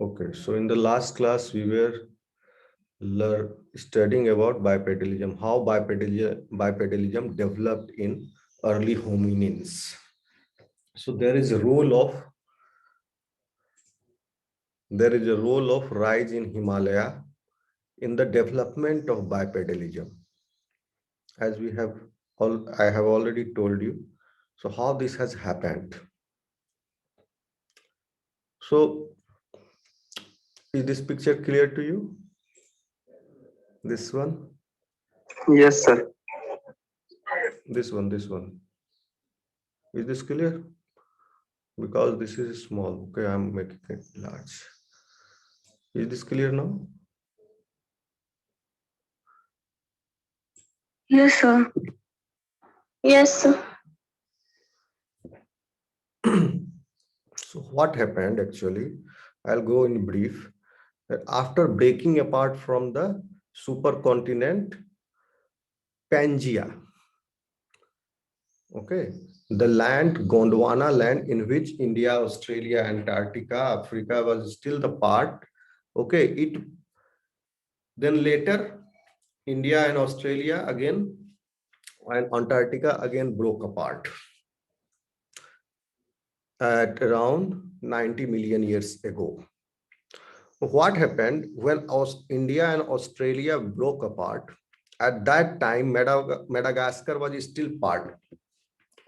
Okay, so in the last class we were studying about bipedalism, how bipedalism developed in early hominins. So there is a role of rise in Himalaya in the development of bipedalism, as I have already told you. So how this has happened. So is this picture clear to you? This one? Yes, sir. This one. Is this clear? Because this is small. Okay, I'm making it large. Is this clear now? Yes, sir. Yes, sir. So what happened actually? I'll go in brief. That after breaking apart from the supercontinent Pangaea, okay, the land Gondwana land in which India, Australia, Antarctica, Africa was still the part. Okay, it then later India and Australia again and Antarctica again broke apart at around 90 million years ago. What happened when India and Australia broke apart? At that time, Madagascar was still part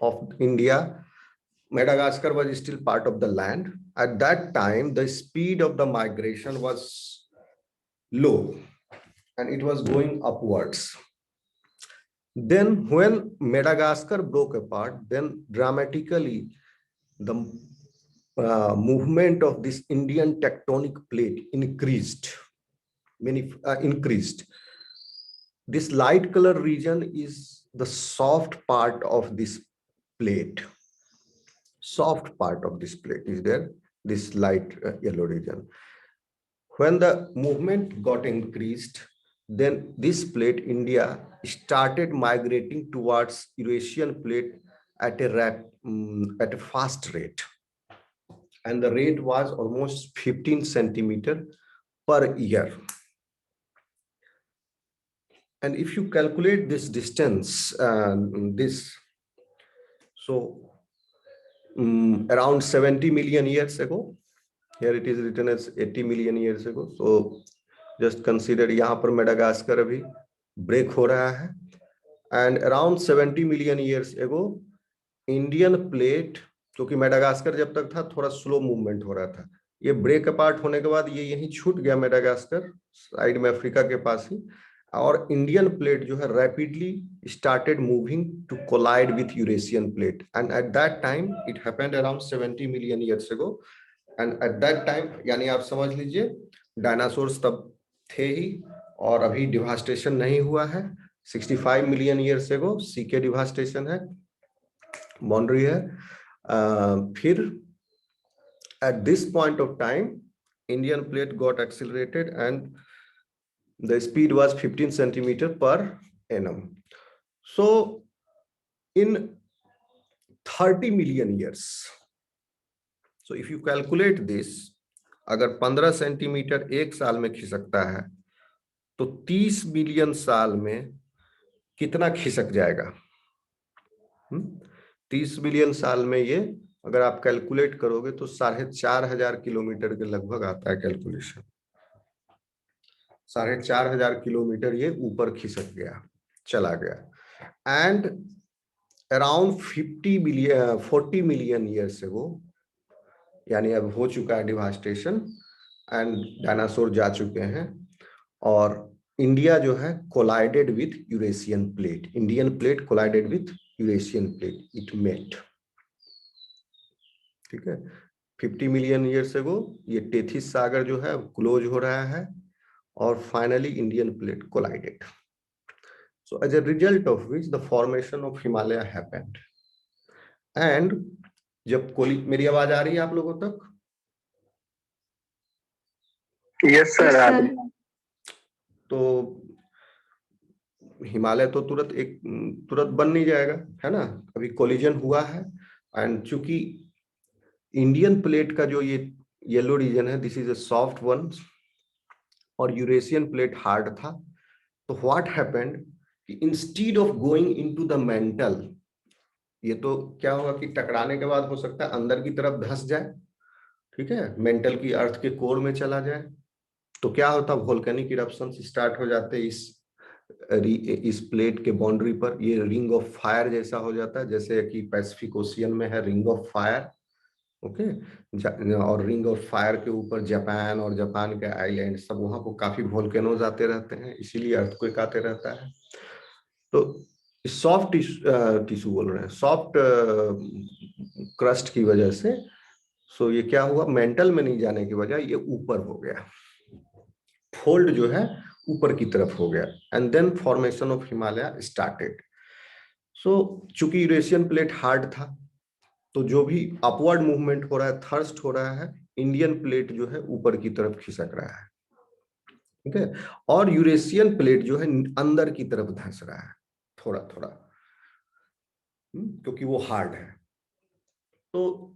of India. Madagascar was still part of the land. At that time, the speed of the migration was low and it was going upwards. Then when Madagascar broke apart, then dramatically the movement of this Indian tectonic plate increased. This light color region is the soft part of this plate. Soft part of this plate is there, this light yellow region. When the movement got increased, then this plate, India, started migrating towards Eurasian plate at a fast rate. And the rate was almost 15 centimeter per year. And if you calculate this distance, around 70 million years ago, here it is written as 80 million years ago. So just consider यहाँ पर Madagascar अभी break हो रहा है, and around 70 million years ago, Indian plate, क्योंकि Madagascar जब तक था थोड़ा स्लो मूवमेंट हो रहा था, ये ब्रेक अपार्ट होने के बाद ये यहीं छूट गया मेडागास्कर साइड में अफ्रीका के पास ही, और इंडियन प्लेट जो है rapidly started moving to collide with Eurasian plate, and at that time it happened around 70 million years ago. And at that time यानी आप समझ लीजिए डायनासोर्स तब थे ही और अभी डिवास्टेशन नहीं हुआ है. 65 मिलियन ईयर्स अगो सीके डिवास्टेशन है, बाउंड्री है. फिर at this point of time Indian plate got accelerated and the speed was 15 centimeter per annum. So in 30 million years, so if you calculate this, अगर 15 centimetre एक साल में खिसकता है तो 30 मिलियन साल में कितना खिसक जाएगा? 30 मिलियन साल में ये अगर आप कैलकुलेट करोगे तो 4,500 किलोमीटर के लगभग आता है कैलकुलेशन. 4,500 किलोमीटर ये ऊपर खिसक गया, चला गया. एंड अराउंड 40 मिलियन ईयर्स अगो, यानी अब हो चुका है डिवास्टेशन एंड डायनासोर जा चुके हैं और इंडिया जो है collided with Eurasian plate. Indian plate collided with Eurasian plate, it met. ठीक है, 50 मिलियन ईयर्स अगो ये टेथिस सागर जो है क्लोज हो रहा है और finally Indian plate collided. So as a result of which the formation of Himalaya happened. And जब मेरी आवाज आ रही है आप लोगों तक? Yes sir. तो हिमालय तो तुरंत बन नहीं जाएगा, है ना. अभी कोलिजन हुआ है एंड चूंकि इंडियन प्लेट का जो ये येलो रीजन है, this is a soft one, और यूरेशियन प्लेट हार्ड था। तो व्हाट हैपेंड कि instead of going into the mental, ये तो क्या होगा कि टकराने के बाद हो सकता है अंदर की तरफ धंस जाए, ठीक है, मेंटल की अर्थ के कोर में चला जाए। तो क्या होता, वोल्केनिक इरप्शन स्टार्ट हो जाते इस प्लेट के बाउंड्री पर, ये रिंग ऑफ फायर जैसा हो जाता है, जैसे कि पैसिफिक ओशियन में है रिंग ऑफ फायर, ओके। और रिंग ऑफ फायर के ऊपर जापान और जापान के आइलैंड सब, वहां पर काफी वोल्केनोज आते रहते हैं, इसीलिए अर्थक्वेक आते रहता है। तो सॉफ्ट टिश्यू बोल रहे हैं, सॉफ्ट क्रस्ट की वजह से, सो ये क्या हुआ, मेंटल में नहीं जाने की वजह ये ऊपर हो गया, फोल्ड जो है ऊपर की तरफ हो गया, and then formation of Himalaya started. So चूंकि यूरेशियन प्लेट हार्ड था, तो जो भी अपवर्ड मूवमेंट हो रहा है, थर्स्ट हो रहा है, इंडियन प्लेट जो है ऊपर की तरफ खिसक रहा है, ठीक है, और यूरेशियन प्लेट जो है अंदर की तरफ धंस रहा है थोड़ा थोड़ा, क्योंकि वो हार्ड है। तो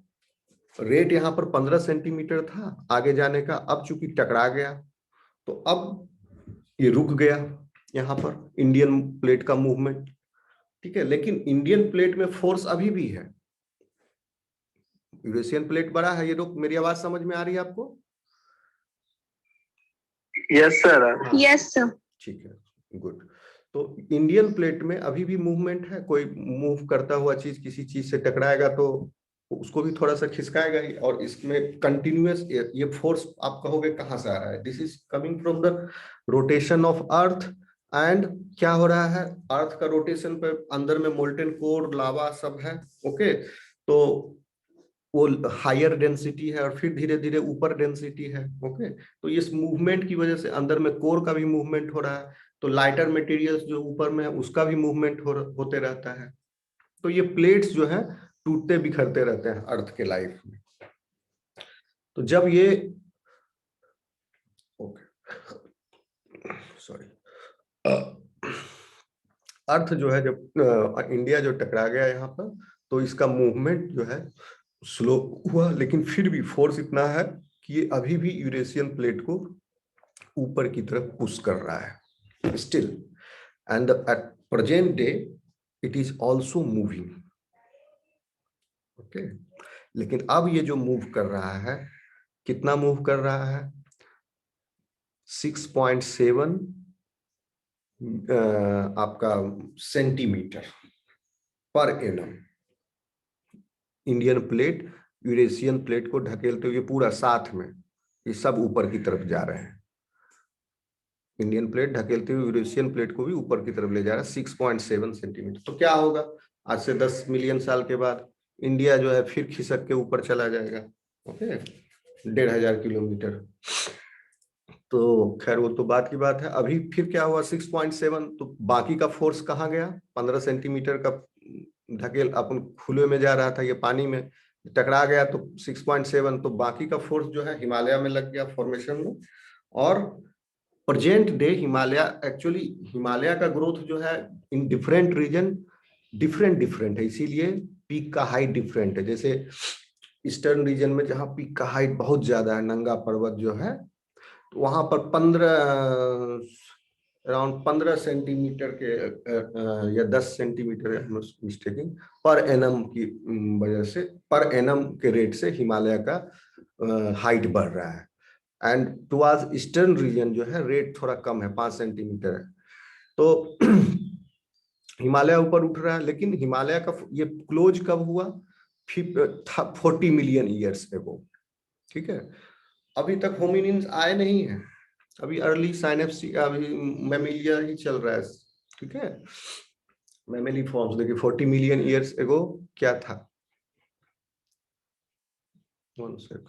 रेट यहाँ पर 15 सेंटीमीटर था आगे जाने का, अब चूंकि टकरा गया तो अब ये रुक गया यहाँ पर इंडियन प्लेट का मूवमेंट, ठीक है। लेकिन इंडियन प्लेट में फोर्स अभी भी है, यूरेशियन प्लेट बड़ा है। ये लोग, मेरी आवाज समझ में आ रही है आपको? Yes sir. Yes sir. ठीक है, गुड। तो इंडियन प्लेट में अभी भी मूवमेंट है, कोई मूव करता हुआ चीज किसी चीज से टकराएगा तो उसको भी थोड़ा सा खिसकाएगा ही, और इसमें कंटिन्यूअस ये फोर्स आप कहोगे कहाँ से आ रहा है, this is coming from the rotation of earth. And क्या हो रहा है, अर्थ का रोटेशन पे अंदर में मोल्टेन कोर लावा सब है, ओके। तो वो हायर डेंसिटी है और फिर धीरे धीरे ऊपर डेंसिटी है, ओके। तो इस मूवमेंट की वजह से अंदर में कोर का भी मूवमेंट हो रहा है, तो लाइटर मटेरियल्स जो ऊपर में है उसका भी मूवमेंट होते रहता है। तो ये प्लेट्स जो है टूटते बिखरते रहते हैं अर्थ के लाइफ में। तो जब ये, ओके सॉरी, अर्थ जो है, जब इंडिया जो टकरा गया यहाँ पर, तो इसका मूवमेंट जो है स्लो हुआ, लेकिन फिर भी फोर्स इतना है कि ये अभी भी यूरेशियन प्लेट को ऊपर की तरफ पुश कर रहा है still, and at present day it is also moving, okay. लेकिन अब ये जो मूव कर रहा है, कितना मूव कर रहा है, 6.7 आपका centimetre per annum. Indian plate Eurasian plate को ढकेलते हुए पूरा साथ में, ये सब ऊपर की तरफ जा रहे हैं। इंडियन प्लेट ढकेलते हुए यूरेशियन प्लेट को भी ऊपर की तरफ ले जा रहा है 6.7 सेंटीमीटर। तो क्या होगा, आज से 10 मिलियन साल के बाद इंडिया जो है फिर खिसक के ऊपर चला जाएगा, ओके, 1500 किलोमीटर। तो खैर वो तो बात की बात है। अभी फिर क्या हुआ, 6.7, तो बाकी का फोर्स कहाँ गया, 15 सेंटीमीटर का ढकेल अपन खुले में जा रहा था, ये पानी में टकरा गया, तो 6.7, तो बाकी का फोर्स जो है हिमालय में लग गया फॉर्मेशन में। और present day Himalaya, actually Himalaya का ग्रोथ जो है इन डिफरेंट रीजन डिफरेंट है, इसीलिए पीक का हाइट डिफरेंट है। जैसे ईस्टर्न रीजन में जहाँ पीक का हाइट बहुत ज्यादा है, नंगा पर्वत जो है, तो वहां पर 15 सेंटीमीटर के या 10 सेंटीमीटर मिस्टेकिंग पर एनम की वजह से, पर एनम के रेट से हिमालय का हाइट बढ़ रहा है। एंड टुवर्ड्स ईस्टर्न रीजन जो है रेट थोड़ा कम है, 5 सेंटीमीटर है। तो हिमालय ऊपर उठ रहा है, लेकिन हिमालय का ये क्लोज कब हुआ, 40 मिलियन ईयर्स एगो, ठीक है। अभी तक होमिनिन्स आए नहीं है, अभी अर्ली साइनेप्सी, अभी मैमिलिया ही चल रहा है, ठीक है, मैमिली फॉर्म्स। देखिए 40 मिलियन ईयर्स एगो क्या था, 1 sec,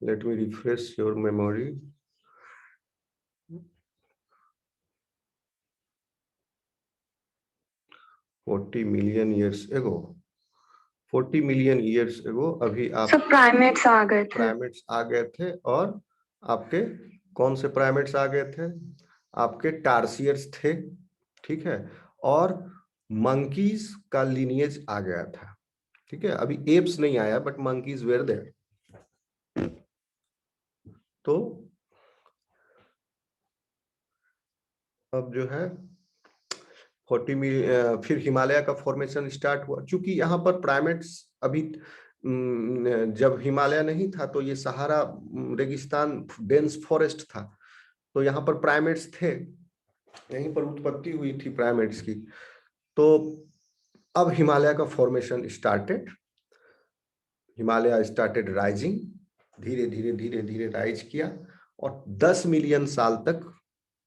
let me refresh your memory. $40 million ago, 40 million years एगो अभी आप सब प्राइमेट्स आ गए थे। प्राइमेट्स आ गए थे, और आपके कौन से प्राइमेट्स आ गए थे, आपके टार्सियर्स थे, ठीक है, और मंकीज का लिनिएज आ गया था। ठीक है, अभी एप्स नहीं आया बट मंकीज वेयर देयर। तो अब जो है 40 मिलियन फिर हिमालय का फॉर्मेशन स्टार्ट हुआ। चूंकि यहाँ पर प्राइमेट्स अभी जब हिमालय नहीं था तो ये सहारा रेगिस्तान डेंस फॉरेस्ट था, तो यहाँ पर प्राइमेट्स थे, यहीं पर उत्पत्ति हुई थी प्राइमेट्स की। तो अब हिमालय का formation started, Himalaya started rising, धीरे धीरे धीरे धीरे राइज किया और 10 मिलियन साल तक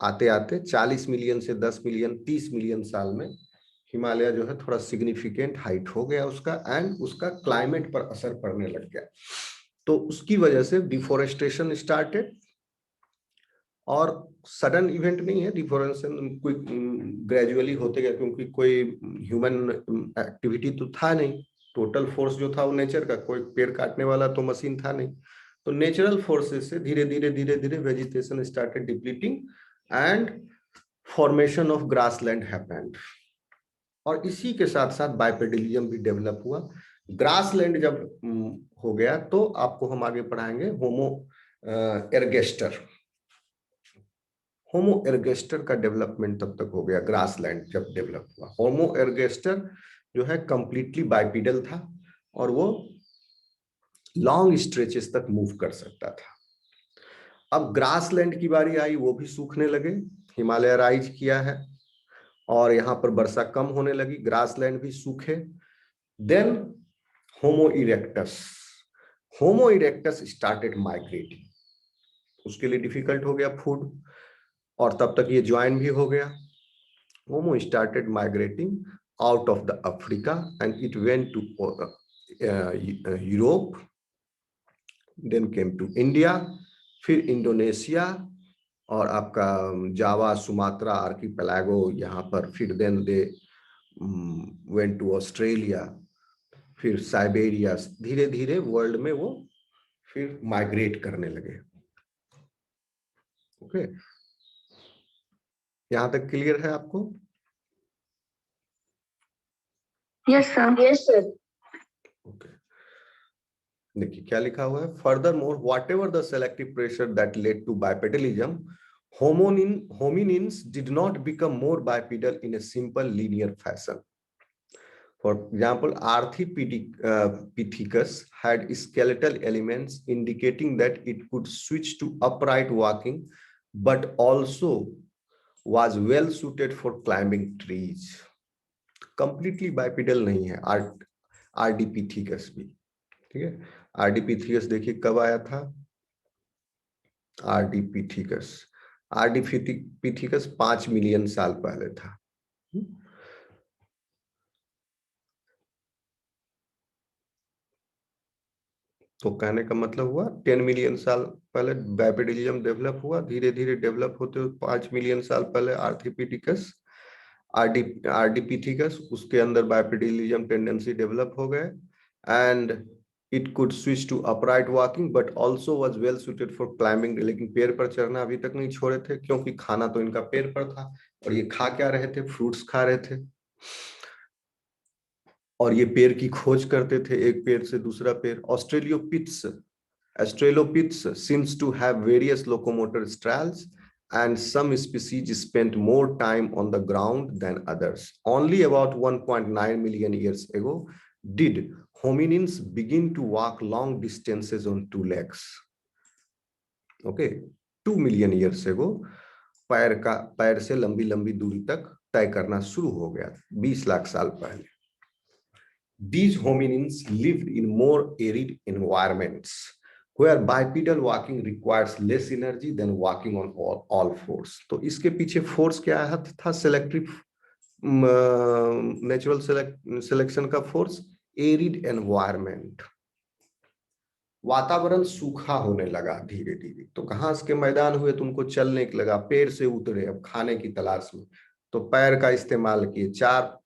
आते आते 40 मिलियन से 10 मिलियन 30 मिलियन साल में हिमालय जो है थोड़ा सिग्निफिकेंट हाइट हो गया उसका, एंड उसका क्लाइमेट पर असर पड़ने लग गया। तो उसकी वजह से डिफोरेस्टेशन स्टार्टेड, और सडन इवेंट नहीं है डिफोरेस्टेशन, कोई ग्रेजुअली होते गया, क्योंकि कोई ह्यूमन एक्टिविटी तो था नहीं, टोटल फोर्स जो था वो नेचर का, कोई पेड़ काटने वाला तो मशीन था नहीं। तो नेचुरल फोर्सेस से धीरे धीरे धीरे धीरे vegetation started depleting and formation of grassland happened. और इसी के साथ साथ बाइपेडलिज्म भी डेवलप हुआ। ग्रासलैंड जब हो गया तो आपको हम आगे पढ़ाएंगे होमो एर्गेस्टर। होमो एर्गेस्टर का डेवलपमेंट तब तक हो गया, ग्रासलैंड जब डेवलप हुआ। होमो एर्गेस्टर जो है कंप्लीटली बाइपीडल था और वो लॉन्ग स्ट्रेचेस तक मूव कर सकता था। अब ग्रासलैंड की बारी आई, वो भी सूखने लगे, हिमालय राइज किया है और यहाँ पर वर्षा कम होने लगी, ग्रासलैंड भी सूखे। देन होमो इरेक्टस, होमो इरेक्टस स्टार्टेड माइग्रेटिंग, उसके लिए डिफिकल्ट हो गया फूड, और तब तक ये ज्वाइन भी हो गया। Homo started migrating out of the Africa and it went to Europe, then came to India, फिर इंडोनेशिया और आपका जावा सुमात्रा आर्कीपेलागो यहाँ पर, फिर then they went to Australia, फिर साइबेरिया, धीरे धीरे वर्ल्ड में वो फिर माइग्रेट करने लगे। ओके, यहां तक क्लियर है आपको? Yes, sir. Yes, sir. Okay, देखिए क्या लिखा हुआ है। Furthermore whatever the selective pressure that led to bipedalism, hominins did not become more bipedal in a simple linear fashion. For example, Ardhipithecus had skeletal elements indicating that it could switch to upright walking, but also was well suited for climbing trees. Completely bipedal नहीं है आर्डिपिथिकस भी, ठीक है। आर्डिपिथिकस देखिए कब आया था, आर्डिपिथिकस 5 million साल पहले था। तो कहने का मतलब हुआ 10 मिलियन साल पहले बाइपेडलिज्म डेवलप हुआ, धीरे धीरे डेवलप होते हुए 5 मिलियन साल पहले आर्थिपिथिकस आर्डिपिथिकस, उसके अंदर बाइपेडलिज्म टेंडेंसी डेवलप हो गए, and it could switch to upright walking but also was well suited for climbing. लेकिन पेड़ पर चढ़ना अभी तक नहीं छोड़े थे, क्योंकि खाना तो इनका पेड़ पर था, और ये खा क्या रहे थे, फ्रूट्स खा रहे थे, और ये पेड़ की खोज करते थे, एक पेड़ से दूसरा पेड़। Australopiths seems to have various locomotor styles, and some species spent more time on the ground than others. Only about 1.9 million years ago did hominins begin to walk long distances on two legs. Okay, 2 million years ago पैर से लंबी लंबी दूरी तक तय करना शुरू हो गया, 20 लाख साल पहले। These hominins lived in more arid environments where bipedal walking requires less energy than walking on all fours. तो इसके पीछे फोर्स क्या था, सेलेक्टिव नेचुरल सिलेक्शन का फोर्स, एरिड एनवायरमेंट, वातावरण सूखा होने लगा धीरे धीरे, तो घास के मैदान हुए तो उनको चलने के लगा, पेड़ से उतरे अब खाने की तलाश में, तो पैर का इस्तेमाल किए, 4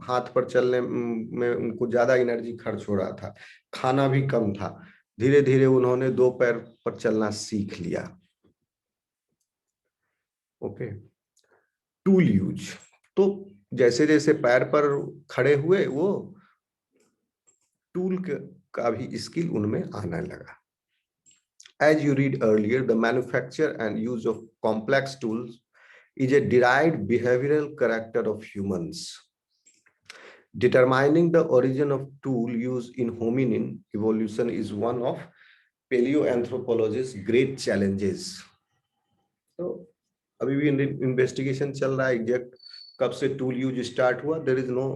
हाथ पर चलने में उनको ज्यादा एनर्जी खर्च हो रहा था, खाना भी कम था, धीरे धीरे उन्होंने 2 पैर पर चलना सीख लिया। ओके, टूल यूज, तो जैसे जैसे पैर पर खड़े हुए वो टूल का भी स्किल उनमें आने लगा। As you read earlier, the manufacture and use of complex tools is a derived behavioral character of humans. Determining the origin of tool use in hominin evolution is one of paleoanthropology's great challenges. तो अभी भी investigation चल रहा है, exact कब से tool use start हुआ, there is no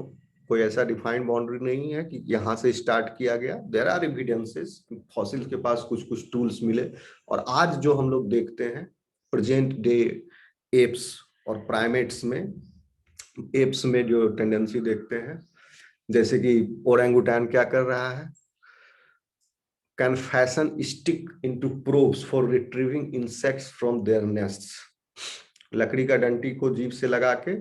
कोई ऐसा डिफाइंड बाउंड्री नहीं है कि यहाँ से स्टार्ट किया गया। देयर आर एविडेंसेस, फॉसिल के पास कुछ कुछ टूल्स मिले, और आज जो हम लोग देखते हैं प्रेजेंट डे एप्स और प्राइमेट्स में, एप्स में जो टेंडेंसी देखते हैं, जैसे कि ओरेंगुटान क्या कर रहा है, can fashion stick into probes for retrieving insects from their nests. लकड़ी का डंटी को जीभ से लगा के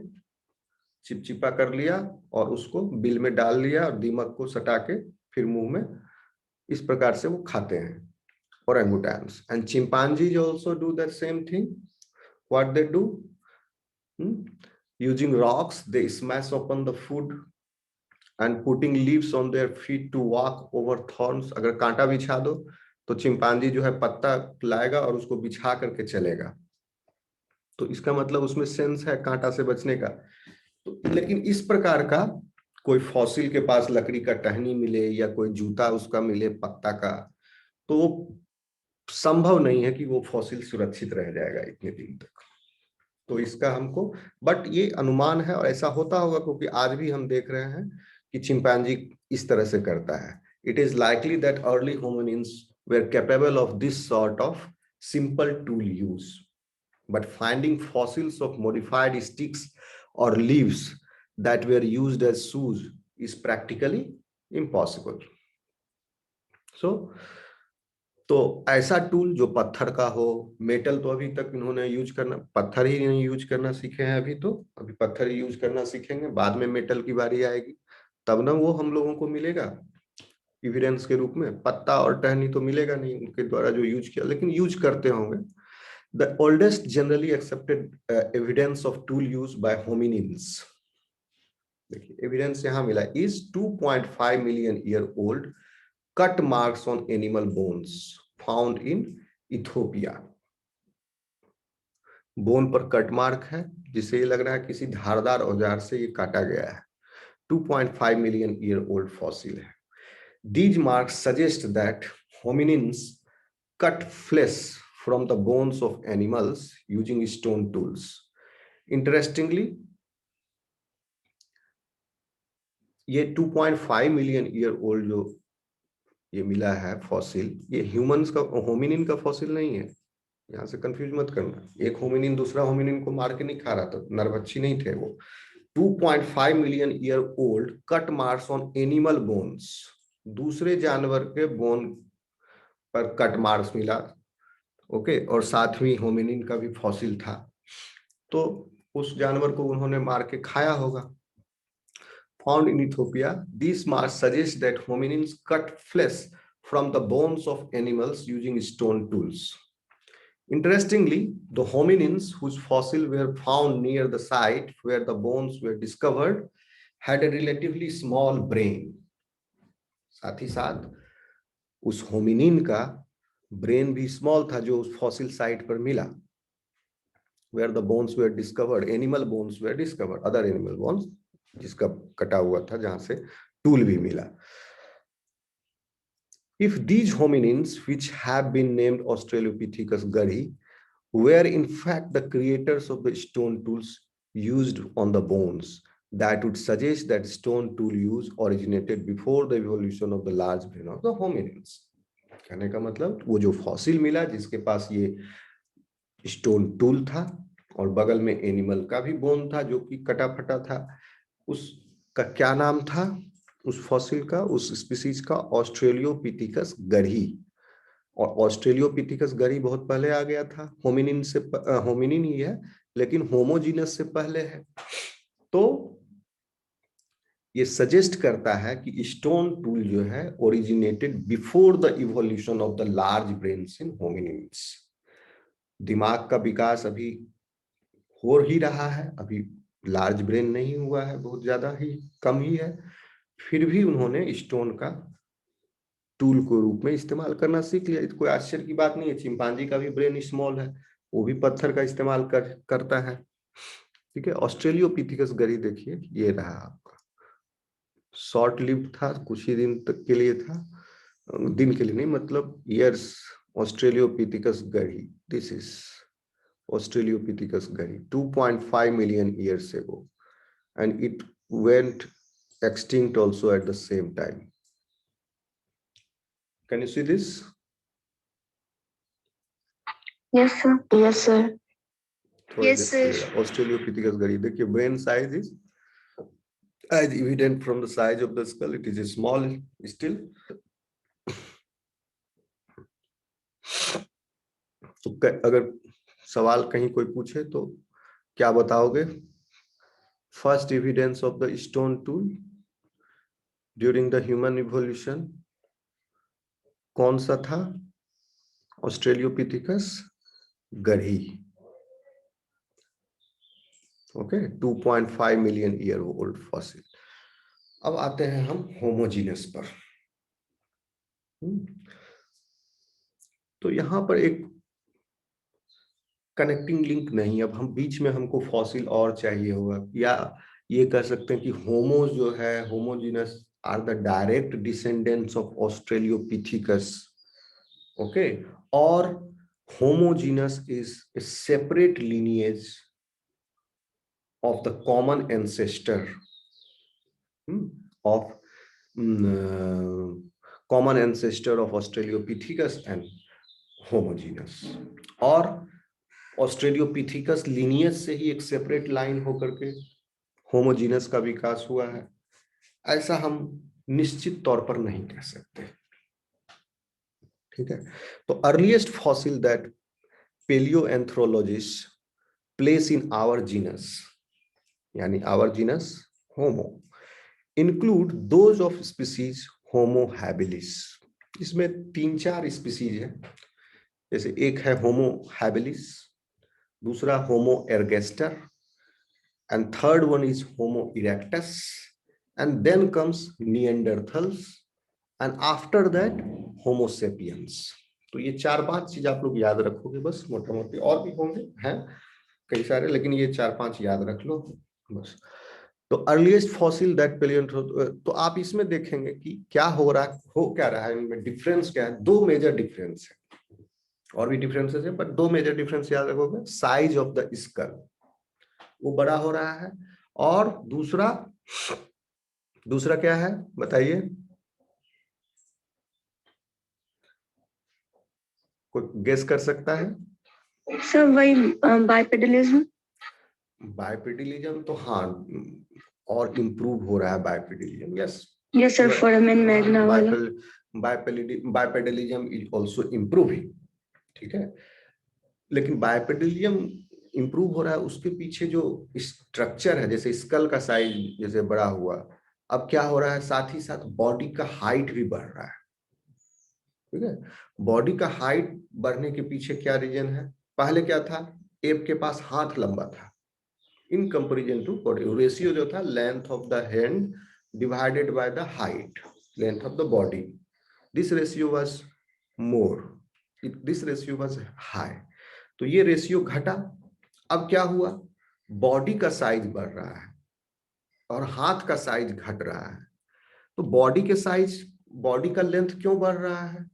चिपचिपा कर लिया और उसको बिल में डाल लिया और दीमक को सटा के फिर मुंह में, इस प्रकार से वो खाते हैं orangutans. And chimpanzees also do that same thing. What they do? Using rocks, they smash open the food and putting leaves on their feet to walk over thorns. अगर कांटा बिछा दो तो चिंपांजी जो है पत्ता लाएगा और उसको बिछा करके चलेगा। तो इसका मतलब उसमें सेंस है कांटा से बचने का। तो लेकिन इस प्रकार का कोई फॉसिल के पास लकड़ी का टहनी मिले या कोई जूता उसका मिले पत्ता का, तो संभव नहीं है कि वो फॉसिल सुरक्षित रह जाएगा इतने दिन तक। तो इसका हमको, बट ये अनुमान है और ऐसा होता होगा क्योंकि आज भी हम देख रहे हैं कि चिंपांजी इस तरह से करता है। It is likely that early hominins were capable of this sort of simple tool use, but finding fossils of modified sticks और leaves that were used as shoes is practically impossible. तो ऐसा tool जो पत्थर का हो, metal तो अभी तक इन्होंने यूज करना, पत्थर ही नहीं यूज करना सीखे हैं अभी, तो अभी पत्थर ही यूज करना सीखेंगे, बाद में मेटल की बारी आएगी तब ना वो हम लोगों को मिलेगा एविडेंस के रूप में। पत्ता और टहनी तो मिलेगा नहीं उनके द्वारा जो यूज किया, लेकिन यूज करते होंगे। The oldest generally accepted evidence of tool use by hominins, देखिए एविडेंस यहाँ मिला, is 2.5 million year old cut marks on animal bones found in Ethiopia. Bone पर कट मार्क है जिसे ये लग रहा है किसी धारदार औजार से ये काटा गया है। 2.5 मिलियन ईयर ओल्ड फॉसिल है। These marks suggest that hominins cut flesh from the bones of animals using stone tools. Interestingly, ये 2.5 मिलियन ईयर ओल्ड जो ये मिला है फॉसिल, ये ह्यूमंस का, होमिनिन का फॉसिल नहीं है, यहाँ से कंफ्यूज मत करना। एक होमिनिन दूसरा होमिनिन को मार के नहीं खा रहा था, नरभक्षी नहीं थे वो। 2.5 million year old cut marks on animal bones, दूसरे जानवर के बोन पर कट मार्क्स मिला, ओके, और साथ में होमिनिन का भी फॉसिल था, तो उस जानवर को उन्होंने मार के खाया होगा। Found in Ethiopia, these marks suggest that hominins cut flesh from the bones of animals using stone tools. Interestingly, the hominins whose fossils were found near the site where the bones were discovered had a relatively small brain. साथ ही साथ उस hominin का brain भी small था जो उस fossil site पर मिला, where the bones were discovered, animal bones were discovered, other animal bones, जिसका कटा हुआ था, जहां से टूल भी मिला। If these hominins, which have been named Australopithecus gari, were in fact the creators of the stone tools used on the bones, that would suggest that stone tool use originated before the evolution of the large brain of the hominins. कहने का मतलब वो जो fossil मिला जिसके पास ये stone tool था और बगल में एनिमल का भी बोन था जो कि कटा फटा था, उसका क्या नाम था उस फॉसिल का, उस स्पीसीज का? ऑस्ट्रेलियोपिथिकस गरी। और ऑस्ट्रेलियोपिथिकस गरी बहुत पहले आ गया था, होमिनिन से, होमिनिन ही है लेकिन होमोजीनस से पहले है। तो ये सजेस्ट करता है कि स्टोन टूल जो है originated before the evolution of the large brains in hominins. दिमाग का विकास अभी हो ही रहा है, अभी लार्ज ब्रेन नहीं हुआ है, बहुत ज्यादा ही कम ही है, फिर भी उन्होंने स्टोन का टूल को रूप में इस्तेमाल करना सीख लिया। कोई आश्चर्य की बात नहीं है, चिंपांजी का भी ब्रेन स्मॉल है, वो भी पत्थर का इस्तेमाल करता है। ठीक है, ऑस्ट्रेलियोपिथेकस गरी देखिए, ये रहा आपका, शॉर्ट लिव्ड था, कुछ ही दिन तक के लिए था, दिन के लिए नहीं मतलब ईयर्स। ऑस्ट्रेलियोपिथेकस गरी, दिस इज ऑस्ट्रेलियोपिथेकस गरी, 2.5 million years ago, and it went extinct also at the same time. Can you see this? Yes, sir. Yes, sir. Yes, sir. Australopithecus gari, देखिए brain size is as evident from the size of the skull. It is small still. तो अगर सवाल कहीं कोई पूछे तो क्या बताओगे? First evidence of the stone tool during the human evolution कौन सा था? ऑस्ट्रेलियोपिथेकस गरी। Okay, 2.5 million year old fossil। अब आते हैं हम होमोजीनस पर। तो यहां पर एक कनेक्टिंग लिंक नहीं, अब हम बीच में हमको फॉसिल और चाहिए होगा, या ये कह सकते हैं कि होमो जो है, Homo genus are the direct descendants of Australopithecus. Okay, और homogeneous is a separate lineage of the common ancestor of common ancestor of Australopithecus and homogeneous, और ऑस्ट्रेलियोपिथेकस lineage से ही एक सेपरेट लाइन होकर के होमोजीनस का विकास हुआ है, ऐसा हम निश्चित तौर पर नहीं कह सकते। ठीक है, तो earliest fossil that paleoanthropologists place in our genus, यानी our genus homo, include those of species homo habilis। इसमें 3-4 स्पीसीज है, जैसे एक है होमो हैबिलिस, दूसरा Homo ergaster, and third one is homo erectus, and then comes Neanderthals, and after that Homo sapiens. तो ये 4-5 चीज आप लोग याद रखोगे बस, मोटा मोटी, और भी होंगे, हैं कई सारे, लेकिन ये 4-5 याद रख लो बस। तो अर्लीस्ट फॉसिल दैट तो आप इसमें देखेंगे कि क्या हो रहा है इनमें, डिफरेंस क्या है? 2 मेजर डिफरेंस है, और भी डिफरेंसेस है, पर 2 मेजर डिफरेंस याद रखोगे। साइज ऑफ द स्कल वो बड़ा हो रहा है, और दूसरा क्या है बताइए, कोई गेस कर सकता है? सर वही बाइपेडलिज्म। बाइपेडलिज्म तो हाँ, और इम्प्रूव हो रहा है bipedalism. Yes yes sir, foramen magnum वाला। Bipedalism is also improving. ठीक है, लेकिन बाइपेडलिज्म इम्प्रूव हो रहा है, उसके पीछे जो स्ट्रक्चर है, जैसे स्कल का साइज जैसे बड़ा हुआ, अब क्या हो रहा है, साथ ही साथ बॉडी का हाइट भी बढ़ रहा है। ठीक है, बॉडी का हाइट बढ़ने के पीछे क्या रीजन है? पहले क्या था, एप के पास हाथ लंबा था in comparison to body, ratio जो था length of the hand divided by the height, length of the body, this ratio was more, this ratio was high. तो ये रेशियो घटा, अब क्या हुआ, बॉडी का साइज बढ़ रहा है और हाथ का साइज घट रहा है। तो बॉडी के साइज, बॉडी का लेंथ क्यों बढ़ रहा है?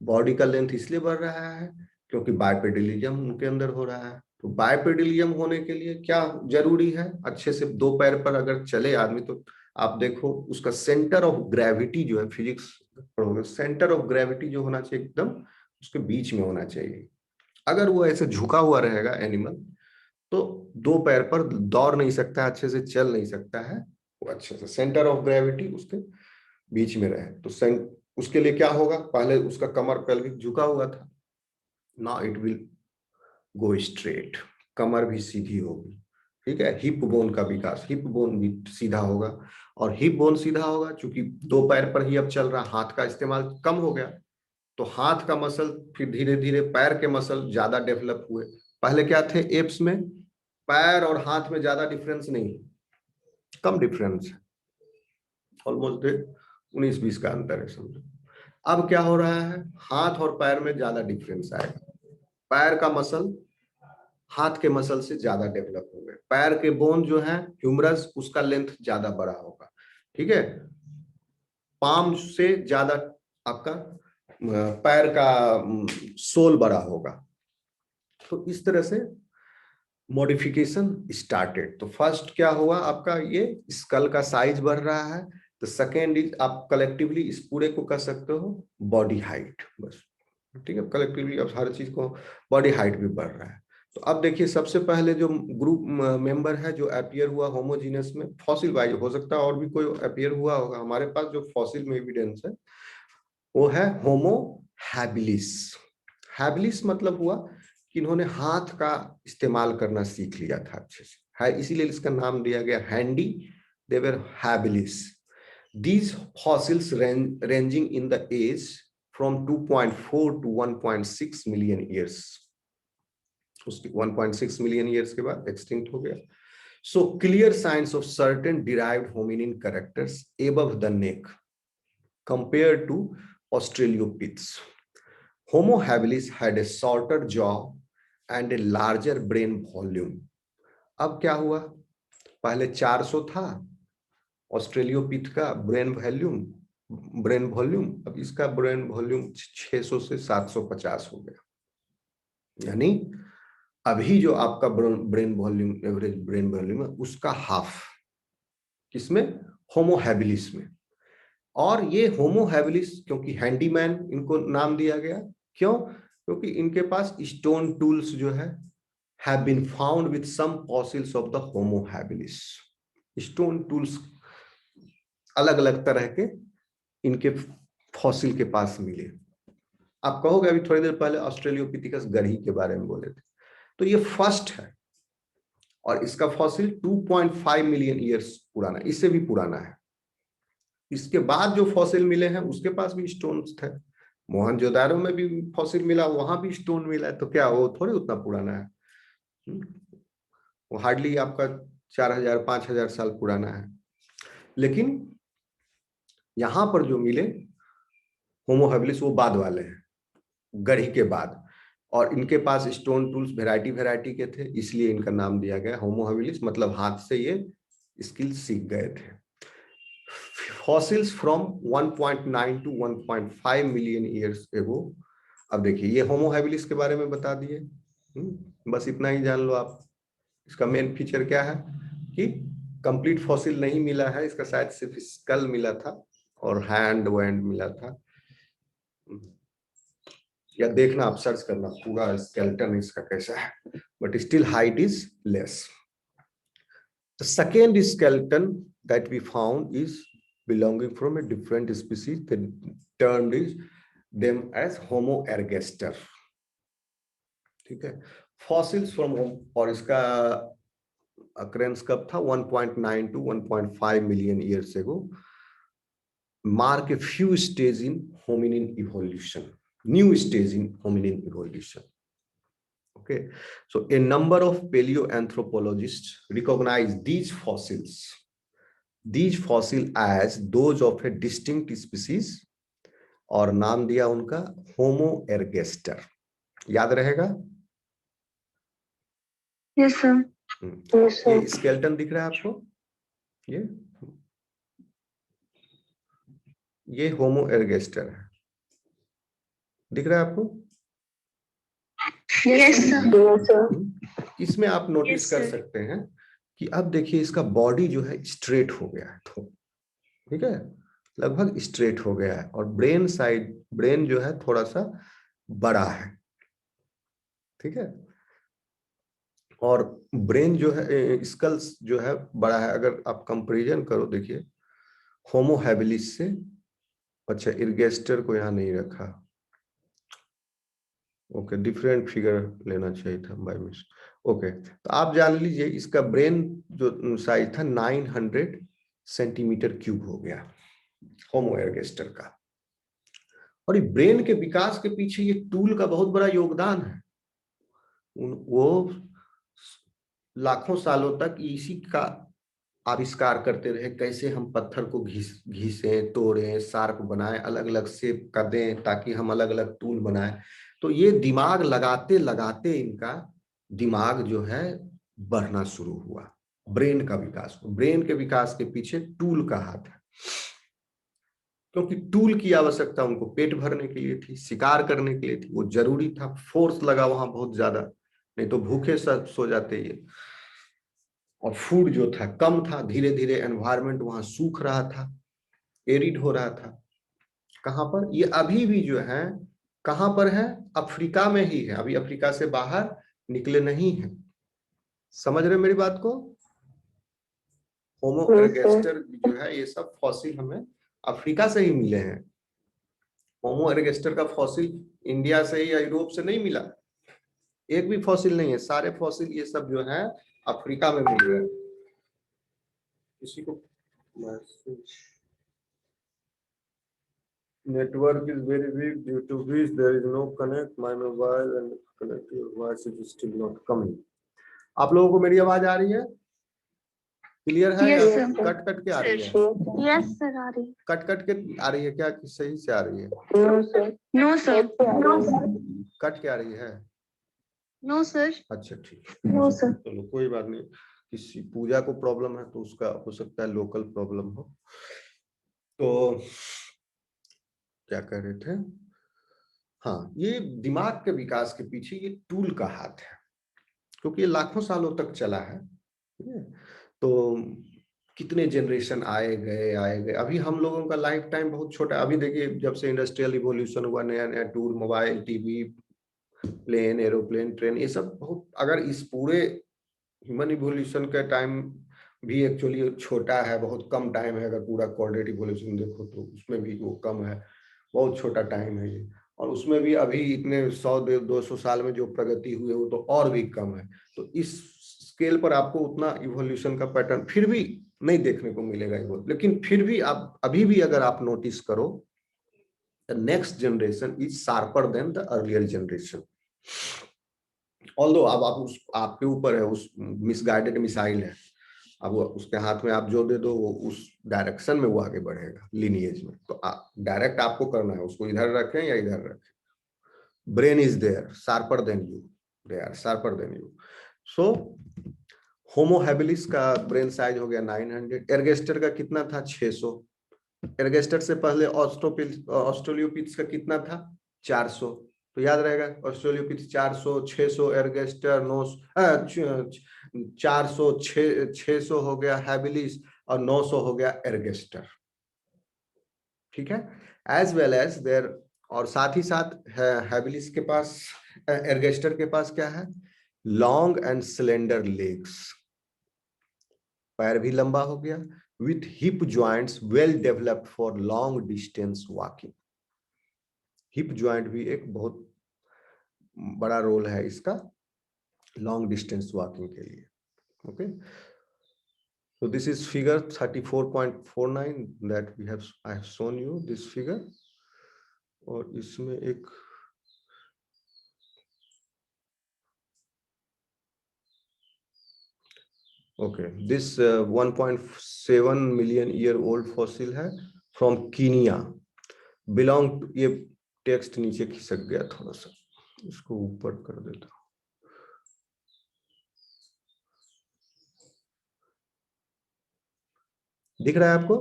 बॉडी का लेंथ इसलिए बढ़ रहा है क्योंकि बाइपेडलिज्म उनके अंदर हो रहा है। तो बाइपेडलिज्म होने के लिए क्या जरूरी है? अच्छे से 2 पैर पर अगर चले आदमी, तो आप देखो उसका सेंटर ऑफ ग्रेविटी जो है, फिजिक्स पढ़ोगे, सेंटर ऑफ ग्रेविटी जो होना चाहिए एकदम उसके बीच में होना चाहिए। अगर वो ऐसे झुका हुआ रहेगा एनिमल, तो 2 पैर पर दौड़ नहीं सकता है, अच्छे से चल नहीं सकता है, वो अच्छे से सेंटर ऑफ ग्रेविटी उसके बीच में रहे। तो उसके लिए क्या होगा, पहले उसका कमर पेल्विक झुका हुआ था, now it will go straight, कमर भी सीधी होगी। ठीक है, हिप बोन का विकास, हिप बोन भी सीधा होगा, और हिप बोन सीधा होगा चूंकि 2 पैर पर ही अब चल रहा, हाथ का इस्तेमाल कम हो गया, तो हाथ का मसल फिर धीरे धीरे पैर के मसल ज्यादा डेवलप हुए। पहले क्या थे एप्स में, पैर और हाथ में ज्यादा डिफरेंस नहीं, कम डिफरेंस है, ऑलमोस्ट 19-20 का अंतर है समझो। अब क्या हो रहा है, हाथ और पैर में ज्यादा डिफरेंस आएगा। पैर का मसल हाथ के मसल से ज्यादा डेवलप हो गए। पैर के बोन जो है ह्यूमरस, उसका लेंथ ज्यादा बड़ा होगा। ठीक है, पाम से ज्यादा आपका पैर का सोल बड़ा होगा। तो इस तरह से मॉडिफिकेशन स्टार्टेड। तो फर्स्ट क्या हुआ आपका, ये स्कल का साइज बढ़ रहा है। तो सेकेंड इज, आप कलेक्टिवली इस पूरे को कह सकते हो बॉडी हाइट, बस। ठीक है, कलेक्टिवली अब हर चीज को बॉडी हाइट भी बढ़ रहा है। तो अब देखिए, सबसे पहले जो ग्रुप मेंबर है जो अपीयर हुआ होमोजीनस में, फॉसिल वाइज हो सकता है और भी कोई अपीयर हुआ होगा, हमारे पास जो फॉसिल में एविडेंस है वो है होमो हैबिलिस। हैबिलिस मतलब हुआ कि इन्होंने हाथ का इस्तेमाल करना सीख लिया था अच्छे से, है इसीलिए इसका नाम दिया गया handy. They were habilis. These fossils ranging in the age from 2.4 to 1.6 million years. उसके 1.6 मिलियन ईयर्स के बाद एक्सटिंक्ट हो गया। So clear signs of certain derived hominin characters above the neck compared to Australopiths. Homo habilis had a shorter jaw and a larger brain volume. अब क्या हुआ, पहले 400 था ऑस्ट्रेलियोपिथ का ब्रेन वॉल्यूम, अब इसका ब्रेन वॉल्यूम 600 से 750 हो गया। यानी अभी जो आपका brain volume, average brain volume है, उसका हाफ किसमें, होमो हैबिलिस में। और ये होमो हैबिलिस क्योंकि हैंडीमैन इनको नाम दिया गया, क्यों, क्योंकि इनके पास स्टोन टूल्स जो है have been found with some fossils of the Homo habilis. Stone tools अलग अलग तरह के इनके फॉसिल के पास मिले। आप कहोगे अभी थोड़ी देर पहले ऑस्ट्रेलियोपिथिकस गरही के बारे में बोले थे, तो ये फर्स्ट है और इसका फॉसिल 2.5 मिलियन ईयर्स पुराना, इससे भी पुराना है। इसके बाद जो फॉसिल मिले हैं उसके पास भी स्टोन्स थे, मोहनजोदारो में भी फॉसिल मिला, वहां भी स्टोन मिला है, तो क्या वो थोड़ी उतना पुराना है, वो हार्डली आपका 4000-5000 साल पुराना है। लेकिन यहां पर जो मिले होमो हैबिलिस वो बाद वाले हैं, गढ़ी के बाद, और इनके पास स्टोन टूल्स वैरायटी के थे, इसलिए इनका नाम दिया गया होमो हैबिलिस, मतलब हाथ से ये स्किल सीख गए थे। Fossils from 1.9 to 1.5 million years ago. अब देखिए ये होमो हैबिलिस के बारे में बता दिए, बस इतना ही जान लो आप। इसका मेन फीचर क्या है कि कंप्लीट फॉसिल नहीं मिला है, इसका शायद सिर्फ स्कल मिला था और हैंड वैंड मिला था, या देखना आप सर्च करना पूरा स्केलेटन इसका कैसा है, but still height is less. The second skeleton that we found is belonging from a different species. The term is them as Homo ergaster. ठीक है, फॉसिल्स फ्रॉम, और इसका अक्रेंस कब था, 1.9 to 1.5 मिलियन ईयर्स एगो, mark a few stages in hominin evolution, new stage in hominin evolution. Okay, so a number of paleoanthropologists recognize these fossils as those of a distinct species और नाम दिया उनका होमो एर्गेस्टर। याद रहेगा? Yes sir. ये skeleton दिख रहा है आपको, ये होमो एर्गेस्टर है, दिख रहा है आपको? Yes sir. इसमें आप नोटिस कर सकते हैं कि अब देखिए इसका बॉडी जो है स्ट्रेट हो गया है, ठीक है, लगभग स्ट्रेट हो गया है, और ब्रेन जो है थोड़ा सा बड़ा है, ठीक है, और ब्रेन जो है, स्कल्स जो है बड़ा है। अगर आप कंपैरिजन करो, देखिए होमो हैबिलिस से, अच्छा एर्गेस्टर को यहाँ नहीं रखा, ओके, डिफरेंट फिगर लेना चाहिए था बाय मिस। ओके, तो आप जान लीजिए इसका ब्रेन जो साइज था 900 सेंटीमीटर क्यूब हो गया होमो एर्गेस्टर का। और ये ब्रेन के विकास के पीछे ये टूल का बहुत बड़ा योगदान है। वो लाखों सालों तक इसी का आविष्कार करते रहे, कैसे हम पत्थर को घिसें, तोड़ें, शार्प बनाएं, अलग अलग शेप कर दें ताकि हम अलग अलग टूल बनाएं। तो ये दिमाग लगाते लगाते इनका दिमाग जो है बढ़ना शुरू हुआ, ब्रेन का विकास। ब्रेन के विकास के पीछे टूल का हाथ है, क्योंकि टूल की आवश्यकता उनको पेट भरने के लिए थी, शिकार करने के लिए थी, वो जरूरी था। फोर्स लगा वहां बहुत ज्यादा, नहीं तो भूखे सो जाते ये। और फूड जो था कम था, धीरे धीरे एनवायरनमेंट वहां सूख रहा था, एरिड हो रहा था। कहां पर ये अभी भी जो है, कहां पर है? अफ्रीका में ही है, अभी अफ्रीका से बाहर निकले नहीं है। समझ रहे मेरी बात को? होमो एरगेस्टर जो है, ये सब फॉसिल हमें अफ्रीका से ही मिले हैं। होमो एरगेस्टर का फॉसिल इंडिया से या यूरोप से नहीं मिला, एक भी फॉसिल नहीं है। सारे फॉसिल ये सब जो है अफ्रीका में मिल रहे हैं। किसी को network is very weak, due to which there is no connect my mobile and connect your voice is still not coming. आप लोगों को मेरी आवाज आ रही है? क्लियर है? Yes, या sir. कट कट के आ रही है? Yes, sir. आ रही है. कट कट के आ रही है क्या, कि सही से आ रही है? No, sir. No, sir. No, sir. Cut के आ रही है? No, sir. अच्छा ठीक, No, sir. चलो कोई बात नहीं। किसी पूजा को प्रॉब्लम है तो उसका हो सकता है लोकल प्रॉब्लम हो। तो क्या कह रहे थे? हाँ, ये दिमाग के विकास के पीछे ये टूल का हाथ है, क्योंकि ये लाखों सालों तक चला है। तो कितने जनरेशन आए गए। अभी हम लोगों का लाइफ टाइम बहुत छोटा है। अभी देखिए, जब से इंडस्ट्रियल इवोल्यूशन हुआ, नया नया tool, mobile, TV, plane, aeroplane, train, ये सब बहुत, अगर इस पूरे ह्यूमन इवोल्यूशन का टाइम भी एक्चुअली छोटा है, बहुत कम टाइम है। अगर पूरा कोऑर्डिनेट इवोल्यूशन देखो तो उसमें भी वो कम है, बहुत छोटा टाइम है ये। और उसमें भी अभी इतने 100-200 साल में जो प्रगति हुई है वो तो और भी कम है। तो इस स्केल पर आपको उतना इवोल्यूशन का पैटर्न फिर भी नहीं देखने को मिलेगा। लेकिन फिर भी आप अभी भी अगर आप नोटिस करो, the next generation is sharper than the earlier generation. Although अब आप आपके ऊपर है, उस मिसगाइडेड मिसाइल है, अब वो उसके हाथ में आप जो दे दो वो उस डायरेक्शन में वो आगे बढ़ेगा लीनिएज में। तो डायरेक्ट आपको करना है, उसको इधर रखें या इधर रखें। Brain is there, sharper than you, they are sharper than you. So Homo habilis का ब्रेन साइज हो गया 900। एर्गेस्टर का कितना था? 600। एर्गेस्टर से पहले ऑस्ट्रेलियोपिथेकस का कितना था? 400। तो याद रहेगा, ऑस्ट्रेलियोपिथेकस 400, 600 एर्गेस्टर, 400, 600 हो गया हैबिलिस, और 900 हो गया एर्गेस्टर। ठीक है, एज वेल एज देयर। और साथ ही साथ हैबिलिस के पास, एर्गेस्टर के पास क्या है? लॉन्ग एंड स्लेंडर लेग्स, पैर भी लंबा हो गया, with hip joints well developed for long distance walking. Hip joint भी एक बहुत बड़ा रोल है इसका लॉन्ग डिस्टेंस वॉकिंग के लिए। Okay, so this is figure 34.49 that I have shown you this figure। और इसमें एक this 1.7 million year old fossil है from Kenya, belong to, ये टेक्स्ट नीचे खिसक गया थोड़ा सा, इसको ऊपर कर देता हूँ। दिख रहा है आपको?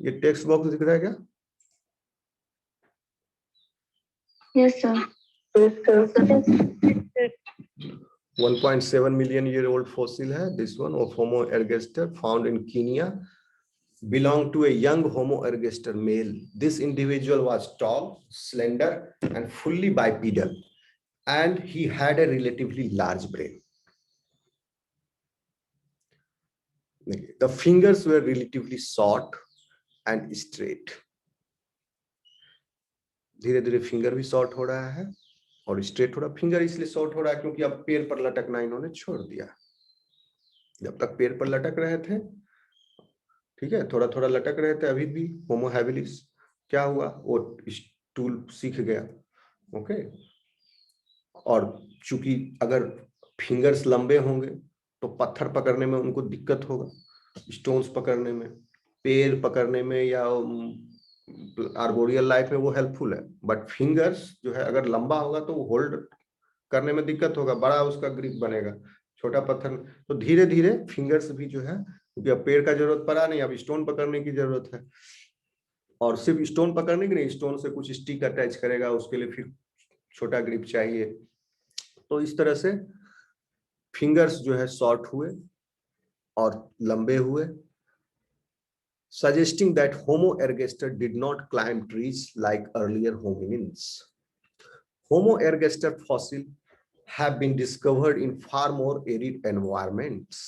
ये टेक्स्ट बॉक्स दिख रहा है क्या? Yes, sir. Yes, sir. 1.7 million year old fossil है this one of Homo ergaster found in Kenya, belonged to a young Homo ergaster male. This individual was tall, slender, and fully bipedal, and he had a relatively large brain. The fingers were relatively short and straight. धीरे धीरे finger भी short हो रहा है और straight हो रहा है। फिंगर इसलिए शॉर्ट हो रहा है क्योंकि अब पैर पर लटकना इन्होंने छोड़ दिया। जब तक पैर पर लटक रहे थे, ठीक है, थोड़ा थोड़ा लटक रहे थे, अभी भी होमो हैबिलिस क्या हुआ, वो टूल सीख गया। ओके, और चूंकि अगर फिंगर्स लंबे होंगे तो पत्थर पकड़ने में उनको दिक्कत होगा, स्टोन्स पकड़ने में, पेड़ पकड़ने में, या आर्बोरियल लाइफ में वो हेल्पफुल है। बट फिंगर्स जो है अगर लंबा होगा तो वो होल्ड करने में दिक्कत होगा, बड़ा उसका ग्रिप बनेगा। छोटा पत्थर तो धीरे धीरे फिंगर्स भी जो है, क्योंकि अब पेड़ का जरूरत पड़ा नहीं, अब स्टोन पकड़ने की जरूरत है। और सिर्फ स्टोन पकड़ने की नहीं, स्टोन से कुछ स्टिक अटैच करेगा, उसके लिए फिर छोटा ग्रिप चाहिए। तो इस तरह से फिंगर्स जो है शॉर्ट हुए और लंबे हुए, suggesting that Homo ergaster did not climb trees like earlier hominins. Homo ergaster fossil have been discovered in far more arid environments,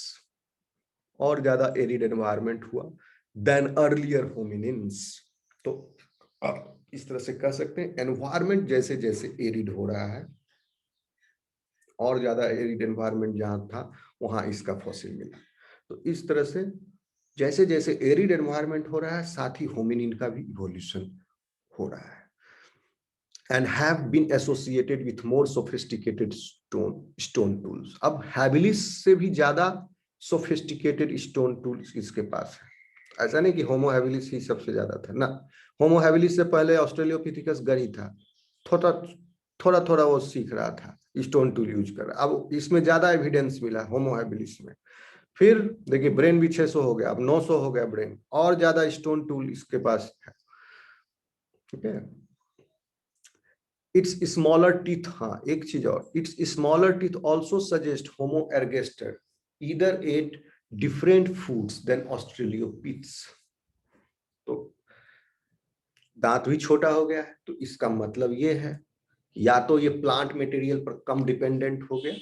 और ज्यादा एरिड एनवायरमेंट हुआ than earlier hominins. तो आप इस तरह से कह सकते हैं एनवायरमेंट जैसे जैसे एरिड हो रहा है, और ज्यादा एरिड एनवायरमेंट जहां था वहां इसका फॉसिल मिला। तो इस तरह से जैसे जैसे एरिड एनवायरमेंट हो रहा है, साथ ही होमिनिन का भी इवोल्यूशन हो रहा है, and have been associated with more sophisticated stone tools. अब हैबिलिस से भी ज्यादा सोफिस्टिकेटेड स्टोन टूल्स इसके पास है। ऐसा नहीं कि होमो हैबिलिस ही सबसे ज्यादा था ना, होमो हैबिलिस से पहले ऑस्ट्रेलियोपिथेकस गरी था, थोड़ा थोड़ा थोड़ा वो सीख रहा था स्टोन टूल यूज कर रहा। अब इसमें ज्यादा एविडेंस मिला होमो हैबिलिस में। फिर देखिए ब्रेन भी 600 हो गया, अब 900 हो गया ब्रेन, और ज्यादा स्टोन टूल इसके पास है। ठीक है, इट्स स्मॉलर टीथ, हाँ एक चीज और, it's smaller teeth also suggest Homo ergaster either ate different foods than australopiths. तो दांत भी छोटा हो गया है, तो इसका मतलब ये है या तो ये प्लांट मटेरियल पर कम डिपेंडेंट हो गया,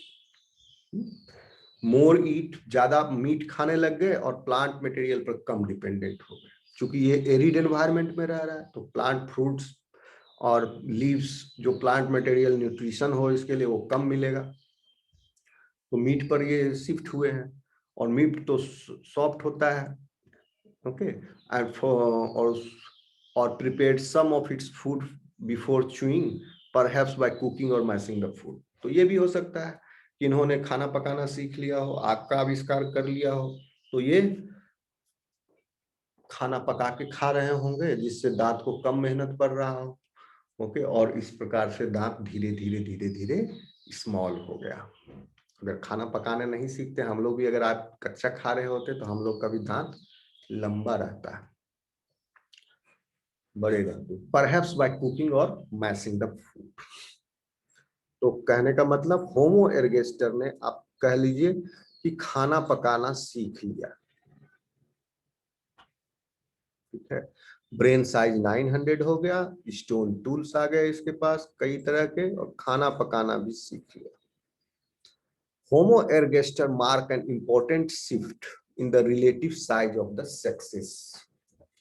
मोर ईट, ज्यादा मीट खाने लग गए, और प्लांट मटेरियल पर कम डिपेंडेंट हो गए। क्योंकि ये एरिड एनवायरनमेंट में रह रहा है, तो प्लांट फ्रूट्स और लीव्स जो प्लांट मटेरियल न्यूट्रिशन हो इसके लिए वो कम मिलेगा, तो मीट पर ये शिफ्ट हुए हैं। और मीट तो सॉफ्ट होता है, ओके, एंड और prepared some of its food before chewing, perhaps by cooking or mashing the food. तो ये भी हो सकता है कि इन्होंने खाना पकाना सीख लिया हो, आग का आविष्कार कर लिया हो, तो ये खाना पका के खा रहे होंगे जिससे दांत को कम मेहनत पड़ रहा हो, ओके, और इस प्रकार से दांत धीरे धीरे धीरे धीरे स्मॉल हो गया। अगर खाना पकाने नहीं सीखते हम लोग भी, अगर आप कच्चा खा रहे होते तो हम लोग का भी दांत लंबा रहता है, बड़े रहते, perhaps by cooking or mashing the food. तो कहने का मतलब होमो एर्गेस्टर ने, आप कह लीजिए कि खाना पकाना सीख लिया। ठीक है, ब्रेन साइज 900 हो गया, स्टोन टूल्स आ गए इसके पास कई तरह के, और खाना पकाना भी सीख लिया। Homo ergaster mark an important shift in the relative size of the sexes.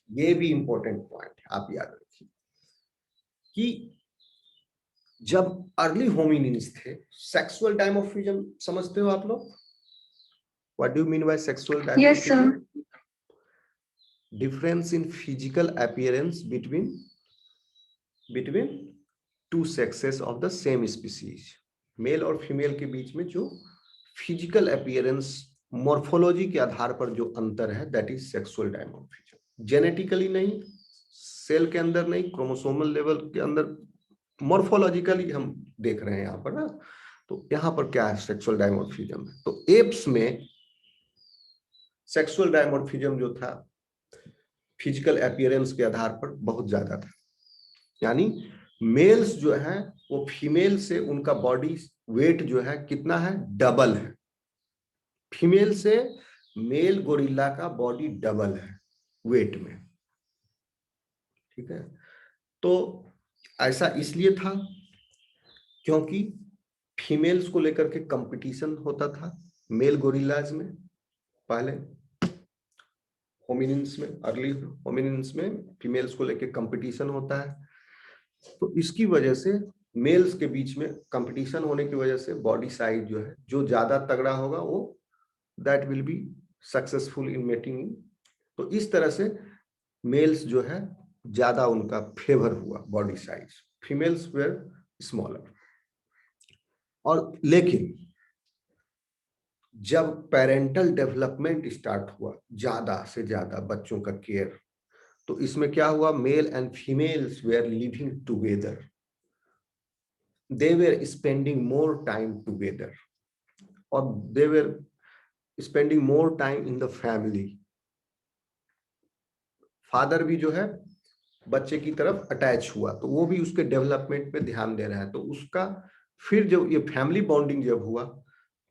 ये भी इंपॉर्टेंट पॉइंट है, आप याद रखिए कि जब अर्ली होमिनिन्स थे, सेक्सुअल डायमॉर्फिज्म समझते हो आप लोग? What do you mean by sexual dimorphism? Yes, sir. Difference in physical appearance between two sexes of the same species, male और फीमेल के बीच में जो फिजिकल अपीयरेंस, मॉर्फोलॉजी के आधार पर जो अंतर है, that is sexual dimorphism. Genetically नहीं, सेल के अंदर नहीं, क्रोमोसोमल लेवल के अंदर, मॉर्फोलॉजिकली हम देख रहे हैं यहाँ पर ना। तो यहाँ पर क्या है, सेक्सुअल डायमॉर्फिज्म है। तो एप्स में सेक्सुअल डायमॉर्फिज्म जो था फिजिकल अपीयरेंस के आधार पर बहुत ज्यादा था, यानी मेल्स जो है वो फीमेल से उनका बॉडी वेट जो है कितना है, डबल है। फीमेल से मेल गोरिल्ला का बॉडी डबल है वेट में। ठीक है, तो ऐसा इसलिए था क्योंकि फीमेल्स को लेकर के कंपटीशन होता था मेल गोरिल्लाज में, पहले होमिनिन्स में, अर्ली होमिनिन्स में फीमेल्स को लेकर कंपटीशन होता है। तो इसकी वजह से मेल्स के बीच में कंपटीशन होने की वजह से बॉडी साइज जो है, जो ज्यादा तगड़ा होगा वो that will be successful in mating. तो इस तरह से मेल्स जो है ज्यादा उनका फेवर हुआ body size, females were smaller. और लेकिन जब पेरेंटल डेवलपमेंट स्टार्ट हुआ, ज्यादा से ज्यादा बच्चों का केयर, तो इसमें क्या हुआ, male and females were living together, they were spending more time together और they were spending more time in the family. Father भी जो है बच्चे की तरफ अटैच हुआ, तो वो भी उसके डेवलपमेंट पे ध्यान दे रहा है। तो उसका फिर जो ये फैमिली बॉन्डिंग जब हुआ,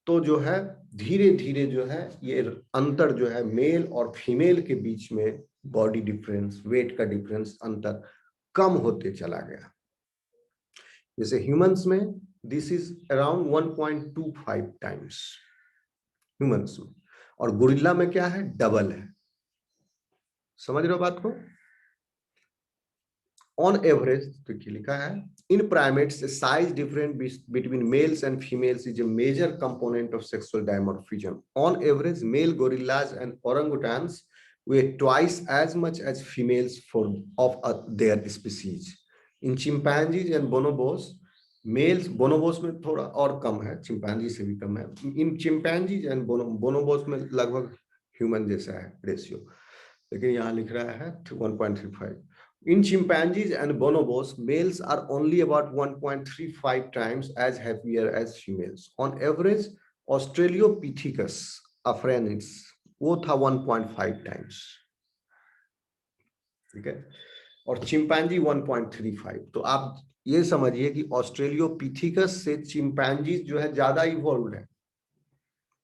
तो जो है धीरे धीरे जो है ये अंतर जो है मेल और फीमेल के बीच में, बॉडी डिफरेंस, वेट का डिफरेंस, अंतर कम होते चला गया। जैसे ह्यूमंस में this is around 1.25 times humans में, और गोरिल्ला में क्या है, डबल है। समझ रहे हो बात को? On average, देखिए लिखा है, in primates, the size difference between males and females is a major component of sexual dimorphism. On average, male gorillas and orangutans weigh twice as much as females of their species. In chimpanzees and bonobos, males, bonobos में थोड़ा और कम है, chimpanzee से भी कम है। In chimpanzees and bonobos में लगभग human जैसा है रेशियो, लेकिन यहाँ लिख रहा है 1.35। In chimpanzees and bonobos, males are only about 1.35 times as heavier as females. On average, Australopithecus afranis वो था 1.5 times, ठीक है, और चिंपैंजी 1.35। तो आप ये समझिए कि ऑस्ट्रेलियोपिथिकस से चिंपैंजी जो है ज्यादा इवॉल्व है।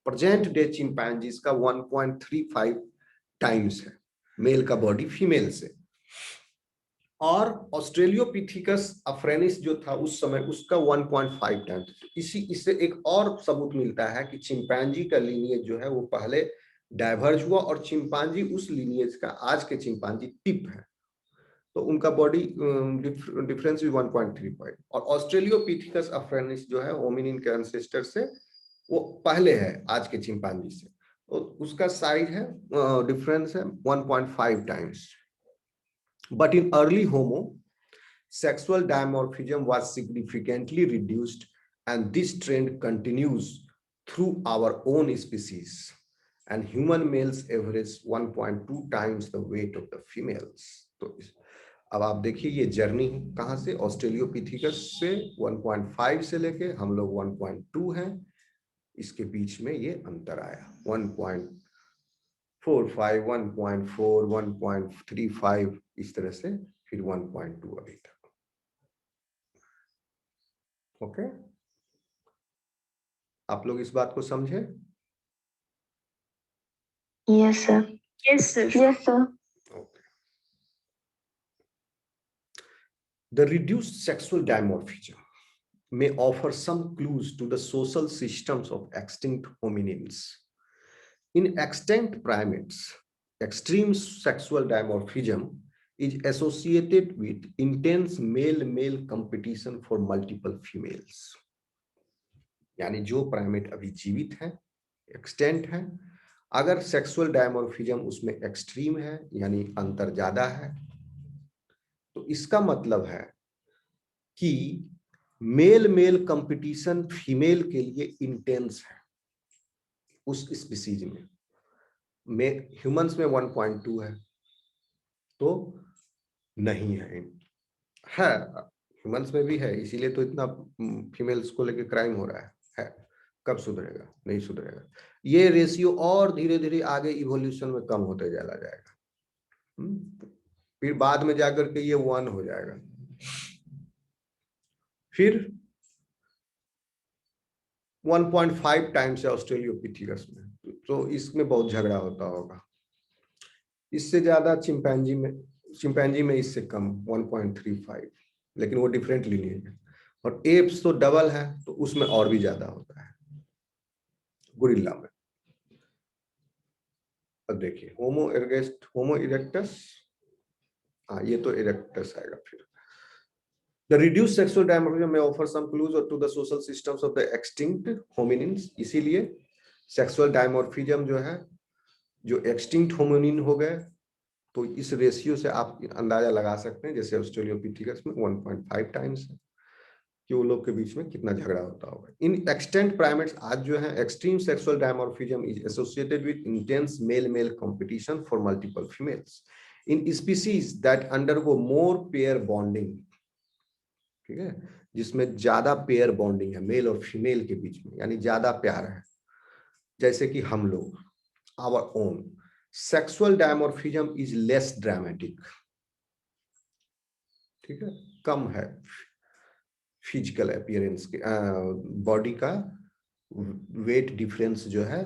प्रेजेंट डे चिंपैंजीज का 1.35 टाइम्स है मेल का बॉडी फीमेल से, और ऑस्ट्रेलियोपिथिकस अफ्रेनिस जो था उस समय उसका 1.5 टाइम्स। इससे एक और सबूत मिलता है कि चिंपैंजी का लीनिएज जो है वो पहले डाइवर्ज हुआ, और चिंपैंजी उस लीनिएज का आज के चिंपैंजी टिप है, तो उनका बॉडी डिफरेंस भी 1.35। और ऑस्ट्रेलियोपिथिकस अफ्रेनिस जो है होमिनिन के एंसेस्टर से वो पहले है आज के चिंपैंजी से, तो उसका साइज है डिफरेंस है 1.5 times. But in early Homo, sexual dimorphism was significantly reduced, and this trend continues through our own species. And human males average 1.2 times the weight of the females. तो अब आप देखिए ये जर्नी कहाँ से, ऑस्ट्रेलियोपिथिकस से 1.5 से लेके हम लोग 1.2 हैं, इसके बीच में ये अंतर आया 1.45, 1.4, 1.35, इस तरह से फिर 1.2 अभी तक। ओके, आप लोग इस बात को समझे? Yes, sir. Yes, sir. Yes, sir. Okay. The reduced sexual dimorphism may offer some clues to the social systems of extinct hominins. In extinct primates, extreme sexual dimorphism is associated with intense male-male competition for multiple females. यानी जो primate अभी जीवित है, extent है, अगर sexual dimorphism उसमें extreme है यानी अंतर ज्यादा है, तो इसका मतलब है कि मेल मेल कंपटीशन फीमेल के लिए इंटेंस है उस स्पीसीज में ह्यूमंस में 1.2 है तो नहीं है ह्यूमंस में भी है, इसीलिए तो इतना फीमेल्स को लेके क्राइम हो रहा है। कब सुधरेगा? नहीं सुधरेगा। ये रेशियो और धीरे धीरे आगे इवोल्यूशन में कम होते चला जाएगा, फिर बाद में जाकर के ये 1 हो जाएगा, फिर 1.5 टाइम्स है ऑस्ट्रेलियोपिथिकस में, तो इसमें बहुत झगड़ा होता होगा। इससे ज्यादा चिंपैंजी में इससे कम 1.35, लेकिन वो डिफरेंट लीनिएज है। और एप्स तो डबल है, तो उसमें और भी ज्यादा होता है गोरिल्ला में। अब देखिए होमो इरेक्टस, हाँ ये तो इरेक्टस आएगा फिर। The reduced sexual dimorphism may offer some clues to the social systems of the extinct hominins. इसीलिए सेक्सुअल डायमॉर्फिज्म जो है, जो एक्सटिंक्ट होमिनिन हो गए, तो इस रेशियो से आप अंदाजा लगा सकते हैं, जैसे ऑस्ट्रेलियोपिथिकस में 1.5 टाइम्स है, कि वो लोग के बीच में कितना झगड़ा होता होगा। इन एक्सटेंट प्राइमेट्स आज जो है extreme sexual dimorphism is associated with intense male male competition for multiple females in species that undergo more pair bonding, ठीक है, जिसमें ज्यादा पेयर बॉन्डिंग है मेल और फीमेल के बीच में, यानी ज्यादा प्यार है, जैसे कि हम लोग, our own. Sexual dimorphism is less dramatic, ठीक है, कम है फिजिकल अपीयरेंस के, बॉडी का वेट डिफरेंस जो है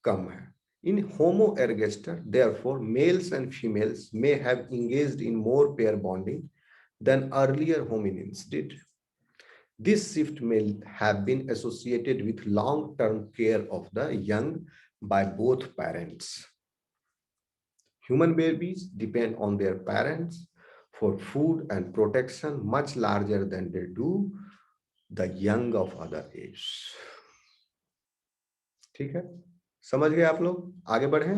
कम है। In Homo ergaster therefore males and females may have engaged in more pair bonding than earlier hominins did. This shift may have been associated with long-term care of the young by both parents. Human babies depend on their parents for food and protection much larger than they do the young of other age. ठीक है, समझ गए आप लोग? आगे बढ़े?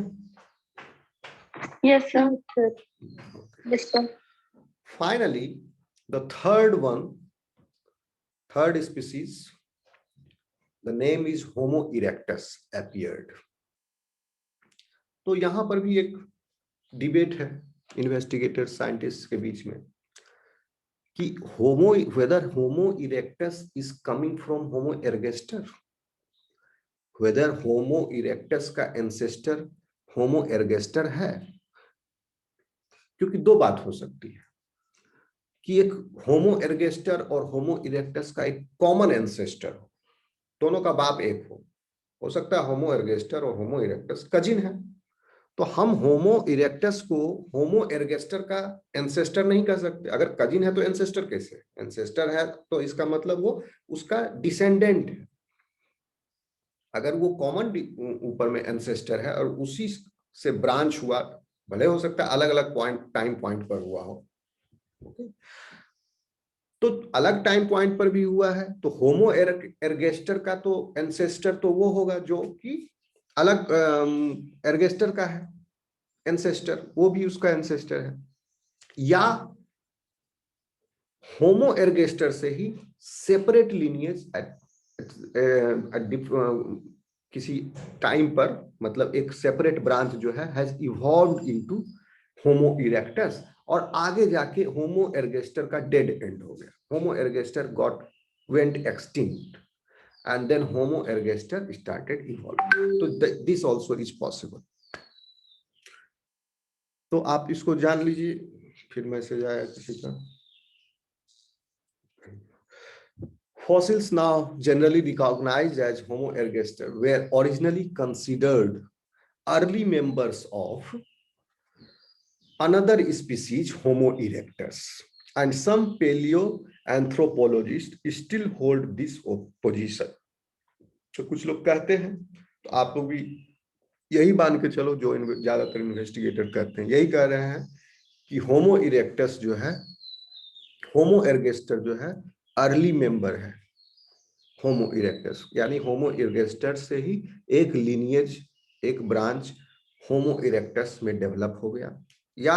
Yes, sir. Yes, sir. Finally, the third species, the name is Homo erectus, appeared. तो यहां पर भी एक डिबेट है इन्वेस्टिगेटर साइंटिस्ट के बीच में कि whether Homo erectus is coming from Homo ergaster, whether Homo erectus का ancestor Homo ergaster है, क्योंकि दो बात हो सकती है कि एक होमो एर्गेस्टर और होमो इरेक्टस का एक कॉमन एंसेस्टर हो, दोनों का बाप एक हो सकता है होमो एर्गेस्टर और होमो इरेक्टस कजिन है, तो हम होमो इरेक्टस को होमो एर्गेस्टर का एंसेस्टर नहीं कह सकते। अगर कजिन है तो एंसेस्टर कैसे? एंसेस्टर है तो इसका मतलब वो उसका डिसेंडेंट है। अगर वो कॉमन ऊपर में एंसेस्टर है और उसी से ब्रांच हुआ, भले हो सकता है अलग अलग टाइम पॉइंट पर हुआ हो, तो अलग टाइम पॉइंट पर भी हुआ है, तो होमो एर्गेस्टर का तो एंसेस्टर तो वो होगा जो कि अलग एर्गेस्टर का है एंसेस्टर, वो भी उसका एंसेस्टर है, या होमो एर्गेस्टर से ही सेपरेट लीनिएज किसी टाइम पर, मतलब एक सेपरेट ब्रांच जो है has evolved into homo erectus, और आगे जाके होमो एर्गेस्टर का डेड एंड हो गया, Homo ergaster went extinct and then Homo ergaster started evolving. तो दिस आल्सो इज पॉसिबल। तो आप इसको जान लीजिए, फिर मैसेज आया किसी का। Fossils now generally recognized as Homo ergaster were originally considered early members of another species, Homo erectus, and some paleoanthropologists still hold this position. तो कुछ लोग कहते हैं, तो आप लोग भी यही मान के चलो, जो ज्यादातर इन्वेस्टिगेटर कहते हैं यही कह रहे हैं कि होमो इरेक्टस जो है, होमो एर्गेस्टर जो है अर्ली मेंबर है होमो इरेक्टस, यानी होमो इरेक्टर से ही एक लीनिएज, एक ब्रांच होमो इरेक्टस में डेवलप हो गया, या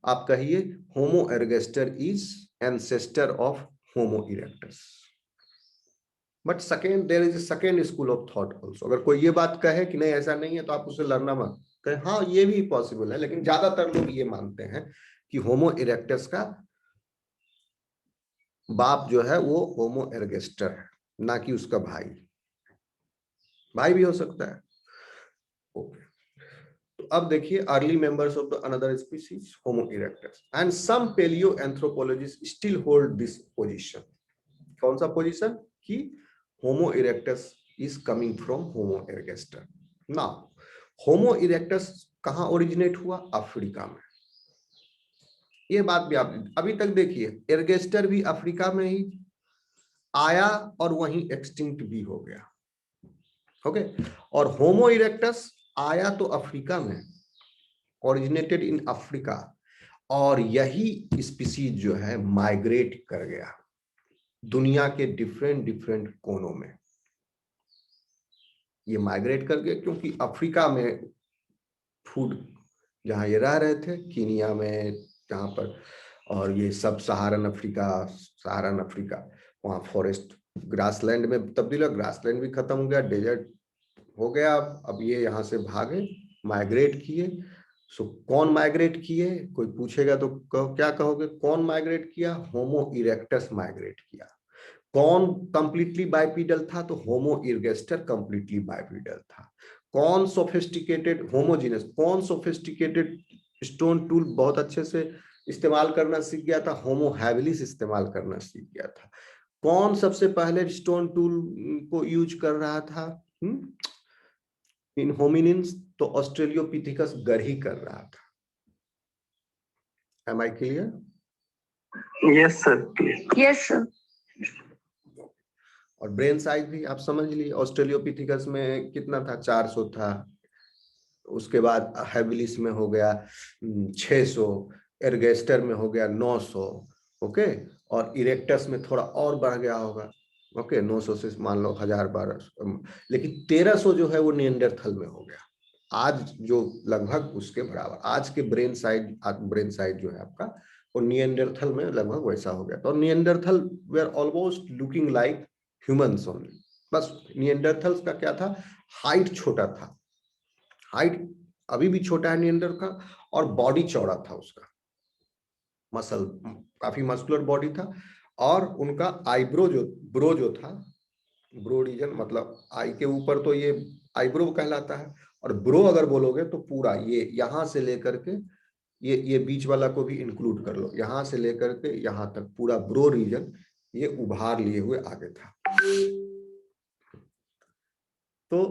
आप कहिए Homo ergaster is ancestor of homo erectus. But second, there is a second school of thought also. अगर कोई ये बात कहे कि नहीं ऐसा नहीं है, तो आप उसे लड़ना मत, कहे हाँ ये भी पॉसिबल है, लेकिन ज्यादातर लोग ये मानते हैं कि होमो इरेक्टस का बाप जो है वो होमो एर्गेस्टर है, ना कि उसका भाई भी हो सकता है। ओके, तो अब देखिए early members of the another species Homo erectus and some paleoanthropologists still hold this position. कौन सा पोजीशन? कि Homo erectus is coming from Homo ergaster. Now Homo erectus कहां ओरिजिनेट हुआ? अफ्रीका में। ये बात भी आप अभी तक देखिए, एर्गेस्टर भी अफ्रीका में ही आया और वहीं एक्सटिंक्ट भी हो गया। ओके, और होमो इरेक्टस आया तो अफ्रीका में, ओरिजिनेटेड इन अफ्रीका, और यही स्पीसीज जो है माइग्रेट कर गया दुनिया के डिफरेंट कोनों में। ये माइग्रेट कर गए क्योंकि अफ्रीका में फूड जहां ये रह रहे थे, कीनिया में जहां पर, और ये सब सहारन अफ्रीका, वहाँ फॉरेस्ट ग्रासलैंड में तब्दील हुआ, ग्रासलैंड भी खत्म हो गया, डेजर्ट हो गया। अब ये यहाँ से भागे, माइग्रेट किए। सो कौन माइग्रेट किए, कोई पूछेगा तो क्या कहोगे, कौन माइग्रेट किया? होमो इरेक्टस माइग्रेट किया। कौन कंप्लीटली बाइपीडल था? तो होमो इरगेस्टर कंप्लीटली बाइपीडल था। कौन सोफिस्टिकेटेड होमोजीनस, कौन सोफिस्टिकेटेड स्टोन टूल बहुत अच्छे से इस्तेमाल करना सीख गया था? होमो हैबिलिस इस्तेमाल करना सीख गया था। कौन सबसे पहले स्टोन टूल को यूज कर रहा था इन होमिनिन्स? तो ऑस्ट्रेलियोपिथिकस गर ही कर रहा था। Am I clear? Yes sir. Yes, sir. और ब्रेन साइज भी आप समझ लिए, ऑस्ट्रेलियोपिथिकस में कितना था? 400 था। उसके बाद हैबिलिस में हो गया 600, एर्गेस्टर में हो गया 900, ओके। और इरेक्टस में थोड़ा और बढ़ गया होगा, ओके, 900 से मान लो 1000-1200, लेकिन 1300 जो है वो निएंडरथल में हो गया। आज जो लगभग उसके बराबर आज के ब्रेन साइज जो है आपका, वो निएंडरथल में लगभग वैसा हो गया। तो Neanderthal were almost looking like humans only. बस निएंडरथल्स का क्या था, हाइट छोटा था, हाइट अभी भी छोटा है निएंडर का, और बॉडी चौड़ा था उसका, मसल काफी मस्कुलर बॉडी था। और उनका आईब्रो ब्रो जो था, ब्रो रीजन मतलब आई के ऊपर तो ये आईब्रो कहलाता है, और ब्रो अगर बोलोगे तो पूरा ये यहां से लेकर के ये बीच वाला को भी इंक्लूड कर लो, यहां से लेकर के यहां तक पूरा ब्रो रीजन ये उभार लिए हुए आगे था। तो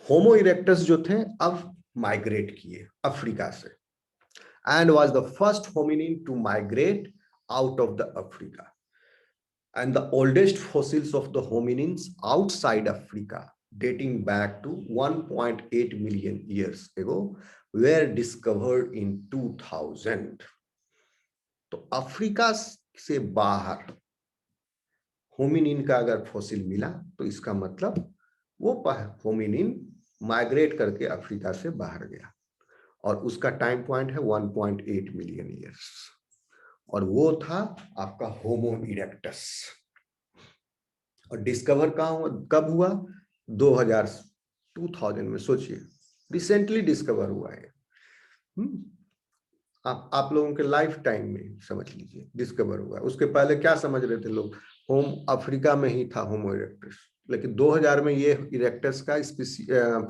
होमो इरेक्टस जो थे अब माइग्रेट किए अफ्रीका से, and was the first hominin to migrate out of the Africa, and the oldest fossils of the hominins outside Africa, dating back to 1.8 million years ago, were discovered in 2000. तो Africa से बाहर hominin का अगर fossil मिला तो इसका मतलब वो होमिनिन माइग्रेट करके अफ्रीका से बाहर गया, और उसका टाइम पॉइंट है 1.8 मिलियन ईयर्स, और वो था आपका होमो इरेक्टस। और डिस्कवर कहाँ हुआ, कब हुआ? 2000 में, सोचिए रिसेंटली डिस्कवर हुआ है। आप लोगों के लाइफ टाइम में समझ लीजिए डिस्कवर हुआ है। उसके पहले क्या समझ रहे थे लोग, होम अफ्रीका में ही था होमो इरेक्टस, लेकिन 2000 में ये इरेक्टस का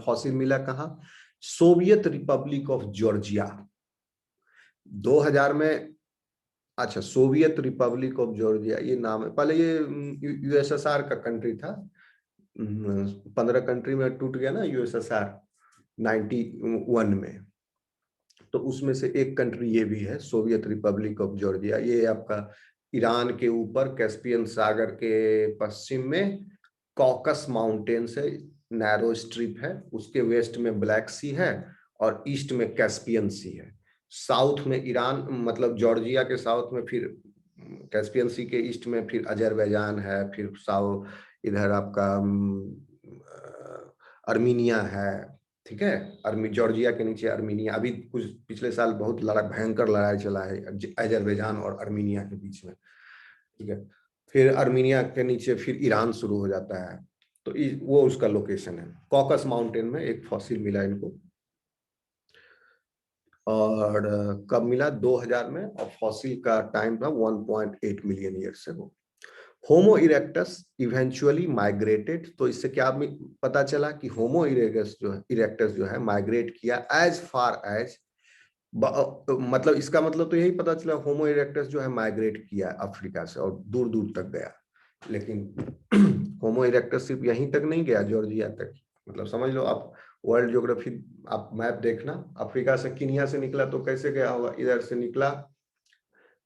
फॉसिल मिला कहाँ? Soviet Republic of Georgia. 2000 में, अच्छा, सोवियत रिपब्लिक ऑफ जॉर्जिया ये नाम है, पहले ये यूएसएसआर का कंट्री था। 15 कंट्री में टूट गया ना यूएसएसआर 91 में, तो उसमें से एक कंट्री ये भी है, सोवियत रिपब्लिक ऑफ जॉर्जिया। ये आपका ईरान के ऊपर कैस्पियन सागर के पश्चिम में कॉकस माउंटेन से नैरो स्ट्रिप है, उसके वेस्ट में ब्लैक सी है, और ईस्ट में कैस्पियन सी है। साउथ में ईरान मतलब जॉर्जिया के साउथ में फिर कैस्पियन सी के ईस्ट में फिर अजरबैजान है, फिर साउथ इधर आपका अर्मीनिया है, ठीक है। जॉर्जिया के नीचे अर्मीनिया, अभी कुछ पिछले साल बहुत भयंकर लड़ाई चला है अजरबैजान और अर्मीनिया के बीच में, ठीक है। फिर अर्मीनिया के नीचे फिर ईरान शुरू हो जाता है, तो वो उसका लोकेशन है। कॉकस माउंटेन में एक फॉसिल मिला इनको, और कब मिला? 2000 में, और फॉसिल का टाइम था 1.8 मिलियन ईयर्स अगो। होमो इरेक्टस इवेंचुअली माइग्रेटेड, तो इससे क्या पता चला कि होमो इरेक्टस जो है माइग्रेट किया एज फार एज, मतलब इसका मतलब तो यही पता चला होमो इरेक्टस जो है माइग्रेट किया अफ्रीका से और दूर दूर तक गया। लेकिन होमो इरेक्टस सिर्फ यहीं तक नहीं गया, जॉर्जिया तक। मतलब समझ लो आप, वर्ल्ड ज्योग्राफी आप मैप देखना, अफ्रीका से केनिया से निकला तो कैसे गया होगा, इधर से निकला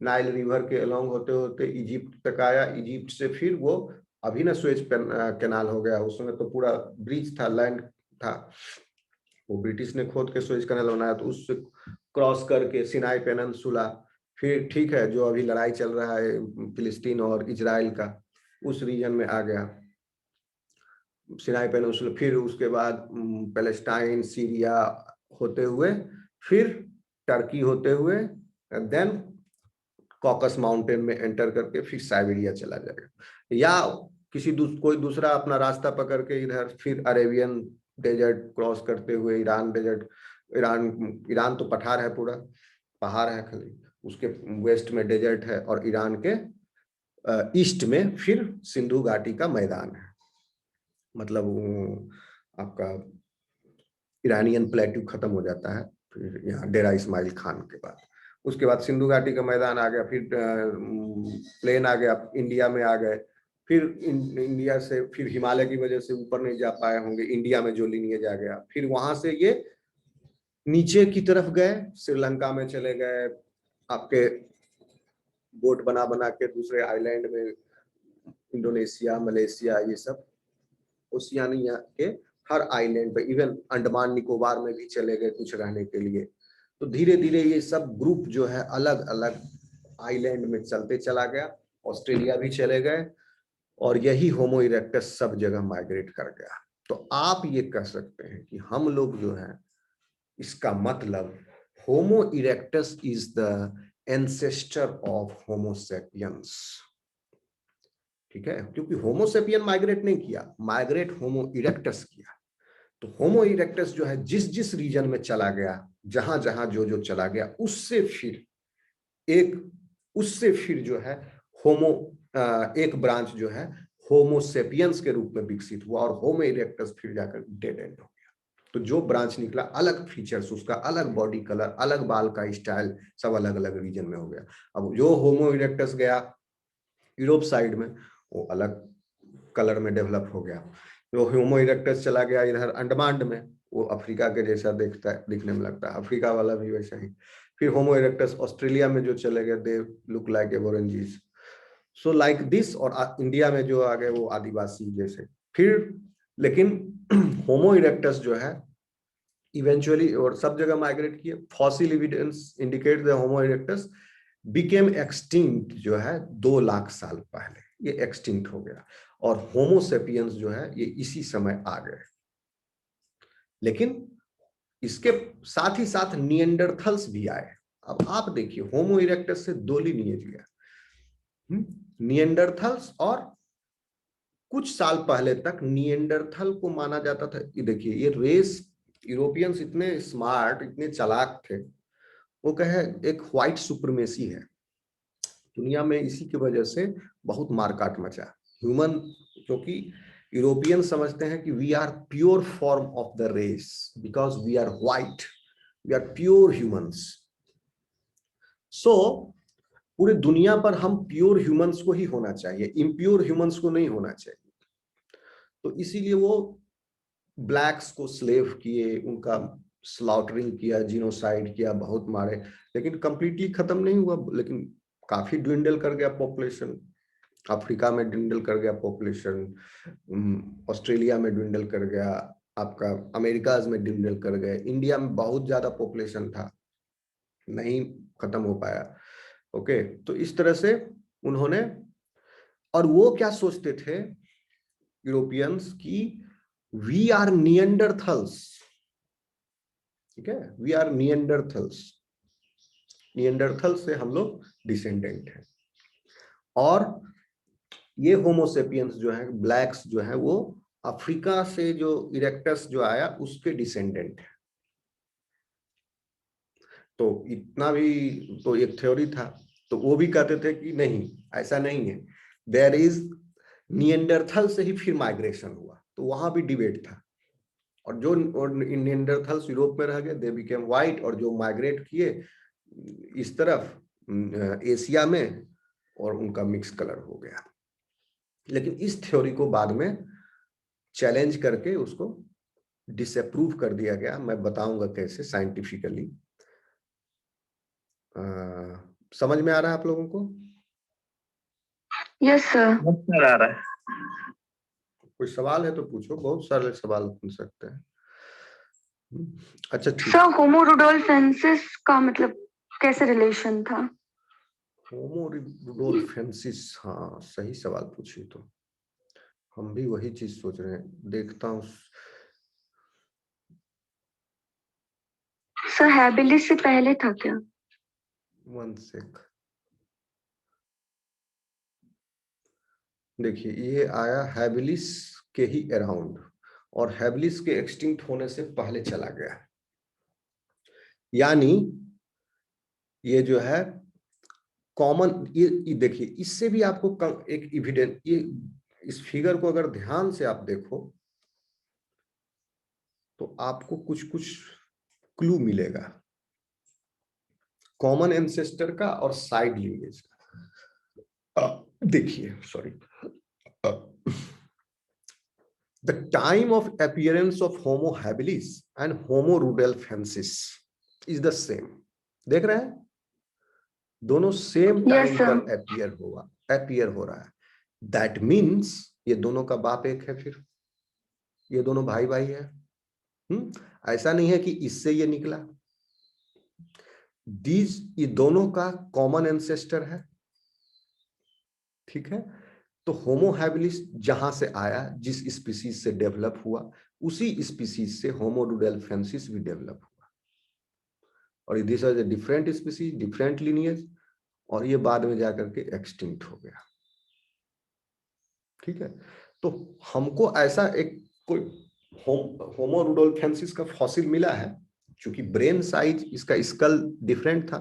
नाइल रिवर के अलोंग होते होते इजिप्ट तक आया, इजिप्ट से फिर वो अभी ना स्वेज कैनाल हो गया, उसमें तो पूरा ब्रिज था, लैंड था, वो ब्रिटिश ने खोद के स्वेज कैनाल बनाया, तो उससे क्रॉस करके सिनाई पेनिनसुला, फिर ठीक है जो अभी लड़ाई चल रहा है फिलिस्तीन और इजराइल का, उस रीजन में आ गया सिनाई पेनिनसुला, फिर उसके बाद पैलेस्टाइन सीरिया होते हुए फिर टर्की होते हुए देन कॉकस माउंटेन में एंटर करके फिर साइबेरिया चला जाएगा, या कोई दूसरा अपना रास्ता पकड़ के इधर फिर अरेबियन डेजर्ट क्रॉस करते हुए ईरान डेजर्ट, ईरान तो पठार है, पूरा पहाड़ है खाली, उसके वेस्ट में डेजर्ट है, और ईरान के ईस्ट में फिर सिंधु घाटी का मैदान है, मतलब आपका ईरानियन प्लेट्यू खत्म हो जाता है फिर यहाँ डेरा इस्माइल खान के बाद। उसके बाद सिंधु घाटी का मैदान आ गया, फिर प्लेन आ गया, इंडिया में आ गए, फिर इंडिया से फिर हिमालय की वजह से ऊपर नहीं जा पाए होंगे, इंडिया में जो लिनिएज आ गया, फिर वहां से ये नीचे की तरफ गए, श्रीलंका में चले गए, आपके बोट बना बना के दूसरे आइलैंड में, इंडोनेशिया, मलेशिया, ये सब ओशियानिया के हर आइलैंड पे, इवन अंडमान निकोबार में भी चले गए कुछ रहने के लिए। तो धीरे धीरे ये सब ग्रुप जो है अलग अलग आइलैंड में चलते चला गया, ऑस्ट्रेलिया भी चले गए, और यही होमो इरेक्टस सब जगह माइग्रेट कर गया। तो आप ये कह सकते हैं कि हम लोग जो है, इसका मतलब Homo erectus is the ancestor of Homo sapiens, ठीक है, क्योंकि होमो सेपियन माइग्रेट नहीं किया, माइग्रेट होमो इरेक्टस किया। तो होमो इरेक्टस जो है जिस जिस रीजन में चला गया, जहां जहां जो जो चला गया, उससे फिर जो है होमो एक ब्रांच जो है होमो सेपियंस के रूप में विकसित हुआ, और होमो इरेक्टस फिर जाकर डेड एंड हो गया। तो जो ब्रांच निकला, अलग फीचर्स, उसका अलग बॉडी कलर, अलग बाल का स्टाइल, सब अलग अलग रीजन में हो गया। अब जो होमो इरेक्टस गया यूरोप साइड में, वो अलग कलर में डेवलप हो गया। जो होमो इरेक्टस चला गया इधर अंडमान में, वो अफ्रीका के जैसा दिखने में लगता है, अफ्रीका वाला भी वैसा ही। फिर होमो इरेक्टस ऑस्ट्रेलिया में जो चले गए, they look like Aborigines, so like this, और इंडिया में जो आ गए वो आदिवासी जैसे। फिर लेकिन होमो इरेक्टस जो है इवेंचुअली और सब जगह माइग्रेट किए। Fossil evidence indicate the homo erectus became extinct जो है 2 लाख साल पहले, ये एक्सटिंक्ट हो गया, और होमो सेपियंस जो है ये इसी समय आ गए। लेकिन इसके साथ ही साथ निएंडरथल्स भी आए। अब आप देखिए, होमो इरेक्टस से 2 लिनिएज गया, निएंडरथल्स, और कुछ साल पहले तक निएंडरथल को माना जाता था। ये देखिए, ये रेस यूरोपियंस इतने स्मार्ट, इतने चालाक थे, वो कहे एक व्हाइट सुप्रीमेसी है दुनिया में, इसी की वजह से बहुत मारकाट मचा ह्यूमन, क्योंकि यूरोपियन समझते हैं कि we are pure form of the race because we are white, we are pure humans. So पूरी दुनिया पर हम प्योर ह्यूमंस को ही होना चाहिए, इम्प्योर ह्यूमंस को नहीं होना चाहिए। तो इसीलिए वो ब्लैक्स को स्लेव किए, उनका स्लॉटरिंग किया, जीनोसाइड किया, बहुत मारे, लेकिन कंप्लीटली खत्म नहीं हुआ, लेकिन काफी ड्विंडल कर गया पॉपुलेशन। अफ्रीका में ड्विंडल कर गया पॉपुलेशन, ऑस्ट्रेलिया में ड्विंडल कर गया, आपका अमेरिकाज में ड्विंडल कर गए, इंडिया में बहुत ज्यादा पॉपुलेशन था, नहीं खत्म हो पाया। ओके, तो इस तरह से उन्होंने, और वो क्या सोचते थे यूरोपियंस की, वी आर निएंडरथल्स, ठीक है, वी आर निएंडरथल्स, निएंडरथल से हम लोग डिसेंडेंट हैं, और ये होमोसेपियंस जो है, ब्लैक्स जो है, वो अफ्रीका से जो इरेक्टस जो आया उसके डिसेंडेंट है। तो इतना भी तो एक थ्योरी था, तो वो भी कहते थे कि नहीं, ऐसा नहीं है, देयर इज निएंडरथल से ही फिर माइग्रेशन हुआ, तो वहां भी डिबेट था। और जो निएंडरथल्स यूरोप में रह गए, दे बिकेम व्हाइट, और जो माइग्रेट किए इस तरफ एशिया में, और उनका मिक्स कलर हो गया। लेकिन इस थ्योरी को बाद में चैलेंज करके उसको डिसअप्रूव कर दिया गया। मैं बताऊंगा कैसे साइंटिफिकली। समझ में आ रहा है आप लोगों को? Yes sir. सर आ रहा है। कोई सवाल है तो पूछो, बहुत सारे सवाल पूछ सकते हैं। अच्छा ठीक। सर, होमो रुडोल्फेंसिस का मतलब कैसे रिलेशन था? होमो रुडोल्फेंसिस, हाँ सही सवाल पूछी, तो हम भी वही चीज सोच रहे हैं, देखता हूँ। सर, हैबिलिस से पहले था क्या? 1 सेक। देखिए ये आया हैबिलिस के ही अराउंड, और हैबिलिस के एक्सटिंक्ट होने से पहले चला गया। यानी ये जो है कॉमन, ये देखिए इससे भी आपको एक इविडेंस, ये इस फिगर को अगर ध्यान से आप देखो तो आपको कुछ कुछ क्लू मिलेगा कॉमन एंसेस्टर का और साइड लिनेज का। देखिए sorry, the time of appearance of Homo habilis and Homo rudolfensis is the same. देख रहे हैं, दोनों सेम टाइम sir. पर अपीयर हो रहा है। दैट मीन्स ये दोनों का बाप एक है, फिर ये दोनों भाई भाई है। ऐसा नहीं है कि इससे ये निकला, ये दोनों का कॉमन एंसेस्टर है। ठीक है, तो होमो हैबिलिस जहां से आया, जिस स्पीसीज से डेवलप हुआ, उसी स्पीसीज से होमो रुडेल्फेंसिस भी डेवलप हुआ, और this is a different species, different lineage, और ये बाद में जाकर के एक्सटिंक्ट हो गया। ठीक है, तो हमको ऐसा एक कोई होमो रुडेल्फेंसिस का फॉसिल मिला है। क्योंकि ब्रेन साइज, इसका स्कल डिफरेंट था,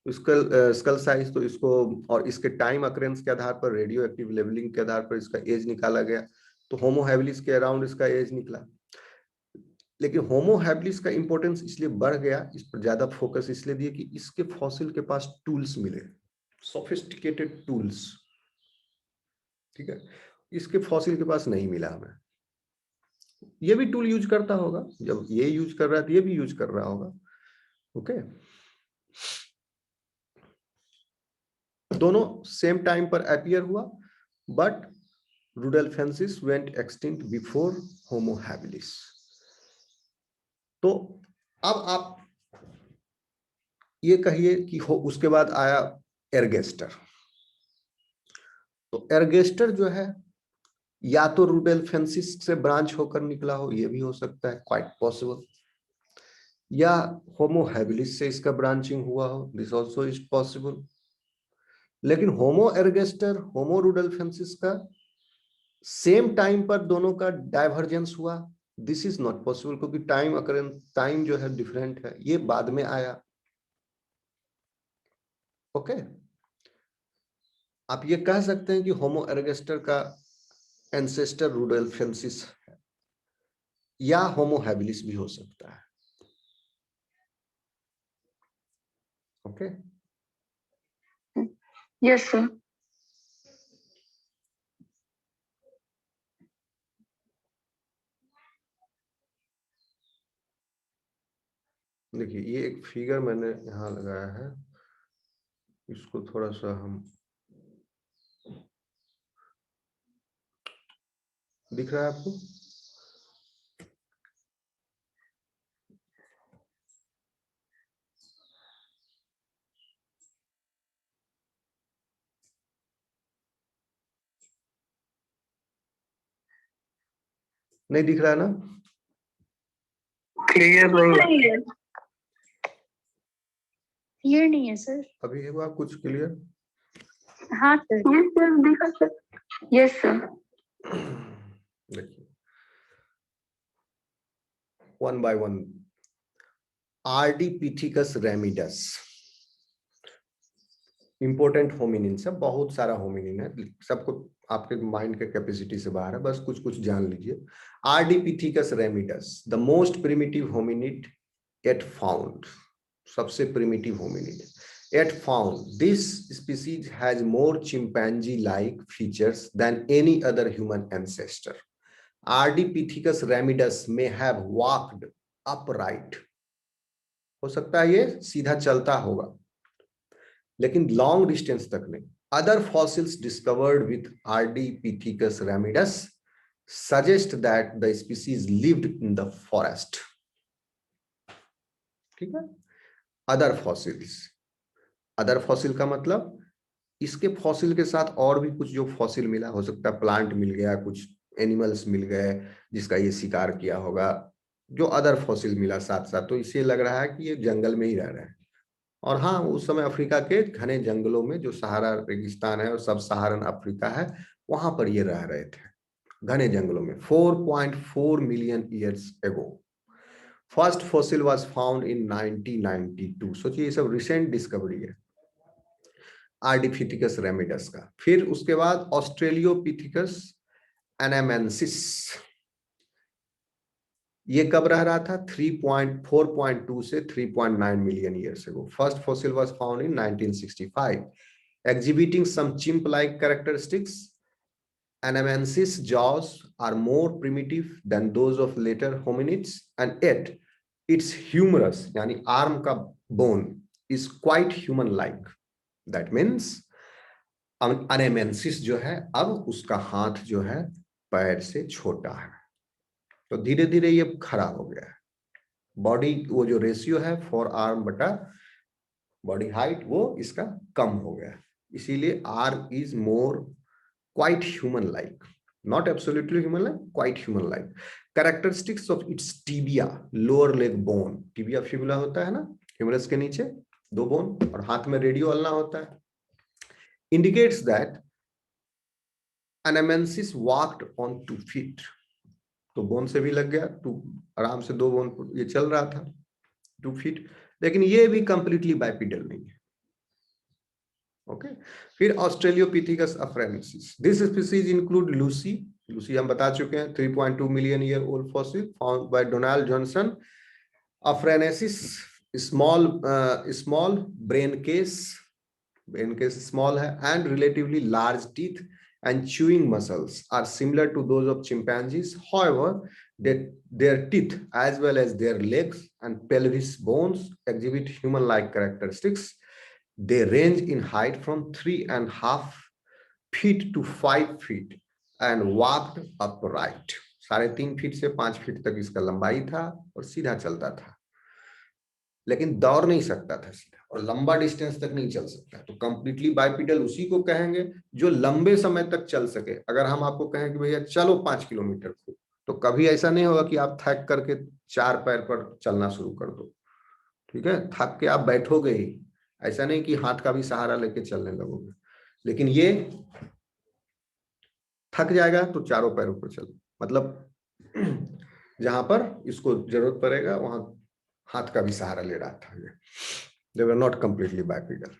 स्कल साइज, तो इसको और इसके टाइम अकरेंस के आधार पर, रेडियो एक्टिव लेवलिंग के आधार पर इसका एज निकाला गया। तो होमो हैबिलिस के अराउंड इसका एज निकला। लेकिन होमो हैबिलिस का इंपॉर्टेंस इसलिए बढ़ गया, इस पर ज्यादा फोकस इसलिए दिए कि इसके फॉसिल के पास टूल्स मिले, सोफिस्टिकेटेड टूल्स। ठीक है, इसके फॉसिल के पास नहीं मिला हमें। ये भी टूल यूज करता होगा, जब ये यूज कर रहा है तो ये भी यूज कर रहा होगा। ओके, दोनों सेम टाइम पर अपीयर हुआ, but rudolfensis went extinct before Homo habilis. तो अब आप ये कहिए कि उसके बाद आया एर्गेस्टर। तो एर्गेस्टर जो है या तो रुडेल्फेंसिस से ब्रांच होकर निकला हो, ये भी हो सकता है, क्वाइट पॉसिबल, या होमो हैबिलिस से इसका ब्रांचिंग हुआ हो, दिस आल्सो इज पॉसिबल। लेकिन होमो एर्गेस्टर, होमो रुडेल्फेंसिस का सेम टाइम पर दोनों का डाइवर्जेंस हुआ, दिस इज नॉट पॉसिबल, क्योंकि टाइम जो है डिफरेंट है, ये बाद में आया। ओके, आप ये कह सकते हैं कि होमो एर्गेस्टर का एंसेस्टर रुडेल्फेंसिस है, या होमो हैबिलिस भी हो सकता है। Okay, Yes, sir. देखिए ये एक फिगर मैंने यहाँ लगाया है, इसको थोड़ा सा हम, दिख रहा है आपको? नहीं दिख रहा है ना? क्लियर नहीं है। क्लियर नहीं है सर। अभी हुआ कुछ क्लियर? हाँ सर। यस सर, दिखा सर। Yes sir. देखिए one by one, Ardipithecus ramidus important hominin, सब बहुत सारा होमिनिन है, सबको आपके माइंड के कैपेसिटी से बाहर है, बस कुछ कुछ जान लीजिए। Ardipithecus ramidus, the most primitive hominid yet found, सबसे primitive hominid yet found. This species has more chimpanzee like features than any other human ancestor. Ardipithecus ramidus may have walked upright, हो सकता है ये सीधा चलता होगा, लेकिन लॉन्ग डिस्टेंस तक नहीं। Other fossils discovered with Ardipithecus ramidus suggest that the species lived in the forest. ठीक है, अदर फॉसिल्स, अदर फॉसिल का मतलब इसके फॉसिल के साथ और भी कुछ जो फॉसिल मिला, हो सकता है प्लांट मिल गया, कुछ एनिमल्स मिल गए जिसका ये शिकार किया होगा, जो अदर फॉसिल मिला साथ साथ, तो इसे लग रहा है कि ये जंगल में ही रह रहे हैं। और हाँ, उस समय अफ्रीका के घने जंगलों में, जो सहारा रेगिस्तान है और सब सहारन अफ्रीका है, वहां पर ये रह रहे थे घने जंगलों में 4.4 मिलियन ईयर्स एगो। First fossil was found in 1992। सोचिए ये सब रिसेंट डिस्कवरी है आर्डिफिथिकस रेमिडस का। फिर उसके बाद ऑस्ट्रेलियोपिथिकस एनामेंसिस, ये कब रह रहा था 3.4.2 से 3.9 मिलियन ईयर्स एगो। First fossil was found in 1965 exhibiting some chimp-like characteristics. Anamensis jaws are more primitive than those of later hominids, and yet its humerus, यानी arm का bone, is quite human-like. That means Anamensis जो है अब उसका हाथ जो है पैर से छोटा है, तो धीरे धीरे ये खड़ा हो गया है। बॉडी वो जो रेशियो है 4 आर्म बटा बॉडी हाइट वो इसका कम हो गया है, इसीलिए R is more quite human like, not absolutely human like, quite human like. Characteristics of its tibia, lower leg bone, tibia fibula होता है ना ह्यूमरस के नीचे 2 बोन, और हाथ में रेडियो अल्ना होता है, indicates that Anamensis walked on 2 feet। तो बोन से भी लग गया, 2 आराम से 2 बोन ये चल रहा था 2 फीट, लेकिन ये भी कंप्लीटली बाइपिडल नहीं है। ओके फिर Australopithecus afarensis, this species include Lucy, Lucy हम बता चुके हैं 3.2 million year old fossil found by Donald Johnson. Afarensis small brain case small है and relatively large teeth and chewing muscles are similar to those of chimpanzees. However, their teeth as well as their legs and pelvis bones exhibit human-like characteristics. They range in height from 3.5 feet to 5 feet and walked upright। 3.5 feet से 5 feet तक इसका लंबाई था और सीधा चलता था, लेकिन दौड़ नहीं सकता था सीधा, और लंबा डिस्टेंस तक नहीं चल सकता। तो कंप्लीटली बाइपिडल उसी को कहेंगे जो लंबे समय तक चल सके। अगर हम आपको कहें कि भैया चलो 5 किलोमीटर, तो कभी ऐसा नहीं होगा कि आप थक करके 4 पैर पर चलना शुरू कर दो, ठीक है, थक के आप बैठोगे ही, ऐसा नहीं कि हाथ का भी सहारा लेके चलने लगोगे। लेकिन ये थक जाएगा तो चारों पैरों पर चल, मतलब जहां पर इसको जरूरत पड़ेगा वहां हाथ का भी सहारा ले रहा था ये। They were not completely bipedal.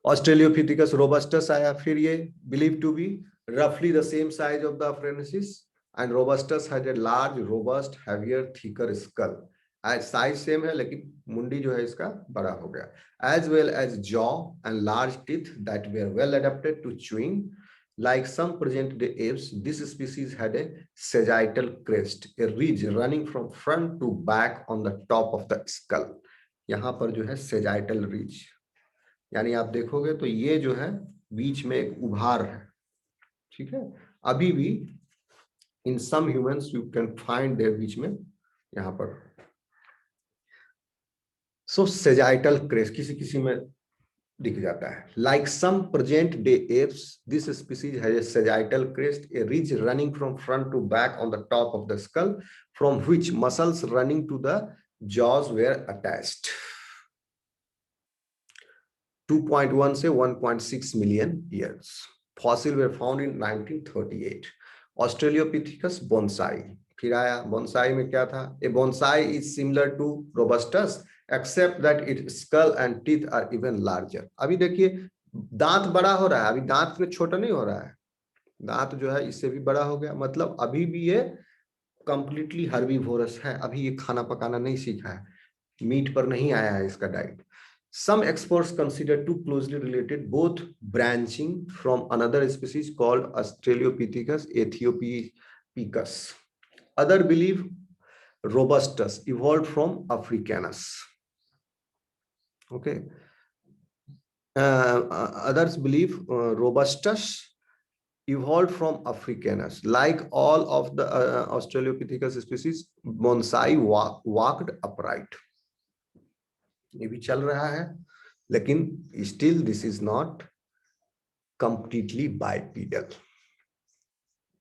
Australopithecus robustus आया, फिर ये believed to be roughly the same size of the Aphronesis, and robustus had a large, robust, heavier, thicker skull. Size same है लेकिन मुंडी जो है इसका बड़ा हो गया, as well as jaw and large teeth that were well adapted to chewing. Like some present-day apes, this species had a sagittal crest, a ridge running from front to back on the top of the skull. यहाँ पर जो है sagittal ridge, यानी आप देखोगे तो ये जो है बीच में एक उभार है, ठीक है। अभी भी in some humans you can find there बीच में यहाँ पर। सो सेजाइटल क्रेस्ट किसी किसी में दिख जाता है। Like some present day apes, this species has a sagittal crest, a ridge running from front to back on the top of the skull, from which muscles running to the jaws were attached। 2.1 से 1.6 million years। Fossil were found in 1938। Australopithecus bonsai, फिर आया bonsai में क्या था? A bonsai is similar to robustus except that its skull and teeth are even larger। अभी देखिए दांत बड़ा हो रहा है, अभी दांत में छोटा नहीं हो रहा है, दांत जो है इससे भी बड़ा हो गया, मतलब अभी भी ये कंप्लीटली हर्बीवोरस है, अभी ये खाना पकाना नहीं सीखा है, मीट पर नहीं आया है इसका diet. Some experts consider too closely related, both branching from another species called Australopithecus aethiopicus. Other believe robustus evolved from Africanus। Okay. Others believe robustus evolved from Africanus. Like all of the Australopithecus species, bonsai walked upright। ये भी चल रहा है, लेकिन still this is not completely bipedal,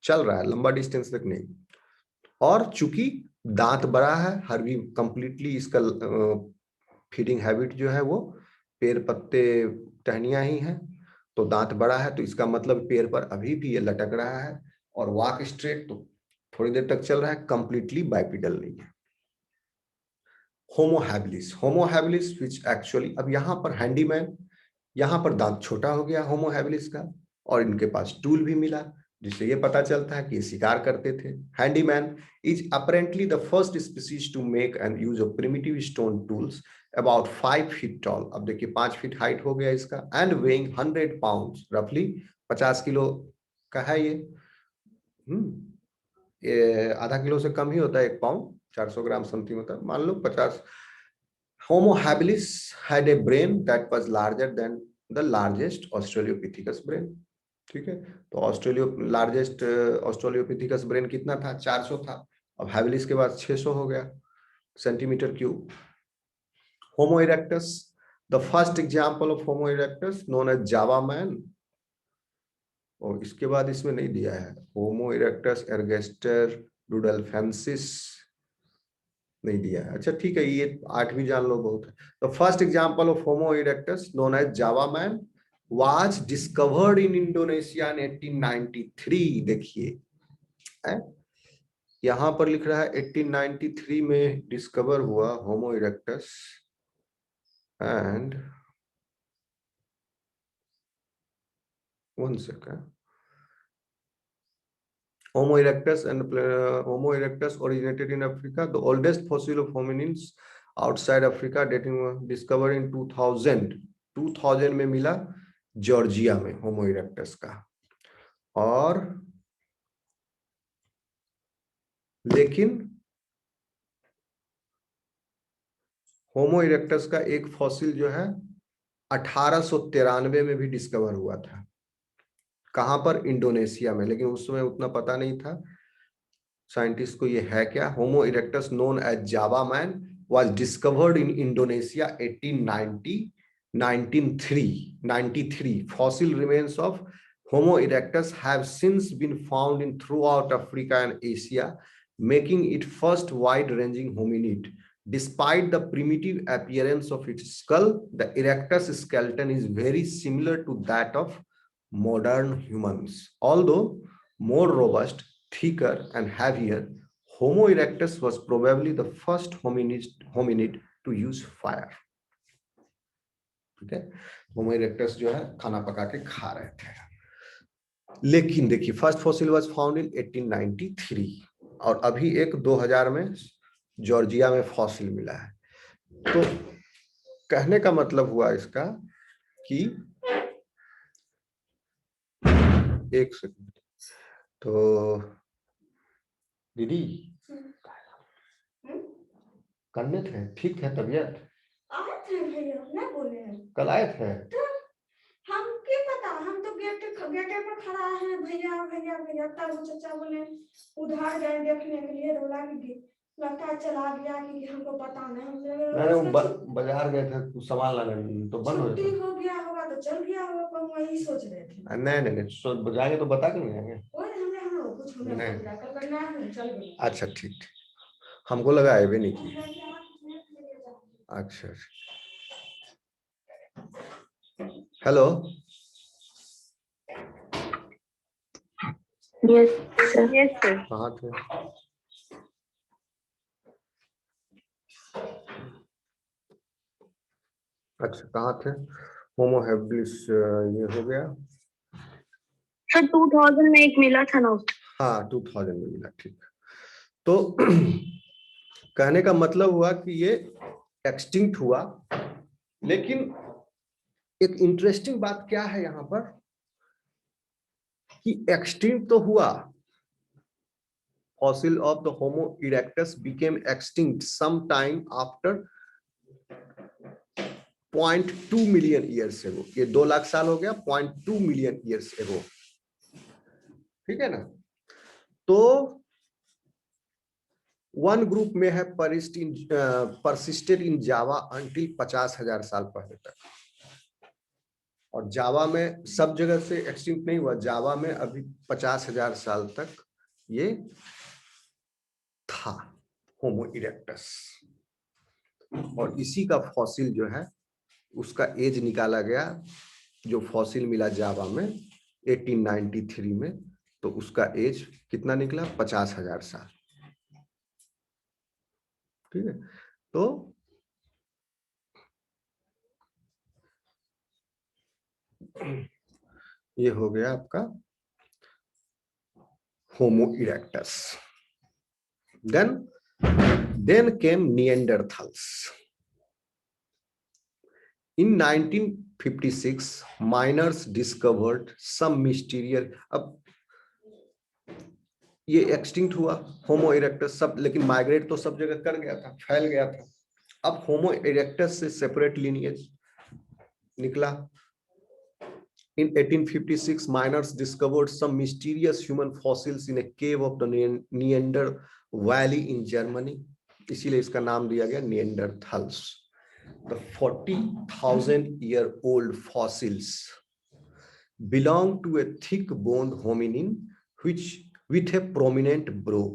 चल रहा है लंबा डिस्टेंस तक नहीं। और चूंकि दांत बड़ा है, हर्बी कंप्लीटली इसका फीडिंग हैबिट जो है वो पेड़ पत्ते टहनियां ही है, तो दांत बड़ा है, तो इसका मतलब पैर पर अभी भी ये लटक रहा है और वॉक स्ट्रेट, तो थोड़ी देर तक चल रहा है, कंप्लीटली बाइपिडल नहीं है। होमो habilis, homo habilis which actually, अब यहाँ पर हैंडीमैन, यहाँ पर दांत छोटा हो गया होमो हैबिलिस का, और इनके पास टूल भी मिला, जिससे ये पता चलता है कि ये शिकार करते थे। Handyman is apparently the first species to make and use of primitive stone tools about 5 feet tall. अब देखिए 5 फीट हाइट हो गया इसका, एंड वेइंग 100 पाउंड्स, रफली 50 किलो का है ये। ये आधा किलो से कम ही होता है, 1 पाउंड 400 ग्राम समथिंग होता है, मान लो 50। Homo habilis had a brain that was larger than the largest Australopithecus brain. ठीक है, तो लार्जेस्ट ऑस्ट्रेलियोपिथिकस ब्रेन कितना था? 400 था। अब हैबिलिस के बाद 600 हो गया centimetre cube. Homo erectus, the first example of homo erectus known as Java man, और इसके बाद इसमें नहीं दिया है होमो इरेक्टस एर्गेस्टर डुडलफेंसिस, नहीं दिया है। अच्छा ठीक है, ये 8 भी जान लो, बहुत है। The first example of homo erectus known as Java man was discovered in Indonesia in 1893। देखिए यहां पर लिख रहा है 1893 में डिस्कवर हुआ homo erectus, and 1 second, Homo erectus and Homo erectus originated in Africa. The oldest fossil of hominins outside Africa dating discovered in 2000 में मिला जॉर्जिया में Homo erectus का। और लेकिन Homo erectus का एक फॉसिल जो है 1893 में भी डिस्कवर हुआ था। कहां पर? इंडोनेशिया में, लेकिन उस समय उतना पता नहीं था साइंटिस्ट को ये है क्या। Homo erectus known as Java man was discovered in Indonesia 1893. Fossil remains of Homo erectus have since been found in throughout Africa and Asia, making it first wide-ranging hominid. Despite the primitive appearance of its skull, the erectus skeleton is very similar to that of modern humans. Although more robust, thicker and heavier, Homo erectus was probably the first hominid to use fire. ठीक है, Homo erectus जो है खाना पका के खा रहे थे। लेकिन देखिए first fossil was found in 1893, और अभी एक 2000 में जॉर्जिया में फॉसिल मिला है। तो कहने का मतलब हुआ इसका कि एक सेकंड, तो दीदी करने थे, ठीक है तबियत? आए थे भैया, नहीं बोले हैं। कल आए थे? तो हम क्या पता, हम तो गेट पर खड़ा है, भैया भैया भैया, तब चाचा बोले उधार गए देखने के लिए, रोला कि लगता है चला गया कि हमको पता नहीं। मैंने बाजार गए थे कुछ सामान लाने, तो बंद छुट्टी हो गया होगा तो चल गया होगा, पर वही सोच रहे थे। नहीं जाएंगे तो बता के नहीं जाएंगे। हम कुछ हमें कल करना है, चल गए। अच्छा ठीक, हमको लगा है भी नहीं की। अच्छा hello, Yes, sir. Yes, sir. कहाँ थे? अच्छा कहाँ थे? होमो हैबिलिस ये हो गया। सर 2000 में एक मिला था ना? हाँ 2000 में मिला, ठीक। तो कहने का मतलब हुआ कि ये एक्सटिंक्ट हुआ, लेकिन एक इंटरेस्टिंग बात क्या है यहाँ पर कि एक्सटिंक्ट तो हुआ, fossil of the Homo erectus became extinct sometime after 0.2 million years ago. ये 2 लाख साल हो गया, 0.2 million years ago, ठीक है ना। तो वन ग्रुप में है persisted in Java until 50,000 साल पहले तक, और जावा में सब जगह से एक्सटिंक्ट नहीं हुआ, जावा में अभी 50,000 साल तक ये था होमो इरेक्टस, और इसी का फॉसिल जो है उसका एज निकाला गया जो फॉसिल मिला जावा में 1893 में, तो उसका एज कितना निकला? 50,000 साल। ठीक है, तो ये हो गया आपका होमो erectus. then came Neanderthals. In 1956 miners discovered some mysterious, अब ये एक्सटिंक्ट हुआ होमो इरेक्टस सब, लेकिन माइग्रेट तो सब जगह कर गया था, फैल गया था। अब होमो इरेक्टस से सेपरेट लिनिएज निकला। In 1856 miners discovered some mysterious human fossils in a cave of the Neander Valley in Germany, इसीलिए इसका नाम दिया गया Neanderthals. The 40,000-year-old fossils belong to a thick-boned hominin which with a prominent brow.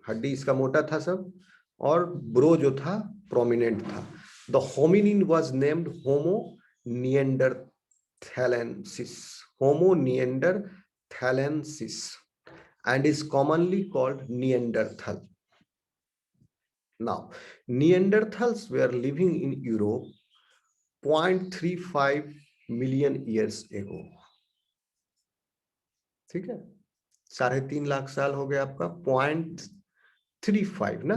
हड्डी इसका मोटा था सब, और ब्रो जो था प्रोमिनेंट था। The hominin was named Homo neanderthalensis, Homo neanderthalensis, and is commonly called Neanderthal. Now, Neanderthals were living in Europe 0.35 million years ago. ठीक है, 3.5 लाख साल हो गया आपका, 0.35 ना,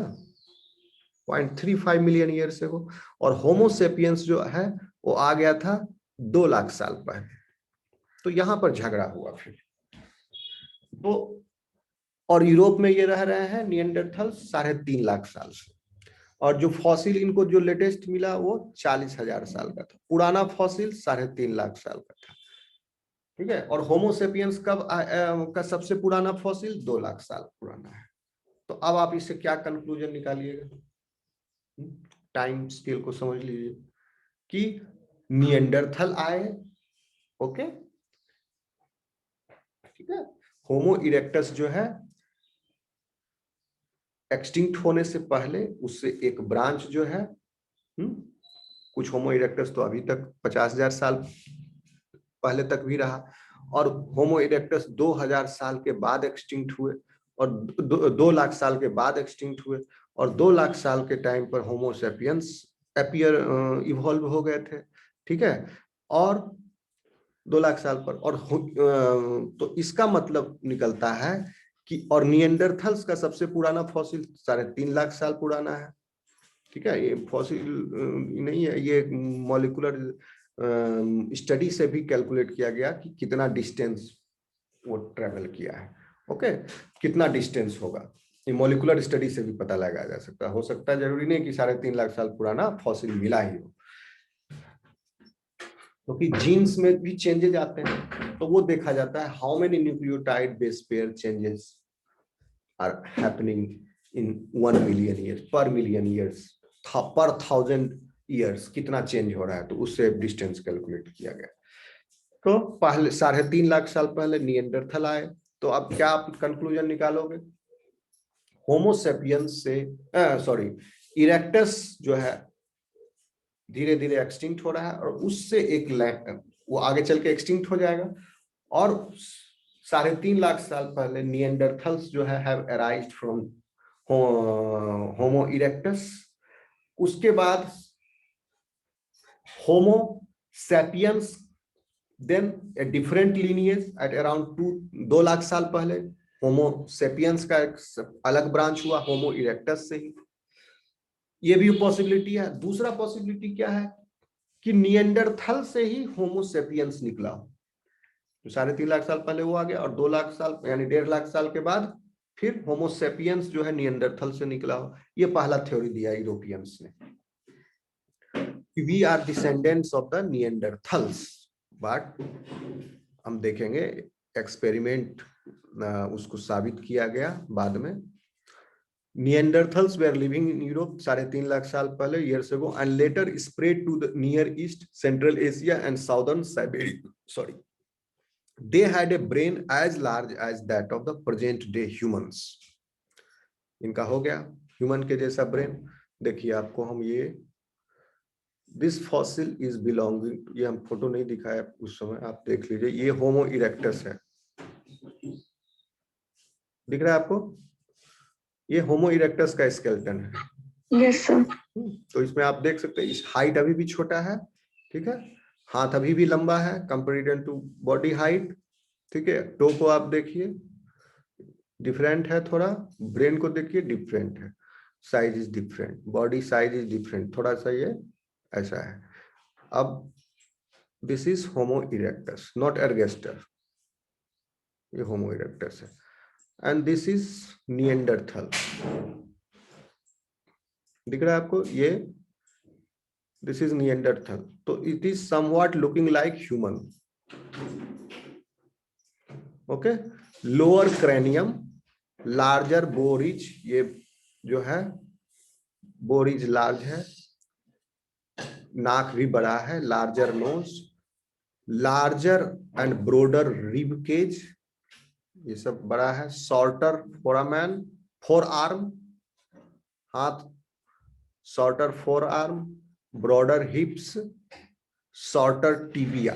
0.35 मिलियन ईयर्स एगो। और होमोसेपियंस जो है वो आ गया था 2 लाख साल पहले। तो यहां पर झगड़ा हुआ फिर तो, और यूरोप में ये रह रहे हैं निएंडरथल्स 3.5 लाख साल से। और जो फॉसिल इनको जो लेटेस्ट मिला वो 40,000 साल का था। पुराना फॉसिल 3.5 लाख साल का था। ठीक है, और होमोसेपियंस का सबसे पुराना फॉसिल 2 लाख साल पुराना है। तो अब आप इससे क्या कंक्लूजन निकालिएगा? टाइम स्केल को समझ लीजिए कि निएंडरथल आए, ओके, ठीक है। होमो इरेक्टस जो है एक्सटिंक्ट होने से पहले उससे एक ब्रांच जो है, कुछ होमो इरेक्टस तो अभी तक 50,000 साल पहले तक भी रहा, और होमो इरेक्टस 2000 साल के बाद एक्सटिंक्ट हुए, और 2 लाख साल के बाद एक्सटिंक्ट हुए, और 2 लाख साल के टाइम पर होमो सेपियंस इवॉल्व हो गए थे। ठीक है, और 2 लाख साल पर, और तो इसका मतलब निकलता है कि, और निएंडरथल्स का सबसे पुराना फॉसिल 3.5 लाख साल पुराना है। ठीक है, ये फॉसिल नहीं है, ये मॉलिक्यूलर स्टडी से भी कैलकुलेट किया गया कि कितना डिस्टेंस वो ट्रेवल किया है। ओके, कितना डिस्टेंस होगा, ये मॉलिक्यूलर स्टडी से भी पता लगाया जा सकता है। हो सकता है, जरूरी नहीं कि 3.5 लाख साल पुराना फॉसिल मिला ही हो, क्योंकि जीन्स में भी चेंजेस आते हैं, तो वो देखा जाता है how many nucleotide base pair changes are happening in 1 million years, per million years, per 1000 years कितना चेंज हो रहा है, तो उससे डिस्टेंस कैलकुलेट किया गया। तो पहले 3.5 लाख साल पहले निएंडरथल आए। तो अब क्या आप कंक्लूजन निकालोगे? होमोसेपियंस से इरेक्टस जो है धीरे धीरे एक्सटिंक्ट हो रहा है, और उससे एक वो आगे चल के एक्सटिंक्ट हो जाएगा, और 3.5 लाख साल पहले निएंडरथल्स जो है have arised from homo erectus. उसके बाद homo sapiens, then a different lineage at around 2 lakh साल पहले होमो सेपियंस का एक अलग ब्रांच हुआ होमो इरेक्टस से ही। ये भी पॉसिबिलिटी है। दूसरा पॉसिबिलिटी क्या है कि निएंडरथल से ही होमो सेपियंस निकला हो, तो 3.5 लाख साल पहले वो आ गया, और 2 लाख साल यानी 1.5 लाख साल के बाद फिर होमो सेपियंस जो है निएंडरथल से निकला हो। ये पहला थ्योरी दिया यूरोपियंस ने, we are descendants of the Neanderthals. But हम देखेंगे एक्सपेरिमेंट उसको साबित किया गया बाद में। Neanderthals were living in Europe 3.5 lakh साल पहले years ago, and later spread to the Near East, Central Asia and Southern Siberia. Sorry, they had a brain as large as that of the present day humans. इनका हो गया human के जैसा brain. देखिए आपको हम ये दिस फॉसिल इज बिलोंगिंग, ये हम फोटो नहीं दिखाया उस समय, आप देख लीजिए, ये होमो इरेक्टस है, दिख रहा है आपको, ये होमो इरेक्टस का स्केलेटन है। Yes sir. तो इसमें आप देख सकते हैं इस हाइट अभी भी छोटा है, ठीक है, हाथ अभी भी लंबा है कंपेरिजन टू बॉडी हाइट, ठीक है, टो को आप देखिए डिफरेंट है थोड़ा, ब्रेन को देखिए डिफरेंट है, size is different, body size is different, थोड़ा सा ये ऐसा है। अब this is homo erectus not ergaster, ये होमो इरेक्टस है, एंड दिस इज निएंडरथल, दिख रहा है आपको, ये दिस इज निएंडरथल, तो it is somewhat looking like human, okay, lower cranium, larger browridge, ये जो है बोरिज लार्ज है, नाक भी बड़ा है, larger nose, larger and broader rib cage, ये सब बड़ा है, शॉर्टर फोरामैन, फोर आर्म, हाथ shorter forearm, broader hips, shorter tibia,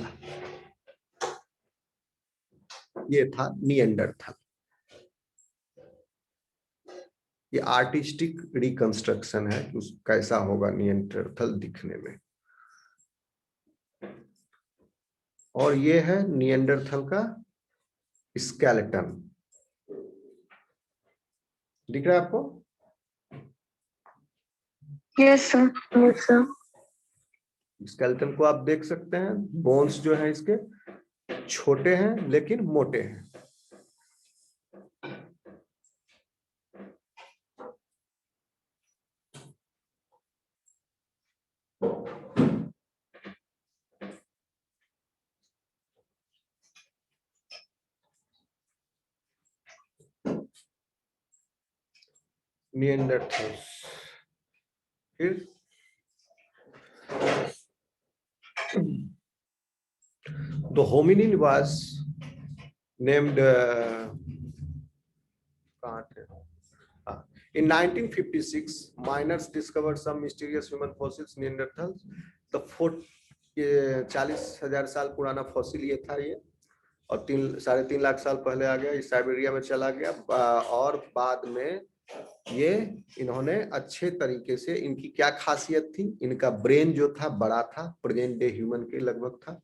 ये था निएंडरथल। ये आर्टिस्टिक रिकंस्ट्रक्शन है कि उस कैसा होगा निएंडरथल दिखने में, और ये है निएंडरथल का स्केलेटन, दिख रहा है आपको, yes sir. Yes sir. Skeleton को आप देख सकते हैं, बोन्स जो है इसके छोटे हैं लेकिन मोटे हैं, निएंडरथल्स। फिर the hominin was named in 1956 miners discovered some mysterious human fossils Neanderthals, the 40,000 साल पुराना फॉसिल ये था, ये और 3.5 लाख साल पहले आ गया, इस साइबेरिया में चला गया, और बाद में ये इन्होंने अच्छे तरीके से, इनकी क्या खासियत थी, इनका ब्रेन जो था बड़ा था, प्रेजेंट डे ह्यूमन के लगभग था,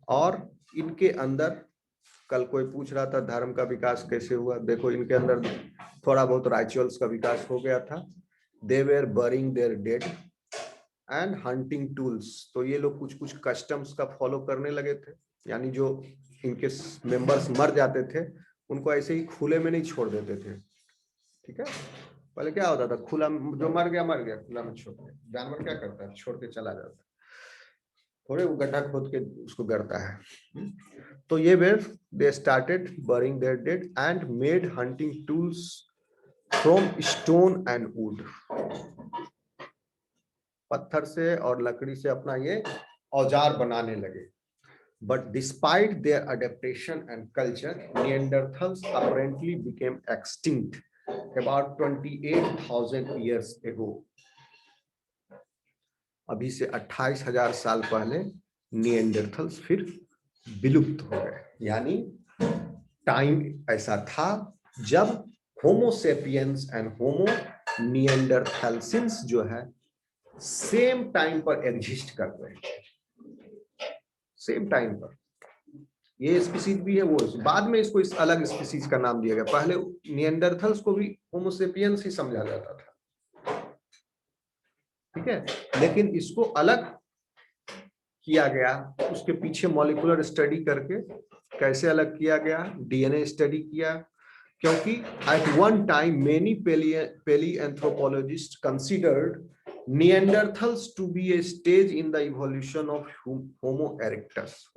और इनके अंदर, कल कोई पूछ रहा था धर्म का विकास कैसे हुआ, देखो इनके अंदर थोड़ा बहुत राइचुअल्स का विकास हो गया था, they were burying their dead and hunting tools, तो ये लोग कुछ कुछ कस्टम्स का फॉलो करने लगे थे, यानी जो इनके मेंबर्स मर जाते थे उनको ऐसे ही खुले में नहीं छोड़ देते थे, ठीक है, पहले क्या होता था, खुला, जो मर गया खुला में छोड़ दिया, जानवर क्या करता है, छोड़ के चला जाता है, थोड़े वो गड्ढा खोद के उसको गड़ता है। तो ये were they started burying their dead and made hunting tools from stone and wood, पत्थर से और लकड़ी से अपना ये औजार बनाने लगे। But despite their adaptation and culture, Neanderthals apparently became extinct about 28,000 years ago. अभी से 28,000 साल पहले निएंडरथल्स फिर विलुप्त हो गए, यानी टाइम ऐसा था जब होमो सेपियंस एंड होमो निएंडरथैल्सिन्स जो है सेम टाइम पर एग्जिस्ट कर रहे हैं, सेम टाइम पर, ये स्पीसीज भी है, वो बाद में इसको इस अलग स्पीसीज का नाम दिया गया, पहले निएंडरथल्स को भी होमो सेपियंस ही समझा जाता था, ठीक है, लेकिन इसको अलग किया गया, उसके पीछे मॉलिक्यूलर स्टडी करके कैसे अलग किया गया, डीएनए स्टडी किया, क्योंकि at one time many paleoanthropologists considered Neanderthals to be a stage in the evolution of Homo erectus,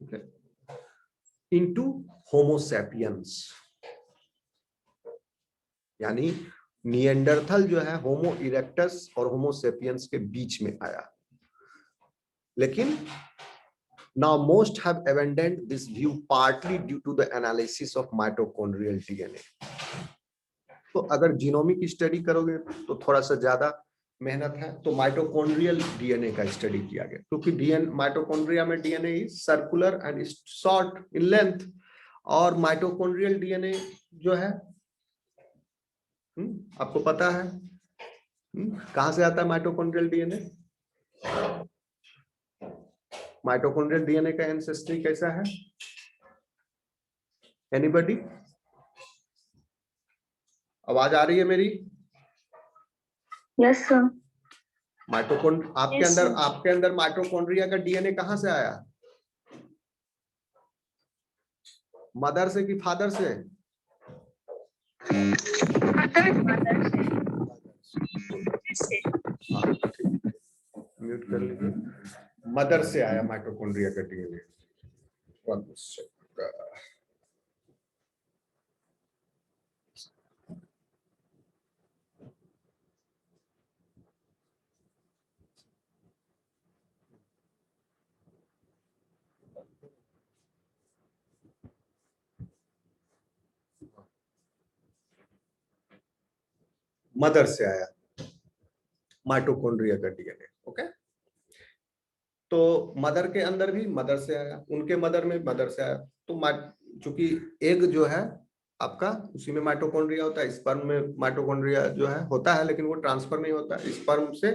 okay, into Homo sapiens, यानी निएंडरथल जो है होमो इरेक्टस और होमो सेपियंस के बीच में आया, लेकिन now most have abandoned this view partly due to the analysis of mitochondrial DNA. तो अगर जीनोमिक स्टडी करोगे तो थोड़ा सा ज्यादा मेहनत है, तो माइटोकॉन्ड्रियल डीएनए का स्टडी किया गया, क्योंकि डीएनए माइटोकॉन्ड्रिया में DNA is circular and short in length, और माइटोकॉन्ड्रियल डीएनए जो है आपको पता है कहां से आता है माइटोकॉन्ड्रियल डीएनए? माइटोकॉन्ड्रियल डीएनए का एंसेस्ट्री कैसा है? एनीबॉडी? आवाज आ रही है मेरी? Yes sir. आपके अंदर माइटोकॉन्ड्रिया का डीएनए कहां से आया? मदर से कि फादर से? म्यूट कर लीजिए। मदर से आया माइटोकॉन्ड्रिया का डीएनए। मदर से आया माइटोकॉन्ड्रिया का डीएनए। ओके, तो मदर के अंदर भी मदर से आया, उनके मदर में मदर से आया। तो चूंकि एग जो है आपका, उसी में माइटोकॉन्ड्रिया होता है, स्पर्म में माइटोकॉन्ड्रिया जो है होता है, लेकिन वो ट्रांसफर नहीं होता। स्पर्म से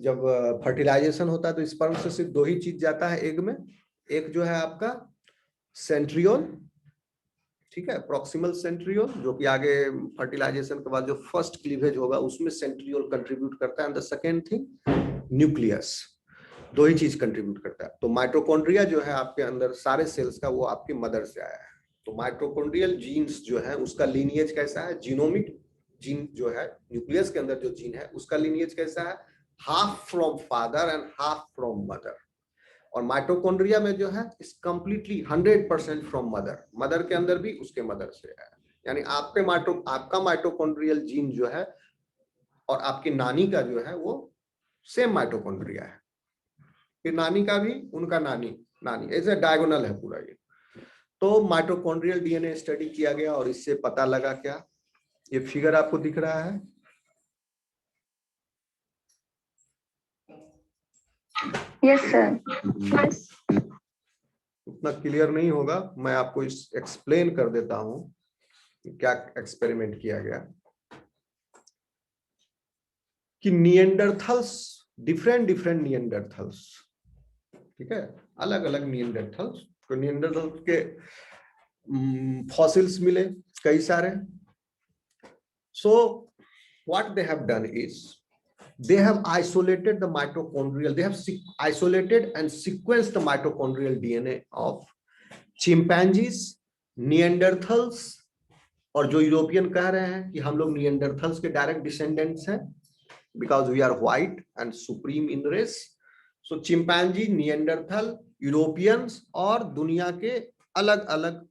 जब फर्टिलाइजेशन होता है तो स्पर्म से सिर्फ 2 ही चीज जाता है एग में। एक जो है आपका सेंट्रियोल, ठीक है, प्रॉक्सिमल सेंट्रियोल, जो कि आगे फर्टिलाइजेशन के बाद जो फर्स्ट क्लीवेज होगा उसमें सेंट्रियोल कंट्रीब्यूट करता है। And the second thing nucleus. 2 ही चीज कंट्रीब्यूट करता है। तो माइटोकॉन्ड्रिया जो है आपके अंदर सारे सेल्स का, वो आपके मदर से आया है। तो माइटोकॉन्ड्रियल जीन्स जो है उसका लीनिएज कैसा है? जीनोमिक जीन जो है, न्यूक्लियस के अंदर जो जीन है उसका लीनिएज कैसा है? Half from father and half from mother. और माइटोकॉन्ड्रिया में जो है इस कंप्लीटली 100% फ्रॉम मदर। मदर के अंदर भी उसके मदर से आया। यानी आपका माइटोकॉन्ड्रियल जीन जो है और आपकी नानी का जो है वो सेम माइटोकॉन्ड्रिया है। फिर नानी का भी उनका नानी ऐसे डायगोनल है पूरा ये। तो माइटोकॉन्ड्रियल डीएनए स्टडी किया गया और इससे पता लगा क्या? ये फिगर आपको दिख रहा है, यस सर। उतना क्लियर नहीं होगा, मैं आपको इस एक्सप्लेन कर देता हूं कि क्या एक्सपेरिमेंट किया गया। कि निएंडरथल्स, डिफरेंट निएंडरथल्स, ठीक है, अलग अलग निएंडरथल्स। तो निएंडरथल्स के फॉसिल्स मिले कई सारे। So what they have done is they have isolated the mitochondrial, they have isolated and sequenced the mitochondrial DNA of chimpanzees, Neanderthals, और जो यूरोपियन कह रहे हैं कि हम लोग निएंडरथल्स के डायरेक्ट डिसेंडेंट्स हैं because we are white and supreme in race. So chimpanzee, Neanderthal, Europeans और दुनिया के अलग अलग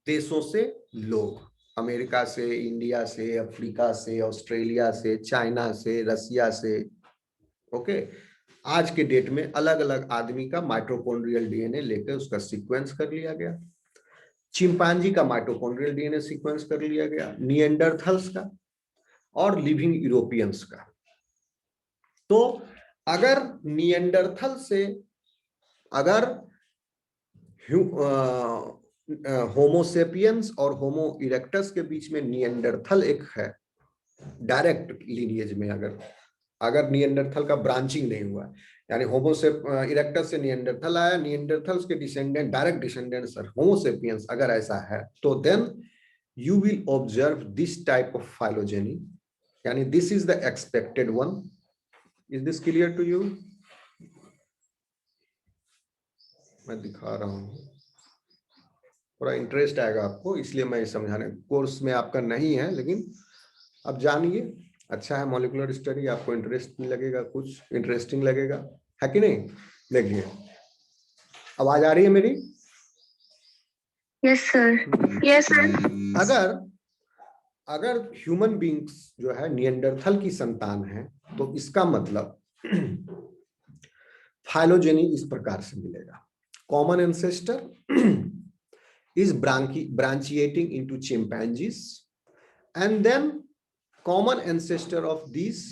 देशों से लोग, अमेरिका से, इंडिया से, अफ्रीका से, ऑस्ट्रेलिया से, चाइना से, रसिया से। ओके, आज के डेट में अलग अलग आदमी का माइटोकॉन्ड्रियल डीएनए लेकर उसका सीक्वेंस कर लिया गया। चिंपांजी का माइटोकॉन्ड्रियल डीएनए सीक्वेंस कर लिया गया, निएंडरथल्स का और लिविंग यूरोपियंस का। तो अगर निएंडरथल से अगर होमोसेपियंस और होमो इरेक्टस के बीच में निएंडरथल एक है डायरेक्ट लीनिएज में, अगर निएंडरथल का ब्रांचिंग नहीं हुआ, यानी इरेक्टस से निएंडरथल आया, निएंडरथल्स के descendant direct descendants are homo sapiens, अगर ऐसा है तो then you will observe this type of phylogeny, यानी this is the expected one. Is this clear to you? मैं दिखा रहा हूं, थोड़ा इंटरेस्ट आएगा आपको, इसलिए मैं समझाने, कोर्स में आपका नहीं है लेकिन अब जानिए, अच्छा है मॉलिक्यूलर स्टडी, आपको इंटरेस्ट लगेगा, कुछ इंटरेस्टिंग लगेगा, है कि नहीं? देखिए, आवाज आ रही है मेरी? Yes sir. Yes sir. अगर ह्यूमन बींग्स जो है निएंडरथल की संतान है तो इसका मतलब फाइलोजेनी इस प्रकार से मिलेगा। Common ancestor is branchiating into chimpanzees, and then common ancestor of these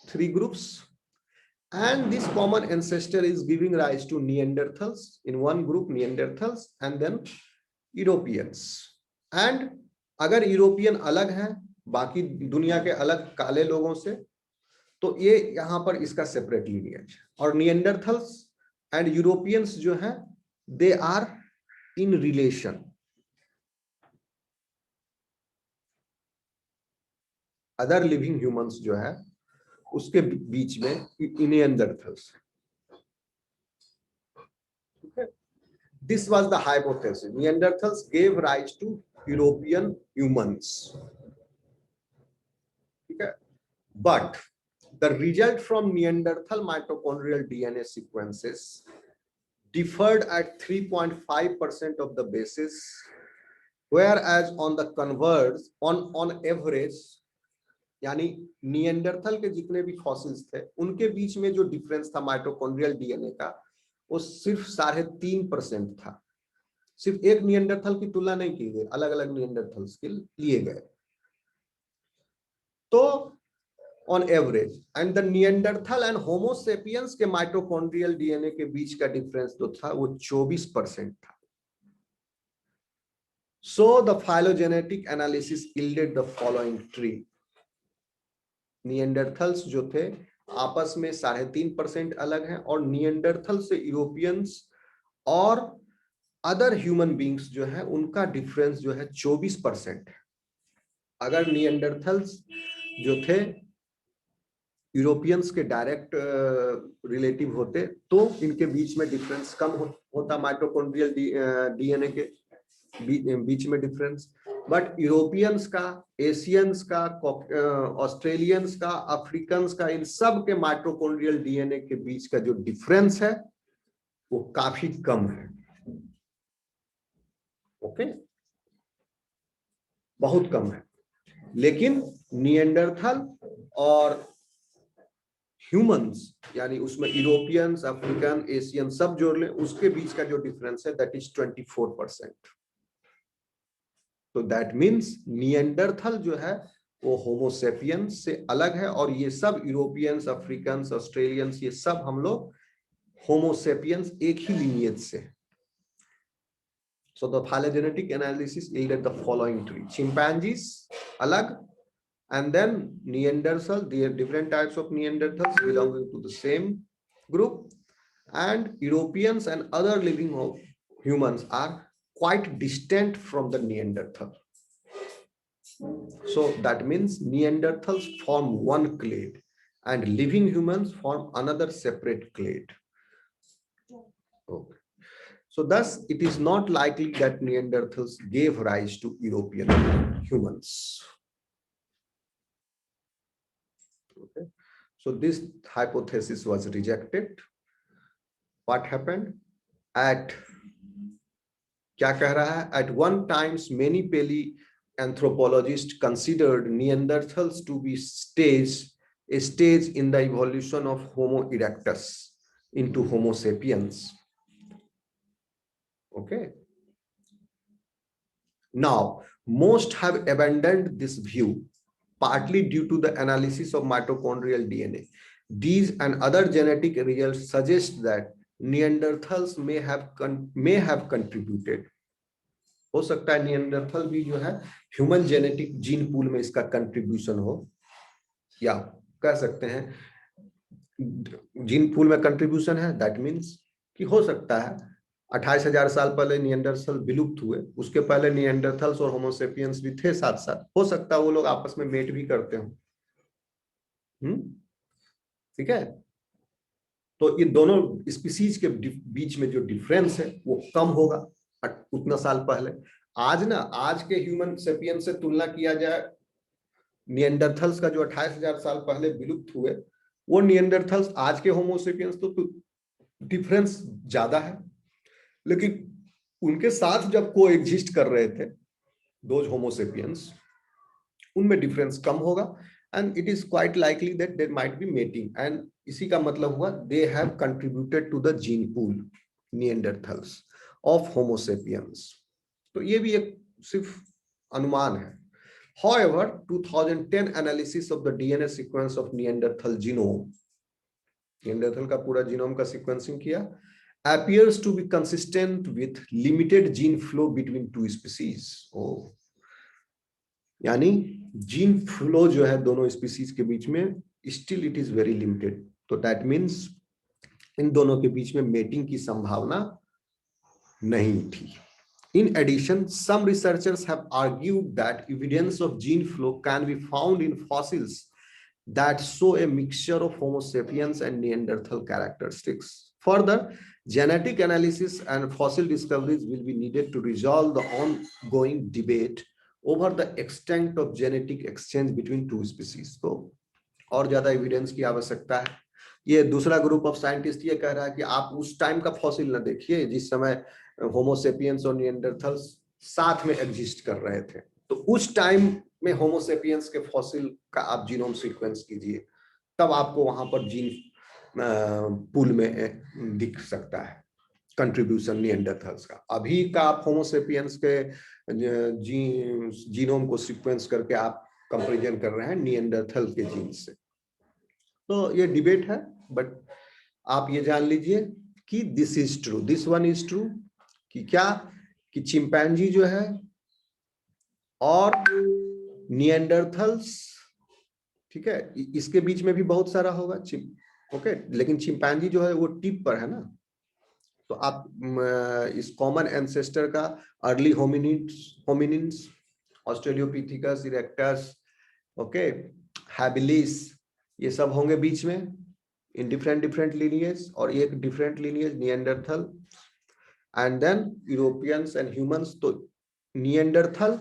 3 groups, and this common ancestor is giving rise to Neanderthals. In one group Neanderthals and then Europeans. And अगर European अलग हैं बाकी दुनिया के अलग काले लोगों से, तो ये यहां पर इसका सेपरेट लिनिएज। और निएंडरथल्स एंड यूरोपियंस जो हैं they are in relation. Other living humans जो है उसके बीच में Neanderthals. This was the hypothesis. Neanderthals gave rise to European humans. Okay. But the result from Neanderthal mitochondrial DNA sequences differed at 3.5% of the basis, whereas on the converse, on average, यानी Neanderthal के जितने भी fossils थे उनके बीच में जो difference था mitochondrial DNA का वो सिर्फ 3.5% था। सिर्फ एक निएंडरथल की तुलना नहीं की गई, अलग अलग निएंडरथल्स के लिए गए। तो on average and the Neanderthal and homo sapiens के माइटोकॉन्ड्रियल डीएनए के बीच का डिफरेंस जो था वो 24% था। So the phylogenetic analysis yielded the following tree. Neanderthals जो थे आपस में 3.5% अलग हैं और निएंडरथल से यूरोपियंस और अदर ह्यूमन बींग्स जो है उनका डिफरेंस जो है 24% है। अगर निएंडरथल्स जो थे यूरोपियंस के डायरेक्ट रिलेटिव होते तो इनके बीच में डिफरेंस कम होता माइटोकॉन्ड्रियल डीएनए के बीच में डिफरेंस। बट यूरोपियंस का, एशियंस का, ऑस्ट्रेलियंस का, अफ्रीकन्स का, इन सब के माइटोकॉन्ड्रियल डीएनए के बीच का जो डिफरेंस है वो काफी कम है। ओके, बहुत कम है। लेकिन निएंडरथल और ह्यूमंस यानी उसमें यूरोपियंस, अफ्रीकन, एशियन सब जोड़ लें उसके बीच का जो डिफरेंस है दैट इज 24%। तो दैट मीन्स निएंडरथल जो है वो होमोसेपियंस से अलग है और ये सब यूरोपियंस, अफ्रीकन्स, ऑस्ट्रेलियंस ये सब हम लोग होमोसेपियंस एक ही लिनिएज से। So the phylogenetic analysis yielded the following tree. Chimpanzees alag, and then Neanderthals, there are different types of Neanderthals belonging to the same group, and Europeans and other living humans are quite distant from the Neanderthal. So that means Neanderthals form one clade and living humans form another separate clade. Okay. So thus it is not likely that Neanderthals gave rise to European humans. Okay. So this hypothesis was rejected. What happened? At one time, many paleoanthropologists considered Neanderthals to be a stage in the evolution of Homo erectus into Homo sapiens. Okay. Now, most have abandoned this view, partly due to the analysis of mitochondrial DNA. These and other genetic results suggest that Neanderthals may have contributed. हो सकता है Neanderthal भी जो है human genetic gene pool में इसका contribution हो, या कह सकते हैं जीन पूल में कंट्रीब्यूशन है। दैट मीन्स कि हो सकता है 28,000 साल पहले निएंडरथल विलुप्त हुए, उसके पहले निएंडरथल्स और होमोसेपियंस भी थे साथ साथ, हो सकता है वो लोग आपस में मेट भी करते हो। ठीक है, तो ये दोनों स्पीसीज के बीच में जो डिफरेंस है वो कम होगा उतना साल पहले। आज के ह्यूमन सेपियंस से तुलना किया जाए, निएंडरथल्स का जो 28,000 साल पहले विलुप्त हुए, वो निएंडरथल्स आज के होमोसेपियंस तो डिफरेंस ज्यादा है, लेकिन उनके साथ जब को एग्जिस्ट कर रहे थे दोज होमोसेपियंस, उनमें डिफरेंस कम होगा। And it is quite likely that there might be mating, and इसी का मतलब हुआ they have contributed to the gene pool Neanderthals of Homo sapiens. तो ये भी एक सिर्फ अनुमान है। However, 2010 analysis of the DNA sequence of Neanderthal genome, Neanderthal का पूरा जीनोम का सीक्वेंसिंग किया, appears to be consistent with limited gene flow between two species. Oh, यानी जीन फ्लो जो है दोनों स्पीसीज के बीच में still it is very limited. तो दैट मीन्स इन दोनों के बीच में मेटिंग की संभावना नहीं थी. In addition, some researchers have argued that evidence of gene flow can be found in fossils that show a mixture of Homo sapiens and Neanderthal characteristics. Further, genetic analysis and fossil discoveries will be needed to resolve the ongoing debate over the extent of genetic exchange between two species. तो और ज्यादा evidence की आवश्यकता है. ये दूसरा group of scientist ये कह रहा है कि आप उस टाइम का फॉसिल ना देखिए जिस समय होमो सेपियंस और निएंडरथल्स साथ में एग्जिस्ट कर रहे थे. तो उस टाइम में होमो सेपियंस के फॉसिल का आप जीनोम सीक्वेंस कीजिए, तब आपको वहां पर जीन पूल में दिख सकता है कंट्रीब्यूशन निएंडरथल्स का. अभी का आप होमो सेपियंस के जीनोम को सीक्वेंस करके आप कंपैरिजन कर रहे हैं निएंडरथल के जीन से. तो ये डिबेट है, बट आप ये जान लीजिए कि this is true, this one is true, कि क्या कि चिंपैंजी जो है और निएंडरथल्स, ठीक है, इसके बीच में भी बहुत सारा होगा ओके, लेकिन चिंपैंजी जो है वो टिप पर है ना. तो आप इस कॉमन एंसेस्टर का early hominins Australopithecus erectus, okay, habilis, ये सब होंगे बीच में इन डिफरेंट लीनिएज, और एक different lineage Neanderthal, and then Europeans and humans. तो निएंडरथल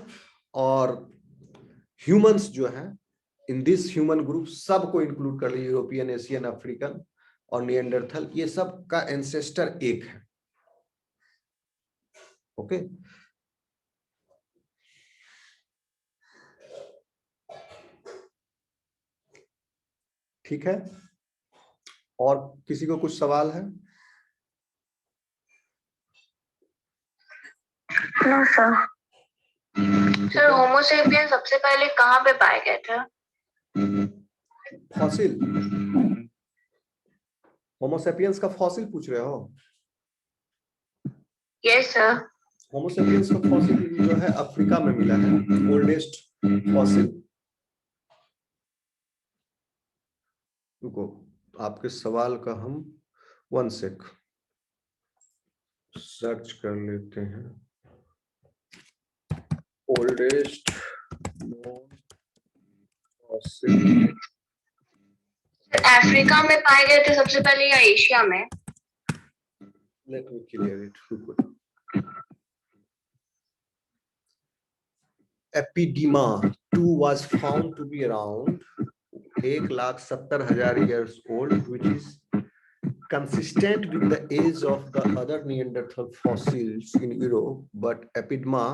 और ह्यूमंस जो है इन दिस ह्यूमन ग्रुप सबको इंक्लूड कर लिया, यूरोपियन, एशियन, अफ्रीकन और निएंडरथल, ये सब का एंसेस्टर एक है. ओके ठीक है. और किसी को कुछ सवाल है? No sir. Sir homo sapien सबसे पहले कहाँ पे पाए गए थे? फॉसिल, होमो सेपियंस का फॉसिल पूछ रहे हो? Yes sir. होमो सेपियंस का फॉसिल जो है अफ्रीका में मिला है, ओल्डेस्ट फॉसिल. रुको, आपके सवाल का हम 1 सेक सर्च कर लेते हैं. ओल्डेस्ट फॉसिल अफ्रीका में पाए गए थे सबसे पहले या एशिया में? Let me clear it. Apidima 2 was found to be around 1,70,000 years old, which is consistent with the age of the other Neanderthal fossils in Europe. But Epidema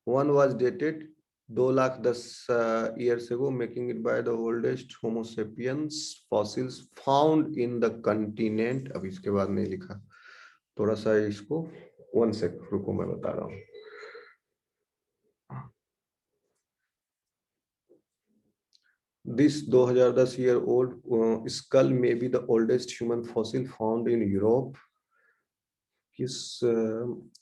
1 was dated 2,10,000 years ago, making it by the oldest Homo sapiens fossils found in the continent. अब इसके बाद नहीं लिखा, थोड़ा सा इसको 1 सेक रुको, मैं बता रहा हूँ. This 2010 year old skull may be the oldest human fossil found in Europe.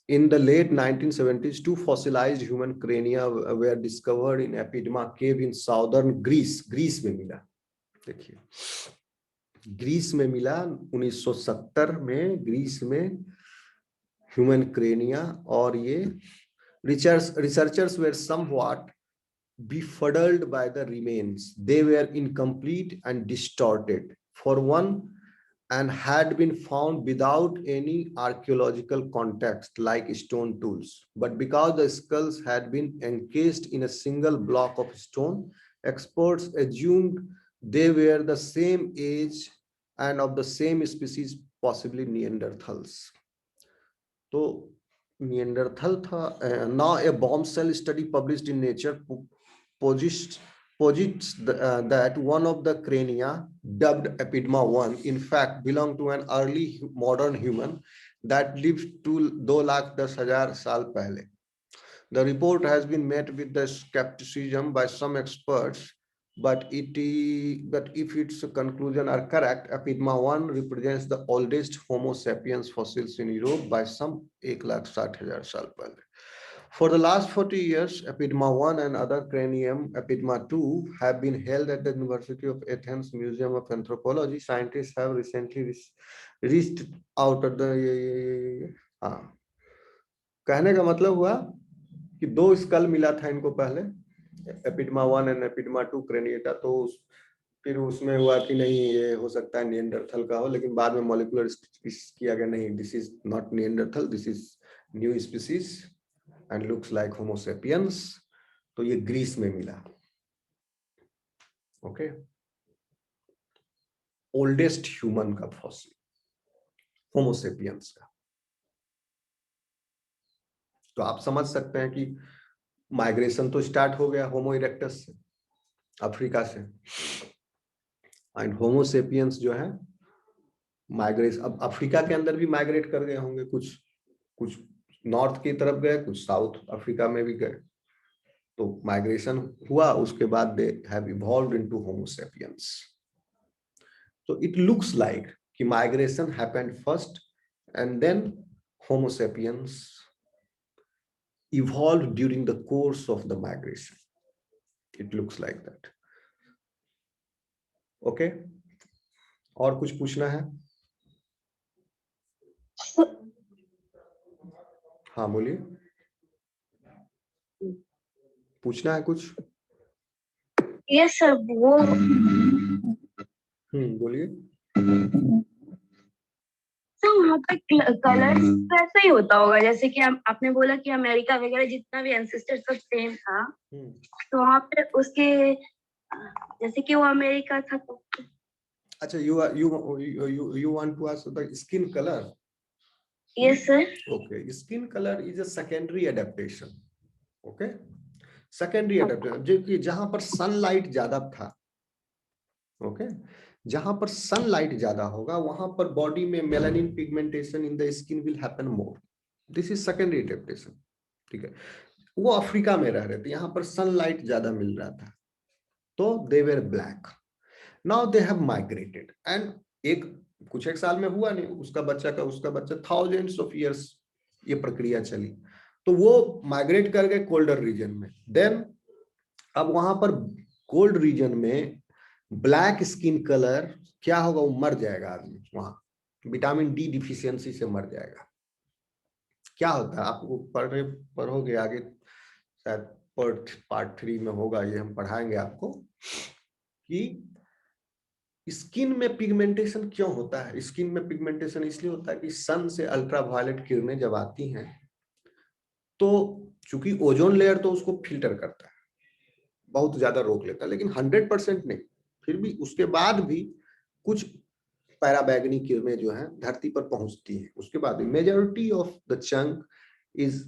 In the late 1970s, 2 fossilized human crania were discovered in Epidema cave in southern Greece. Greece में मिला, देखिए ग्रीस में मिला 1970 में, ग्रीस में human crania. और ये researchers were somewhat befuddled by the remains. They were incomplete and distorted, for one, and had been found without any archaeological context like stone tools. But because the skulls had been encased in a single block of stone, experts assumed they were the same age and of the same species, possibly Neanderthals. तो Neanderthal था. Now a bombshell study published in Nature posits that one of the crania, dubbed Epidema 1, in fact belonged to an early modern human that lived 2,10,000 साल पहले. The report has been met with the skepticism by some experts, but if its conclusion are correct, Epidma 1 represents the oldest Homo sapiens fossils in Europe by some 1,60,000 साल पहले. For the last 40 years, Epidma 1 and other cranium, Epidma 2, have been held at the University of Athens Museum of Anthropology. Scientists have recently reached out of the कहने का मतलब हुआ कि 2 school मिला था इनको पहले, एपिडमा 1 एंड एपिडमा 2 क्रेनिएटा, तो फिर उसमें हुआ कि नहीं ये हो सकता है निएंडरथल का हो, लेकिन बाद में मॉलिक्यूलर किया गया नहीं, this is not Neanderthal, this is new species and looks like homo sapiens. तो ये ग्रीस में मिला. ओके, ओल्डेस्ट ह्यूमन का फॉसिल होमो सेपियंस का. तो आप समझ सकते हैं कि माइग्रेशन तो स्टार्ट हो गया होमो इरेक्टस से, अफ्रीका से, एंड होमो सेपियंस जो है माइग्रेशन अब अफ्रीका के अंदर भी माइग्रेट कर गए होंगे, कुछ नॉर्थ की तरफ गए, कुछ साउथ अफ्रीका में भी गए. तो माइग्रेशन हुआ, उसके बाद they have evolved into Homo sapiens. तो इट लुक्स लाइक कि migration happened first and then Homo sapiens evolved during the course of the migration. It looks like that. Okay, और कुछ पूछना है? हाँ बोलिए, पूछना है कुछ? यस सर, वो बोलिए. तो वहाँ पे कलर्स तो ऐसा ही होता होगा, जैसे कि आपने बोला कि अमेरिका वगैरह जितना भी एंसेस्टर सब सेम था, तो वहाँ पे उसके जैसे कि वो अमेरिका था तो. अच्छा, you want to ask the skin color? Yes sir. Okay, skin color is a secondary adaptation. Okay, secondary adaptation जो कि जहां पर सनलाइट ज्यादा था. ओके, जहां पर सनलाइट ज्यादा होगा वहां पर बॉडी में melanin pigmentation in the skin will happen more. This is secondary adaptation. ठीक है, वो अफ्रीका में रह रहे थे, यहाँ पर सनलाइट ज्यादा मिल रहा था, तो they were black. Now they have migrated and कुछ एक साल में हुआ नहीं, उसका बच्चा थाउजेंड्स ऑफ इयर्स ये प्रक्रिया चली, तो वो माइग्रेट कर गए कोल्डर रीजन में. देन अब वहां पर कोल्ड रीजन में ब्लैक स्किन कलर क्या होगा, वो मर जाएगा आदमी, वहां विटामिन डी डिफिशियंसी से मर जाएगा. क्या होता है आपको पढ़ोगे आगे, शायद पार्ट 3 में होगा, ये हम पढ़ाएंगे आपको कि स्किन में पिगमेंटेशन क्यों होता है. स्किन में पिगमेंटेशन इसलिए होता है कि सन से अल्ट्रावायलेट किरणें जब आती हैं तो चूंकि ओजोन लेयर तो उसको फिल्टर करता है, बहुत ज्यादा रोक लेता है, लेकिन 100% नहीं, फिर भी उसके बाद भी कुछ पैराबैगनी किरणें जो हैं धरती पर पहुंचती हैं. उसके बाद majority of the chunk is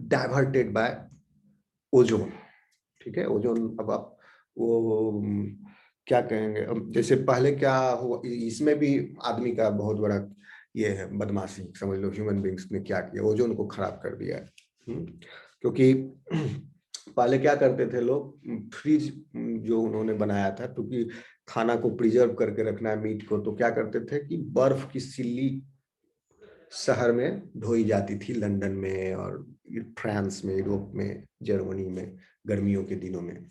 diverted by ozone. ठीक है, ओजोन. अब आप वो क्या कहेंगे, अब जैसे पहले क्या हुआ, इसमें भी आदमी का बहुत बड़ा ये है बदमाशी, समझ लो ह्यूमन बींग्स ने क्या किया, ओजोन को खराब कर दिया है. क्योंकि पहले क्या करते थे लोग, फ्रिज जो उन्होंने बनाया था, क्योंकि खाना को प्रिजर्व करके रखना है, मीट को, तो क्या करते थे कि बर्फ की सिल्ली शहर में ढोई जाती थी, लंदन में और फ्रांस में, यूरोप में, जर्मनी में गर्मियों के दिनों में.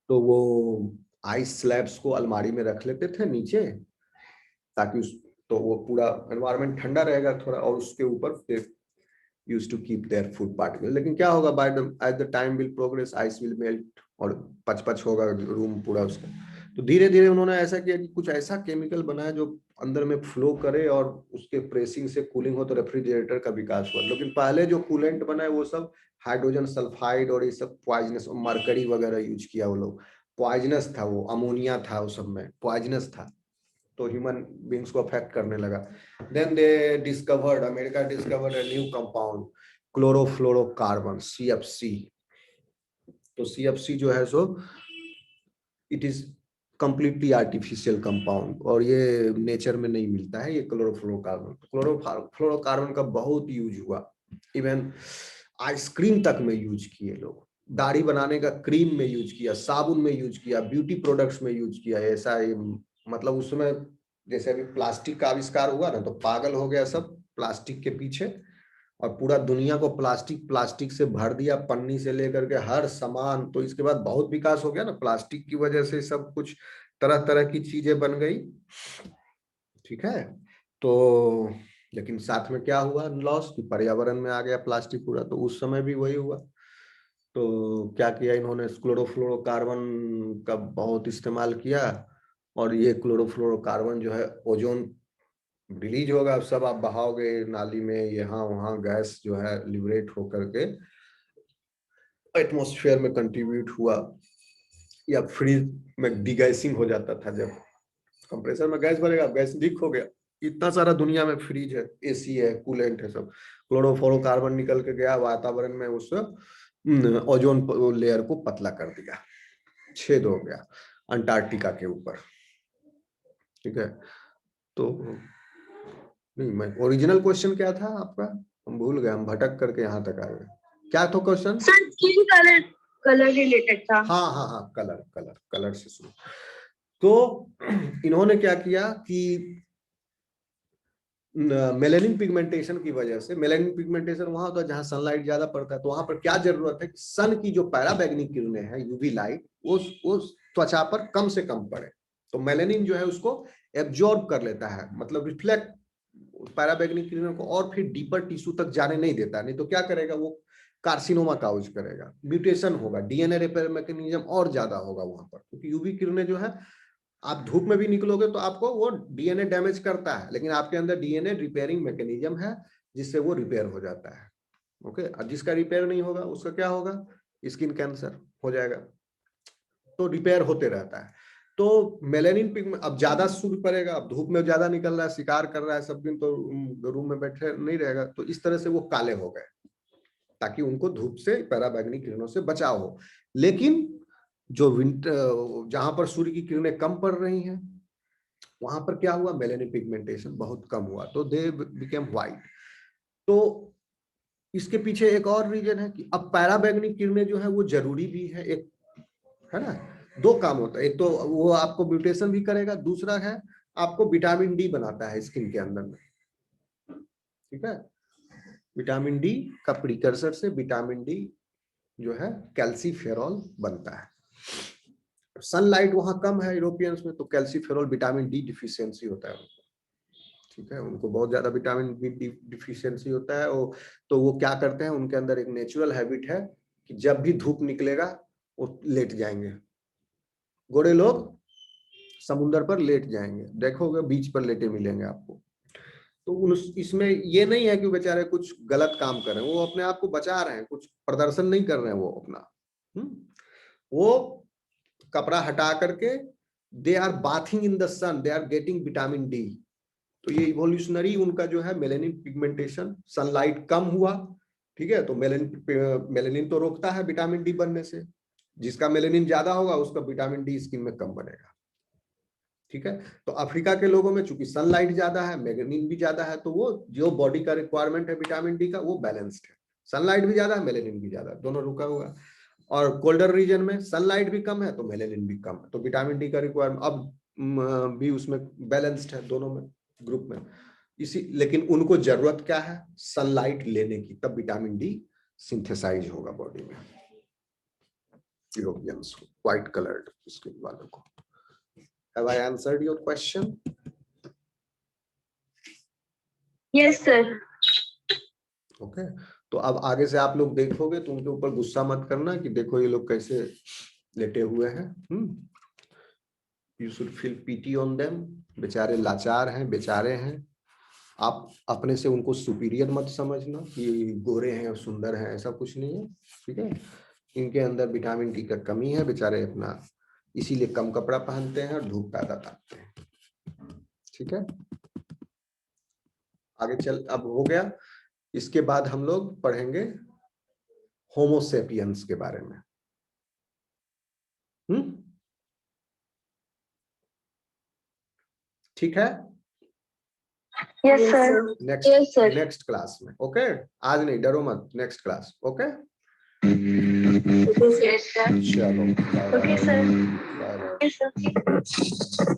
तो वो आइस स्लैब्स को अलमारी में रख लेते थे नीचे, ताकि तो वो पूरा एनवायरनमेंट ठंडा रहेगा थोड़ा, और उसके ऊपर used to keep their food particles. लेकिन क्या होगा, as the time will progress, ice will melt और पच होगा रूम पूरा उसका. तो धीरे धीरे उन्होंने ऐसा किया कि कुछ ऐसा केमिकल बनाया जो अंदर में फ्लो करे और उसके प्रेसिंग से कूलिंग हो, तो रेफ्रिजरेटर का विकास हुआ. लेकिन पहले जो कूलेंट बनाए वो सब हाइड्रोजन सल्फाइड और ये सब पॉइजनस, मरकरी वगैरह यूज किया वो लोग. पॉइजनस था, वो अमोनिया था, वो सब में पॉइजनस था, तो ह्यूमन बींग्स को अफेक्ट करने लगा. Then they discovered, America discovered a new compound, chlorofluorocarbon, CFC. तो CFC जो है so it is completely artificial compound, और ये नेचर में नहीं मिलता है, ये क्लोरोफ्लोरोकार्बन. क्लोरोफ्लोरोकार्बन का बहुत यूज हुआ. इवन आइसक्रीम तक में यूज किए लोग, दाढ़ी बनाने का क्रीम में यूज किया, साबुन में यूज किया, ब्यूटी प्रोडक्ट्स में यूज किया। ऐसा मतलब उस समय जैसे अभी प्लास्टिक का आविष्कार हुआ ना, तो पागल हो गया सब प्लास्टिक के पीछे, और पूरा दुनिया को प्लास्टिक प्लास्टिक से भर दिया, पन्नी से लेकर के हर सामान। तो इसके बाद बहुत विकास हो गया ना, प्लास्टिक की वजह से सब कुछ तरह तरह की चीजें बन गई, ठीक है। तो लेकिन साथ में क्या हुआ लॉस, कि पर्यावरण में आ गया प्लास्टिक पूरा। तो उस समय भी वही हुआ। तो क्या किया इन्होंने, क्लोरोफ्लोरोकार्बन का बहुत इस्तेमाल किया, और ये क्लोरोफ्लोरोकार्बन जो है ओजोन रिलीज होगा, सब आप बहाओगे नाली में, यहाँ वहाँ गैस जो है लिबरेट होकर के एटमॉस्फेयर में कंट्रीब्यूट हुआ, या फ्रीज में डिगैसिंग हो जाता था, जब कंप्रेसर में गैस भरेगा, गैस लीक हो गया। इतना सारा दुनिया में फ्रिज है, एसी है, कूलेंट है, सब क्लोरोफ्लोरोकार्बन निकल के गया वातावरण में, उस ओजोन लेयर को पतला कर दिया, छेद हो गया अंटार्कटिका के ऊपर, ठीक है। तो नहीं, मैं ओरिजिनल क्वेश्चन क्या था आपका, हम भूल गए, हम भटक करके यहाँ तक आ गए। क्या था question? Sir skin colour, colour related था। हाँ हाँ हाँ, कलर कलर कलर से शुरू। तो इन्होंने क्या किया कि मेलेनिन पिगमेंटेशन की वजह से, मेलेनिन पिगमेंटेशन वहां होता है जहां सनलाइट ज्यादा पड़ता है, तो वहां पर क्या जरूरत है कि सन की जो पैराबैंगनी किरणें हैं, यूवी लाइट, वो त्वचा पर कम से कम पड़े। तो मेलेनिन जो है उसको एब्जॉर्ब कर लेता है, मतलब रिफ्लेक्ट पैराबैंगनी किरणों को और फिर डीपर टिश्यू तक जाने नहीं देता। नहीं तो क्या करेगा, वो कार्सिनोमा काउज करेगा, म्यूटेशन होगा, डीएनए रिपेयर मैकेनिज्म और ज्यादा होगा वहां पर, क्योंकि यूवी किरणें जो है, आप धूप में भी निकलोगे तो आपको वो डीएनए डैमेज करता है, लेकिन आपके अंदर डीएनए रिपेयरिंग मैकेनिज्म है जिससे वो रिपेयर हो जाता है। ओके, और जिसका रिपेयर नहीं होगा उसका क्या होगा, स्किन कैंसर हो जाएगा। तो रिपेयर होते रहता है। तो मेलेनिन पिगमेंट अब ज्यादा सूर्य पड़ेगा, अब धूप में ज्यादा निकल रहा है, शिकार कर रहा है सब दिन, तो रूम में बैठे नहीं रहेगा, तो इस तरह से वो काले हो गए, ताकि उनको धूप से, पैराबैंगनी किरणों से बचाव हो। लेकिन जो विंटर, जहां पर सूर्य की किरणें कम पड़ रही हैं, वहां पर क्या हुआ, मेलेनिन पिगमेंटेशन बहुत कम हुआ, तो दे बिकेम व्हाइट। तो इसके पीछे एक और रीजन है कि अब पैराबैंगनी किरणें जो है वो जरूरी भी है, एक है ना, दो काम होता है, एक तो वो आपको म्यूटेशन भी करेगा, दूसरा है आपको विटामिन डी बनाता है स्किन के अंदर में, ठीक है। विटामिन डी का प्रिकर्सर से विटामिन डी जो है कैल्सीफेरॉल बनता है। सनलाइट वहां कम है यूरोपियंस में, तो कैल्सीफेरॉल विटामिन डी डिफिशियंसी होता है उनको, ठीक है, उनको बहुत ज्यादा विटामिन डी डिफिशियंसी होता है। तो वो क्या करते हैं, उनके अंदर एक नेचुरल हैबिट है कि जब भी धूप निकलेगा वो लेट जाएंगे, गोरे लोग समुद्र पर लेट जाएंगे, देखोगे बीच पर लेटे मिलेंगे आपको। तो इसमें ये नहीं है कि बेचारे कुछ गलत काम कर रहे हैं, वो अपने आप को बचा रहे हैं, कुछ प्रदर्शन नहीं कर रहे हैं वो अपना। वो कपड़ा हटा करके they are bathing in the sun, they are getting vitamin D. तो ये इवोल्यूशनरी उनका जो है मेलेनिन पिगमेंटेशन, सनलाइट कम हुआ, ठीक है, तो मेलेनिन तो रोकता है विटामिन डी बनने से, जिसका मेलेनिन ज्यादा होगा उसका विटामिन डी स्किन में कम बनेगा, ठीक है। तो अफ्रीका के लोगों में चूंकि सनलाइट ज्यादा है, मेलेनिन भी ज्यादा है, तो वो जो बॉडी का रिक्वायरमेंट है विटामिन डी का वो बैलेंस्ड है, सनलाइट भी ज्यादा है, मेलेनिन भी ज्यादा, दोनों रुका हुआ। और कोल्डर रीजन में सनलाइट भी कम है तो मेलेनिन भी कम है, तो विटामिन डी का रिक्वायरमेंट अब भी उसमें बैलेंस्ड है दोनों में, ग्रुप में। इसी, लेकिन उनको जरूरत क्या है, सनलाइट लेने की, तब विटामिन डी सिंथेसाइज होगा बॉडी में, यूरोपियंस को, व्हाइट कलर्ड स्किन वालों को। Have I answered your question? Yes sir. Okay. तो अब आगे से आप लोग देखोगे तो उनके ऊपर गुस्सा मत करना कि देखो ये लोग कैसे लेटे हुए हैं। You should feel pity on them. बेचारे लाचार हैं, बेचारे हैं। आप अपने से उनको सुपीरियर मत समझना कि गोरे हैं और सुंदर हैं, ऐसा कुछ नहीं है, ठीक है। इनके अंदर विटामिन डी का कमी है, बेचारे अपना इसीलिए कम कपड़ा पहनते हैं और धूप पैदा करते हैं, ठीक है। आगे चल, अब हो गया। इसके बाद हम लोग पढ़ेंगे होमोसेपियंस के बारे में। ठीक है। Yes sir. Yes, sir. Next class में। ओके आज नहीं, डरो मत, next class. Okay Yes, sir. चलो, okay sir. Bye bye. Yes, sir.